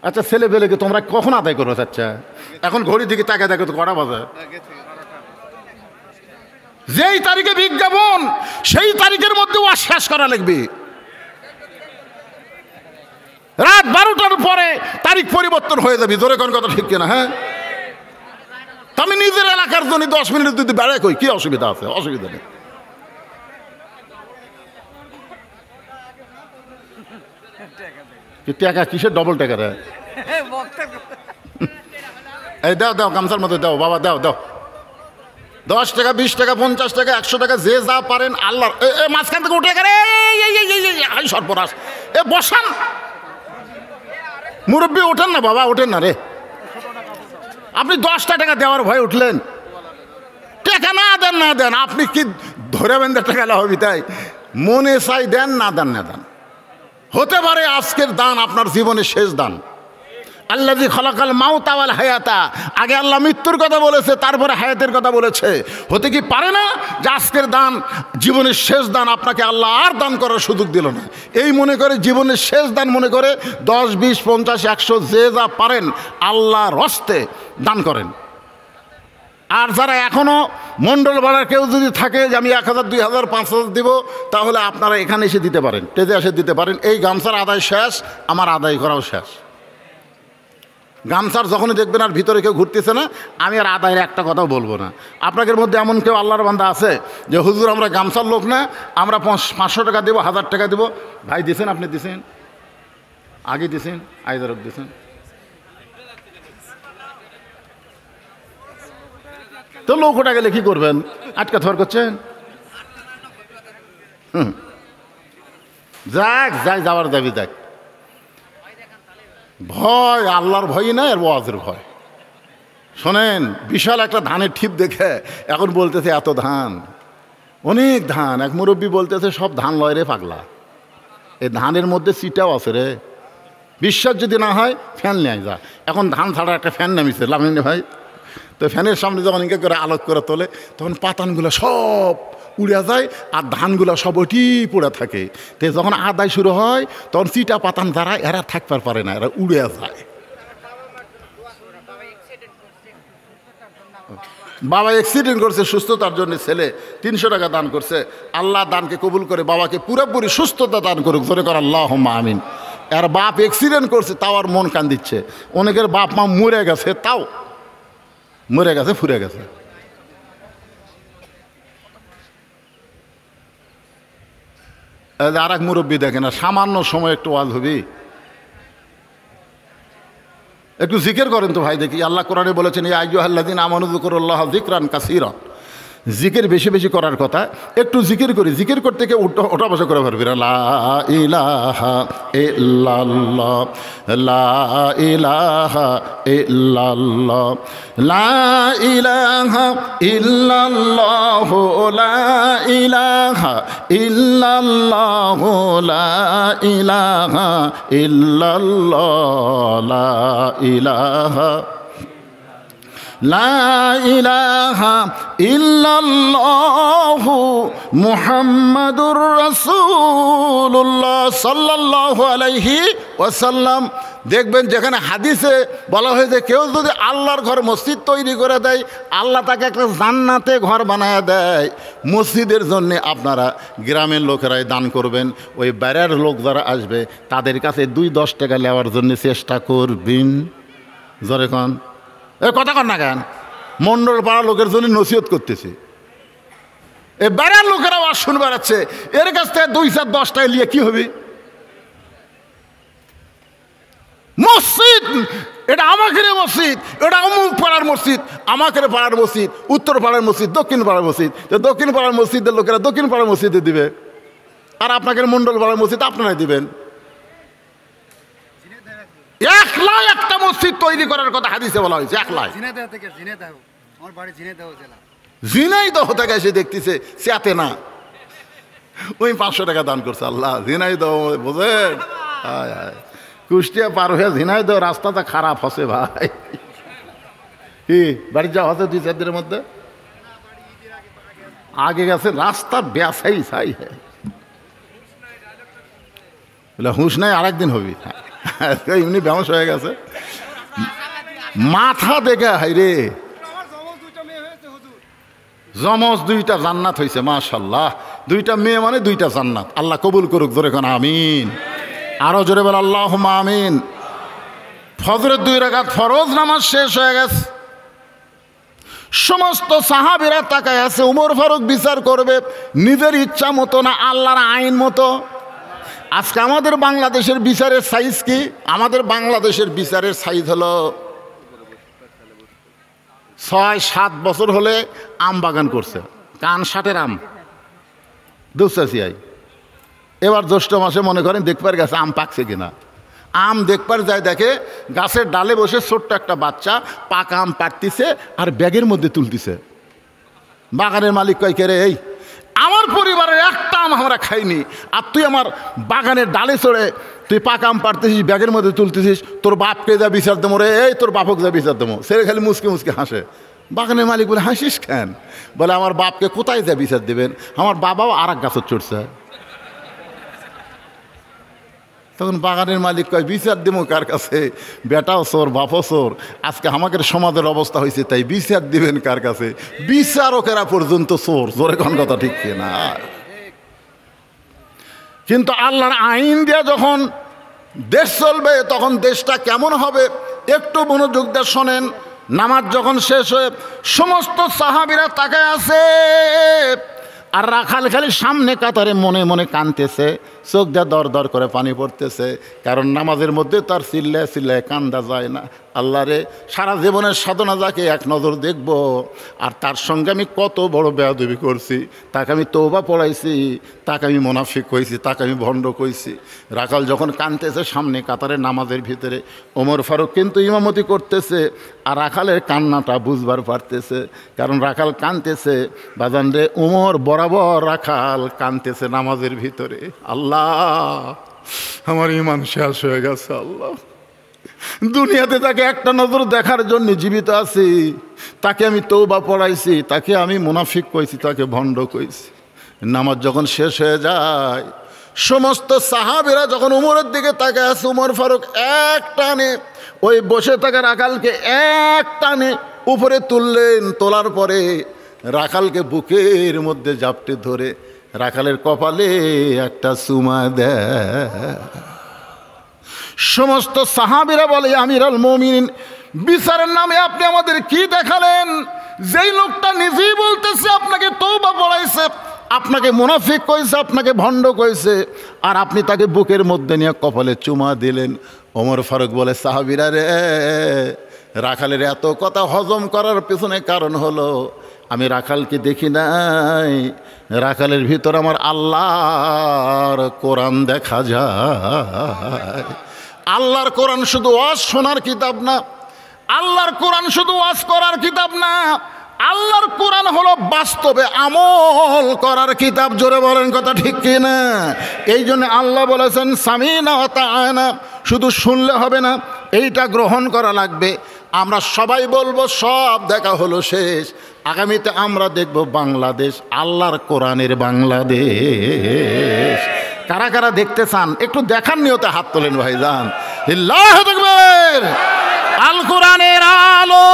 আচ্ছা, ছেলে পেলেকে তোমরা কখন আদায় করবে? আচ্ছা, এখন ঘড়ির দিকে তাকে দেখো তো কটা বাজে। যেই তারিখে বিজ্ঞাপন সেই তারিখের মধ্যে ওয়াজ শেষ করা লাগবে। রাত 12টার পরে তারিখ পরিবর্তন হয়ে যাবে। জোরে কোন কথা ঠিক কিনা? হ্যাঁ, আমি নিজের এলাকার জন্য 10 মিনিট যদি বেড়ে কই, কি অসুবিধা আছে? অসুবিধা নেই। টাকা কিসের ডবল টাকা রে? এই দাও দাও, গামছার মধ্যে দাও বাবা, দাও দাও। 10 টাকা, 20 টাকা, 50 টাকা, 100 টাকা, যে যা পারেন আল্লাহর। মাঝখান থেকে উঠে গেলে সর্বনাশ। বসান, মুরব্বী ওঠেন না বাবা, ওঠেন না রে। আপনি 10টা টাকা দেওয়ার ভয় উঠলেন। টাকা না দেন, না দেন, আপনি কি ধরে বেঁধে টাকা হবি? তাই মনে চাই দেন, না দেন না দেন। হতে পারে আজকের দান আপনার জীবনের শেষ দান। আল্লাযী খালাকাল মাউতা ওয়াল হায়াতা, আগে আল্লাহ মৃত্যুর কথা বলেছে, তারপরে হায়াতের কথা বলেছে। হতে কি পারে না যে আজকের দান জীবনের শেষ দান, আপনাকে আল্লাহ আর দান করার সুযোগ দিল না। এই মনে করে জীবনের শেষ দান মনে করে 10, 20, 50, 100 যে যা পারেন আল্লাহর হস্তে দান করেন। আর যারা এখনও মণ্ডল ভাড়ার কেউ যদি থাকে যে আমি 1000, 2000, 5000 দিব, তাহলে আপনারা এখানে এসে দিতে পারেন, টেজে এসে দিতে পারেন। এই গামছার আদায় শেষ, আমার আদায় করাও শেষ। গামছার যখনই দেখবেন আর ভিতরে কেউ ঘুরতেছে না, আমি আর আদায়ের একটা কথাও বলবো না। আপনাদের মধ্যে এমন কেউ আল্লাহর বান্দা আছে যে হুজুর আমরা গামছার লোক না, আমরা 500 টাকা দেবো, 1000 টাকা দেবো? ভাই দিছেন? আপনি দিছেন? আগে দিছেন? আইদারক দিছেন? তো লোক ওটা গেলে কি করবেন? আটকা থর করছেন? যাক যাই, যাওয়ার দাবি দেখ। ভয় আল্লাহর ভয় না, এর ওয়াজের ভয়। শোনেন, বিশাল একটা ধানের ঠিপ দেখে এখন বলতেছে এত ধান, অনেক ধান। এক মুরব্বী বলতেছে সব ধান লয় রে পাগলা, এই ধানের মধ্যে চিটাও আছে রে। বিশ্বাস যদি না হয় ফ্যান নিয়ে যা। এখন ধান ছাড়া একটা ফ্যান নামিছে, লামিনে ভাই। তো ফ্যানের সামনে যখন ইনকে করে আলোক করে তোলে, তখন পাতানগুলো সব উড়ে যায় আর ধানগুলো সব ওটি পড়ে থাকে। তো যখন আদায় শুরু হয় তখন চিটা পাতান দ্বারা এরা থাকতে পারে না, এরা উড়ে যায়। বাবা অ্যাক্সিডেন্ট করছে, সুস্থতার জন্য ছেলে 300 টাকা দান করছে। আল্লাহ দানকে কবুল করে বাবাকে পুরোপুরি সুস্থতা দান করুক। জোরে কর আল্লাহুম্মা আমিন। এর বাপ অ্যাক্সিডেন্ট করছে, তাও আর মন কান্দিচ্ছে। অনেকের বাপ মা মরে গেছে, তাও মরে গেছে, ফুরে গেছে। আর এক মুরব্বী দেখে না, সামান্য সময় একটু ওয়াজ হবি, একটু জিকির করেন তো ভাই দেখি। আল্লাহ কোরআনে বলেছেন ইয়া আইয়ুহাল্লাযীনা আমানু যিকুরুল্লাহা যিকরান কাসীরা। জিকির বেশি বেশি করার কথা, একটু জিকির করি। জিকির করতে গিয়ে ওঠা বসা করে পারবি না। লা ইলাহা ইল্লাল্লাহ, লা ইলাহা ইল্লাল্লাহ, লা ইলাহা ইল্লাল্লাহ, লা ইলাহা ইল্লাল্লাহ, লা ইলাহা ইল্লাল্লাহ, লা ইলাহা লা ইলাহা ইল্লাল্লাহু মুহাম্মাদুর রাসূলুল্লাহ সাল্লাল্লাহু আলাইহি ওয়াসাল্লাম। দেখবেন যেখানে হাদিসে বলা হয়েছে কেউ যদি আল্লাহর ঘর মসজিদ তৈরি করে দেয়, আল্লাহ তাকে একটা জান্নাতে ঘর বানায় দেয়। মসজিদের জন্য আপনারা গ্রামের লোকেরাই দান করবেন। ওই বাইরের লোক যারা আসবে তাদের কাছে 2-10 টাকা নেওয়ার জন্য চেষ্টা করবেন। জোরে কন, এ কথা কন না কেন? মণ্ডল পাড়া লোকের জন্য নসিহত করতেছে। এ বাইরের লোকেরাও আর শুনে বেড়াচ্ছে, এর কাছ থেকে 2-10 টাকা নিয়ে কি হবে? মসজিদ এটা আমাকে মসজিদ, এটা অমুক পাড়ার মসজিদ, আমাকে পাড়ার মসজিদ, উত্তর পাড়ার মসজিদ, দক্ষিণ পাড়ার মসজিদ। দক্ষিণ পাড়ার মসজিদের লোকেরা দক্ষিণ পাড়ার মসজিদে দিবে, আর আপনাকে মণ্ডল পাড়ার মসজিদ আপনারাই দিবেন। একলা একটা মসজিদ তৈরি করার কথা হাদিসে বলা হয়েছে। একলাই ঝিনাইদহ থেকে এসে দেখতেছে, চেতে না। ওই 500 টাকা দান করছে। আল্লাহ, ঝিনাইদহ বোঝেন, কুষ্টিয়া পার হয়ে ঝিনাইদহ রাস্তাটা খারাপ হচ্ছে ভাই। কি বাড়ি যাওয়া হচ্ছে 2-4 দিনের মধ্যে? আগে গেছে রাস্তা ব্যাসাই চাই হুঁশ নাই, আরেকদিন হবি। এমনি ব্যামস হয়ে গেছে মাথা দেখে। হাই রে, জমজ 2টা জান্নাত হয়েছে মাশাআল্লাহ। 2টা মেয়ে মানে 2টা জান্নাত। আল্লাহ কবুল করুক, জোরে কোন আমিন। আরো জোরে বল আল্লাহুম্মা আমিন। ফজরের 2 রাকাত ফরজ নামাজ শেষ হয়ে গেছে। সমস্ত সাহাবীরা তাকায় আছে। উমর ফারুক বিচার করবে নিজের ইচ্ছা মতো না আল্লাহর আইন মতো। আজকে আমাদের বাংলাদেশের বিচারের সাইজ কি? আমাদের বাংলাদেশের বিচারের সাইজ হলো 6-7 বছর হলে আম বাগান করছে, কান 60-এর আম দুসাসিয়াই। এবার জ্যৈষ্ঠ মাসে মনে করেন দেখবার গেছে আম পাকছে কিনা। আম দেখবার যায়, দেখে গাছের ডালে বসে ছোট্ট একটা বাচ্চা পাকা আম পাড়তিছে আর ব্যাগের মধ্যে তুলতিছে। বাগানের মালিক কয়, কে রে, এই আমার পরিবারের একটা আম আমরা খাইনি, আর তুই আমার বাগানের ডালে চড়ে তুই পাকা আম পাড়তেছিস, ব্যাগের মধ্যে তুলতেছিস, তোর বাপকে যা বিচার দেবো রে, এই তোর বাপক যা বিচার দেবো। সে খালি মুসকে মুসকে হাসে। বাগানের মালিক বলে, হাসিস কেন? বলে, আমার বাপকে কোথায় যা বিচার দেবেন, আমার বাবাও আর এক গাছত চড়ছে। তখন বাগানের মালিক কয়, বিচার দেবো কার কাছে? বেটাও চোর, বাপও চোর, আজকে আমাদের সমাজের অবস্থা হয়েছে, তাই বিচার দিবেন কার কাছে? বিচারকেরা পর্যন্ত চোর। জোরে কোন কথা ঠিক না? কিন্তু আল্লাহর আইন দিয়ে যখন দেশ চলবে তখন দেশটা কেমন হবে একটু মনোযোগ দিয়ে শোনেন। নামাজ যখন শেষ হয়ে সমস্ত সাহাবীরা তাকায় আছে, আর রাখাল খালি সামনে কাতারে মনে মনে কাঁদতেছে, চোখ দিয়ে দর দর করে পানি পড়তেছে। কারণ নামাজের মধ্যে তার চিল্লায় চিল্লায় কান্দা যায় না। আল্লাহ রে, সারা জীবনের সাধনা যাকে এক নজর দেখব, আর তার সঙ্গে আমি কত বড় বেয়াদবি করছি, তাকে আমি তওবা পড়াইছি, তাকে আমি মুনাফিক কইছি, তাকে আমি ভণ্ড কইছি। রাখাল যখন কাঁদতেছে সামনে কাতারে নামাজের ভিতরে, ওমর ফারুক কিন্তু ইমামতি করতেছে, আর রাখালের কান্নাটা বুঝবার পারতেছে। কারণ রাখাল কাঁদতেছে, বাজান রে, ওমর বরাবর রাখাল কাঁদতেছে নামাজের ভিতরে। আল্লাহ, আমার ঈমান শেষ হয়ে গেছে। আল্লাহ, দুনিয়াতে তাকে একটা নজর দেখার জন্য জীবিত আছি, তাকে আমি তওবা পড়াইছি, তাকে আমি মুনাফিক কইছি, তাকে ভণ্ড কইছি। নামাজ যখন শেষ হয়ে যায়, সমস্ত সাহাবীরা যখন উমরের দিকে তাকায় আছে, উমর ফারুক এক টানে ওই বসে থাকা রাখালকে এক টানে উপরে তুললেন। তোলার পরে রাখালকে বুকের মধ্যে জাপটে ধরে রাখালের কপালে একটা চুমা দেয়। সমস্ত সাহাবীরা বলে, আমিরুল মুমিনিন, বিচারের নামে আপনি আমাদের কি দেখালেন? যেই লোকটা নিজেই বলতেছে আপনাকে তওবা পড়াইছে, আপনাকে মুনাফিক কইছে, আপনাকে ভণ্ড কইছে, আর আপনি তাকে বুকের মধ্যে নিয়ে কপালে চুমা দিলেন। ওমর ফারুক বলে, সাহাবীরা রে, রাখালের এত কথা হজম করার পেছনে কারণ হলো আমি রাখালকে দেখি নাই, রাখালের ভিতর আমার আল্লাহর কোরআন দেখা যায়। আল্লাহর কোরআন শুধু ওয়াজ শোনার কিতাব না, আল্লাহর কোরআন শুধু ওয়াজ করার কিতাব না, আল্লাহর কোরআন হলো বাস্তবে আমল করার কিতাব। জোরে বলেন কথা ঠিক কিনা? এই জন্য আল্লাহ বলেছেন সামিনা ওয়া তাআনা, শুধু শুনলে হবে না, এইটা গ্রহণ করা লাগবে। আমরা সবাই বলবো সব দেখা হলো শেষ, আগামীতে আমরা দেখব বাংলাদেশ আল্লাহর কোরআনের বাংলাদেশ। কারা কারা দেখতে চান একটু দেখার নিয়তে হাত তোলেন ভাইজান। আল্লাহু আকবার। আল কোরআনের আলো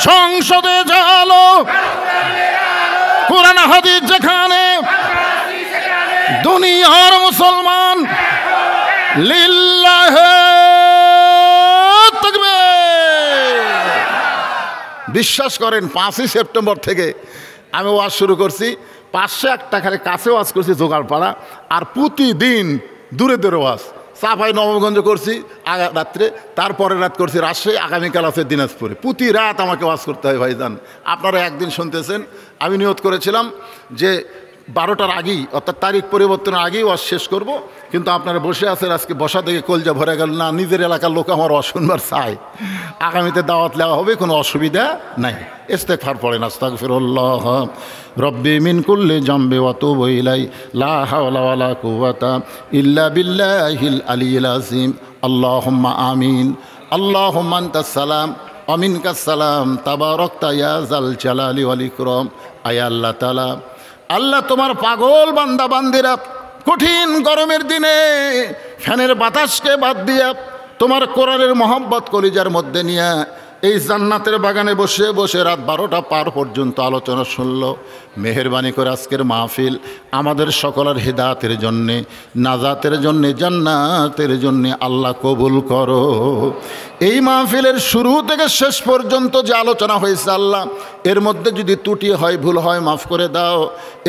সংসদে জালো, কোরআন হাদিস যেখানে, দুনিয়ার মুসলমান লিল্লাহি তাকবীর। বিশ্বাস করেন 5ই সেপ্টেম্বর থেকে আমি ওয়াজ শুরু করছি। 501 টাকার কাছে ওয়াজ করছি জোগাড়পাড়া, আর প্রতিদিন দূরে দূরে ওয়াজ। চাপাই নবগঞ্জ করছি রাত্রে, তারপরের রাত করছি রাজশাহী, আগামীকাল আছে দিনাজপুরে। প্রতি রাত আমাকে ওয়াজ করতে হয় ভাইজান। আপনারা একদিন শুনতেছেন, আমি নিয়ত করেছিলাম যে 12টার আগেই অর্থাৎ তারিখ পরিবর্তনের আগেই ওয়াজ শেষ করব। কিন্তু আপনারা বসে আছেন, আজকে বসা থেকে কলজা ভরে গেল না, নিজের এলাকার লোক আমার অশুনবার চাই, আগামীতে দাওয়াত নেওয়া হবে, কোনো অসুবিধা নাই। ইস্তেগফার পড়েন, আস্তাগফিরুল্লাহ রব্বি মিন কুল্লি জামবি ওয়া তুবু ইলাই লা হাওলা ওয়ালা কুওয়াতা ইল্লা বিল্লাহিল আলিয়্যিল আযীম আল্লাহুম্মা আমিন। আল্লাহুম্মা আনতাস সালাম ওয়া মিনকাস সালাম তাবারাকতা ইয়া যাল জালালি ওয়াল ইকরাম। আয়া আল্লাহ তাআলা, আল্লাহ তোমার পাগল বান্দা বান্দিরা কঠিন গরমের দিনে ফ্যানের বাতাসকে বাদ দিয়া তোমার কোরআনের মহব্বত কলিজার মধ্যে নিয়ে এই জান্নাতের বাগানে বসে বসে রাত 12টা পার পর্যন্ত আলোচনা শুনল। মেহেরবানি করে আজকের মাহফিল আমাদের সকলের হিদায়াতের জন্যে, নাজাতের জন্যে, জান্নাতের জন্যে আল্লাহ কবুল করো। এই মাহফিলের শুরু থেকে শেষ পর্যন্ত যে আলোচনা হয়েছে আল্লাহ, এর মধ্যে যদি ত্রুটি হয়, ভুল হয়, মাফ করে দাও।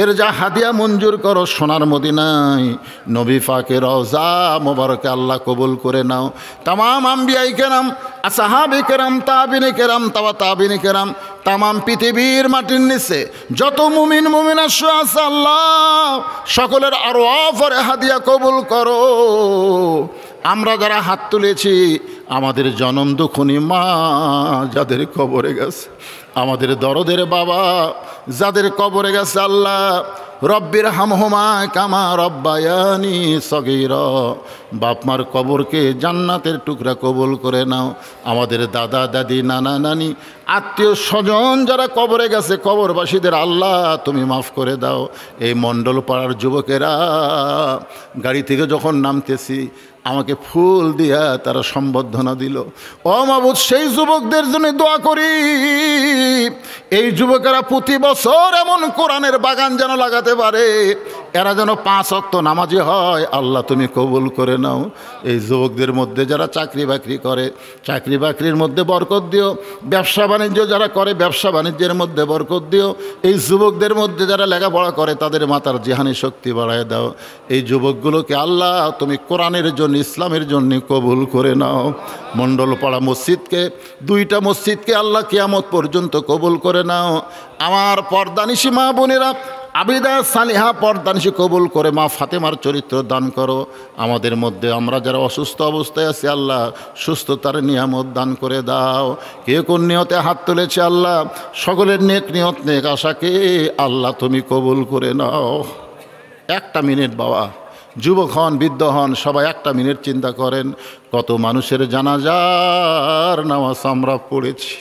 এর যা হাদিয়া মঞ্জুর করো সোনার মদিনায় নবী পাকের রওজা মোবারকে আল্লাহ কবুল করে নাও। তামাম আম্বিয়ায়ে কেরাম, আসহাবে কেরাম, তাবিনে কেরাম, তাবিনে কেরাম, তামাম পৃথিবীর মাটির নিচে যত মুমিন মুমিনা আছে আল্লাহ সকলের আরওয়াফের হাদিয়া কবুল করো। আমরা যারা হাত তুলেছি, আমাদের জনম দুঃখনী মা যাদের কবরে গেছে, আমাদের দরদের বাবা যাদের কবরে গেছে আল্লাহ রব্বির হামহুমা কামা রব্বায়ানি সগীরা, বাপমার কবরকে জান্নাতের টুকরা কবুল করে নাও। আমাদের দাদা দাদি, নানা নানি, আত্মীয় স্বজন যারা কবরে গেছে, কবরবাসীদের আল্লাহ তুমি মাফ করে দাও। এই মণ্ডল পাড়ার যুবকেরা গাড়ি থেকে যখন নামতেছি আমাকে ফুল দিয়া তারা সম্বর্ধনা দিল। ও মাবুদ, সেই যুবকদের জন্য দোয়া করি, এই যুবকেরা প্রতি বছর এমন কোরআনের বাগান যেন লাগাতে পারে, এরা যেন 5 ওয়াক্ত নামাজি হয়। আল্লাহ তুমি কবুল করে নাও। এই যুবকদের মধ্যে যারা চাকরি বাকরি করে, চাকরি বাকরির মধ্যে বরকত দিও। ব্যবসা বাণিজ্য যারা করে, ব্যবসা বাণিজ্যের মধ্যে বরকত দিও। এই যুবকদের মধ্যে যারা লেখাপড়া করে, তাদের মাথার জিহানি শক্তি বাড়ায় দাও। এই যুবকগুলোকে আল্লাহ তুমি কোরআনের জন্য, ইসলামের জন্য কবুল করে নাও। মণ্ডলপাড়া মসজিদকে, 2টা মসজিদকে আল্লাহ কিয়ামত পর্যন্ত কবুল করে নাও। আমার পর্দানিশী মা বোনেরা, আবিদা সালিহা পর্দানিশী কবুল করে মা ফাতেমার চরিত্র দান করো। আমাদের মধ্যে আমরা যারা অসুস্থ অবস্থায় আছি আল্লাহ সুস্থতার নিয়ামত দান করে দাও। কে কোন নিয়তে হাত তুলেছে আল্লাহ সকলের নেক নিয়ত, নেক আশাকে আল্লাহ তুমি কবুল করে নাও। 1টা মিনিট বাবা, যুবক হন, বৃদ্ধ হন, সবাই 1টা মিনিট চিন্তা করেন, কত মানুষের জানাজার নামাজ আমরা পড়েছি।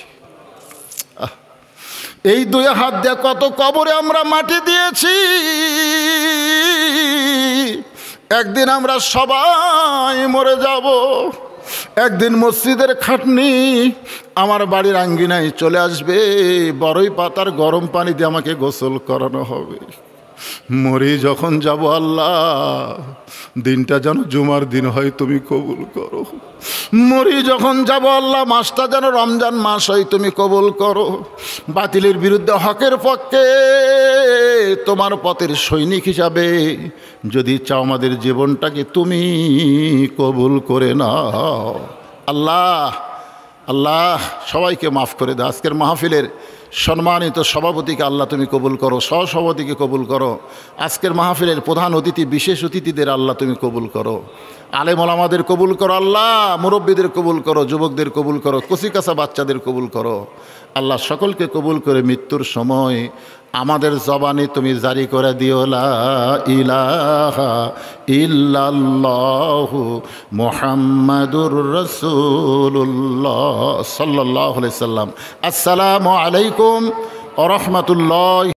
এই 2 হাত দিয়ে কত কবরে আমরা মাটি দিয়েছি। একদিন আমরা সবাই মরে যাব। একদিন মসজিদের খাটনি আমার বাড়ির আঙ্গিনায় চলে আসবে, বড়ই পাতার গরম পানি দিয়ে আমাকে গোসল করানো হবে। মরি যখন যাব আল্লাহ, দিনটা যেন জুমার দিন হয়, তুমি কবুল করো। মরি যখন যাব আল্লাহ, মাসটা যেন রমজান মাস হয়, তুমি কবুল করো। বাতিলের বিরুদ্ধে হকের পক্ষে তোমার পথের সৈনিক হিসাবে যদি চাও আমাদের জীবনটাকে তুমি কবুল করে নাও। আল্লাহ আল্লাহ সবাইকে মাফ করে দাও। আজকের মাহফিলের সম্মানিত সভাপতিকে আল্লাহ তুমি কবুল করো, সহসভাপতিকে কবুল করো। আজকের মাহফিলের প্রধান অতিথি, বিশেষ অতিথিদের আল্লাহ তুমি কবুল করো। আলেম ওলামাদের কবুল করো আল্লাহ, মুরব্বীদের কবুল করো, যুবকদের কবুল করো, কচিকাঁচা বাচ্চাদের কবুল করো আল্লাহ। সকলকে কবুল করে মৃত্যুর সময় আমাদের জবানে তুমি জারি করে দিও লা ইলাহা ইল্লাল্লাহু মুহাম্মাদুর রাসূলুল্লাহ সাল্লাল্লাহু আলাইহি সাল্লাম। আসসালামু আলাইকুম ওয়া রাহমাতুল্লাহ।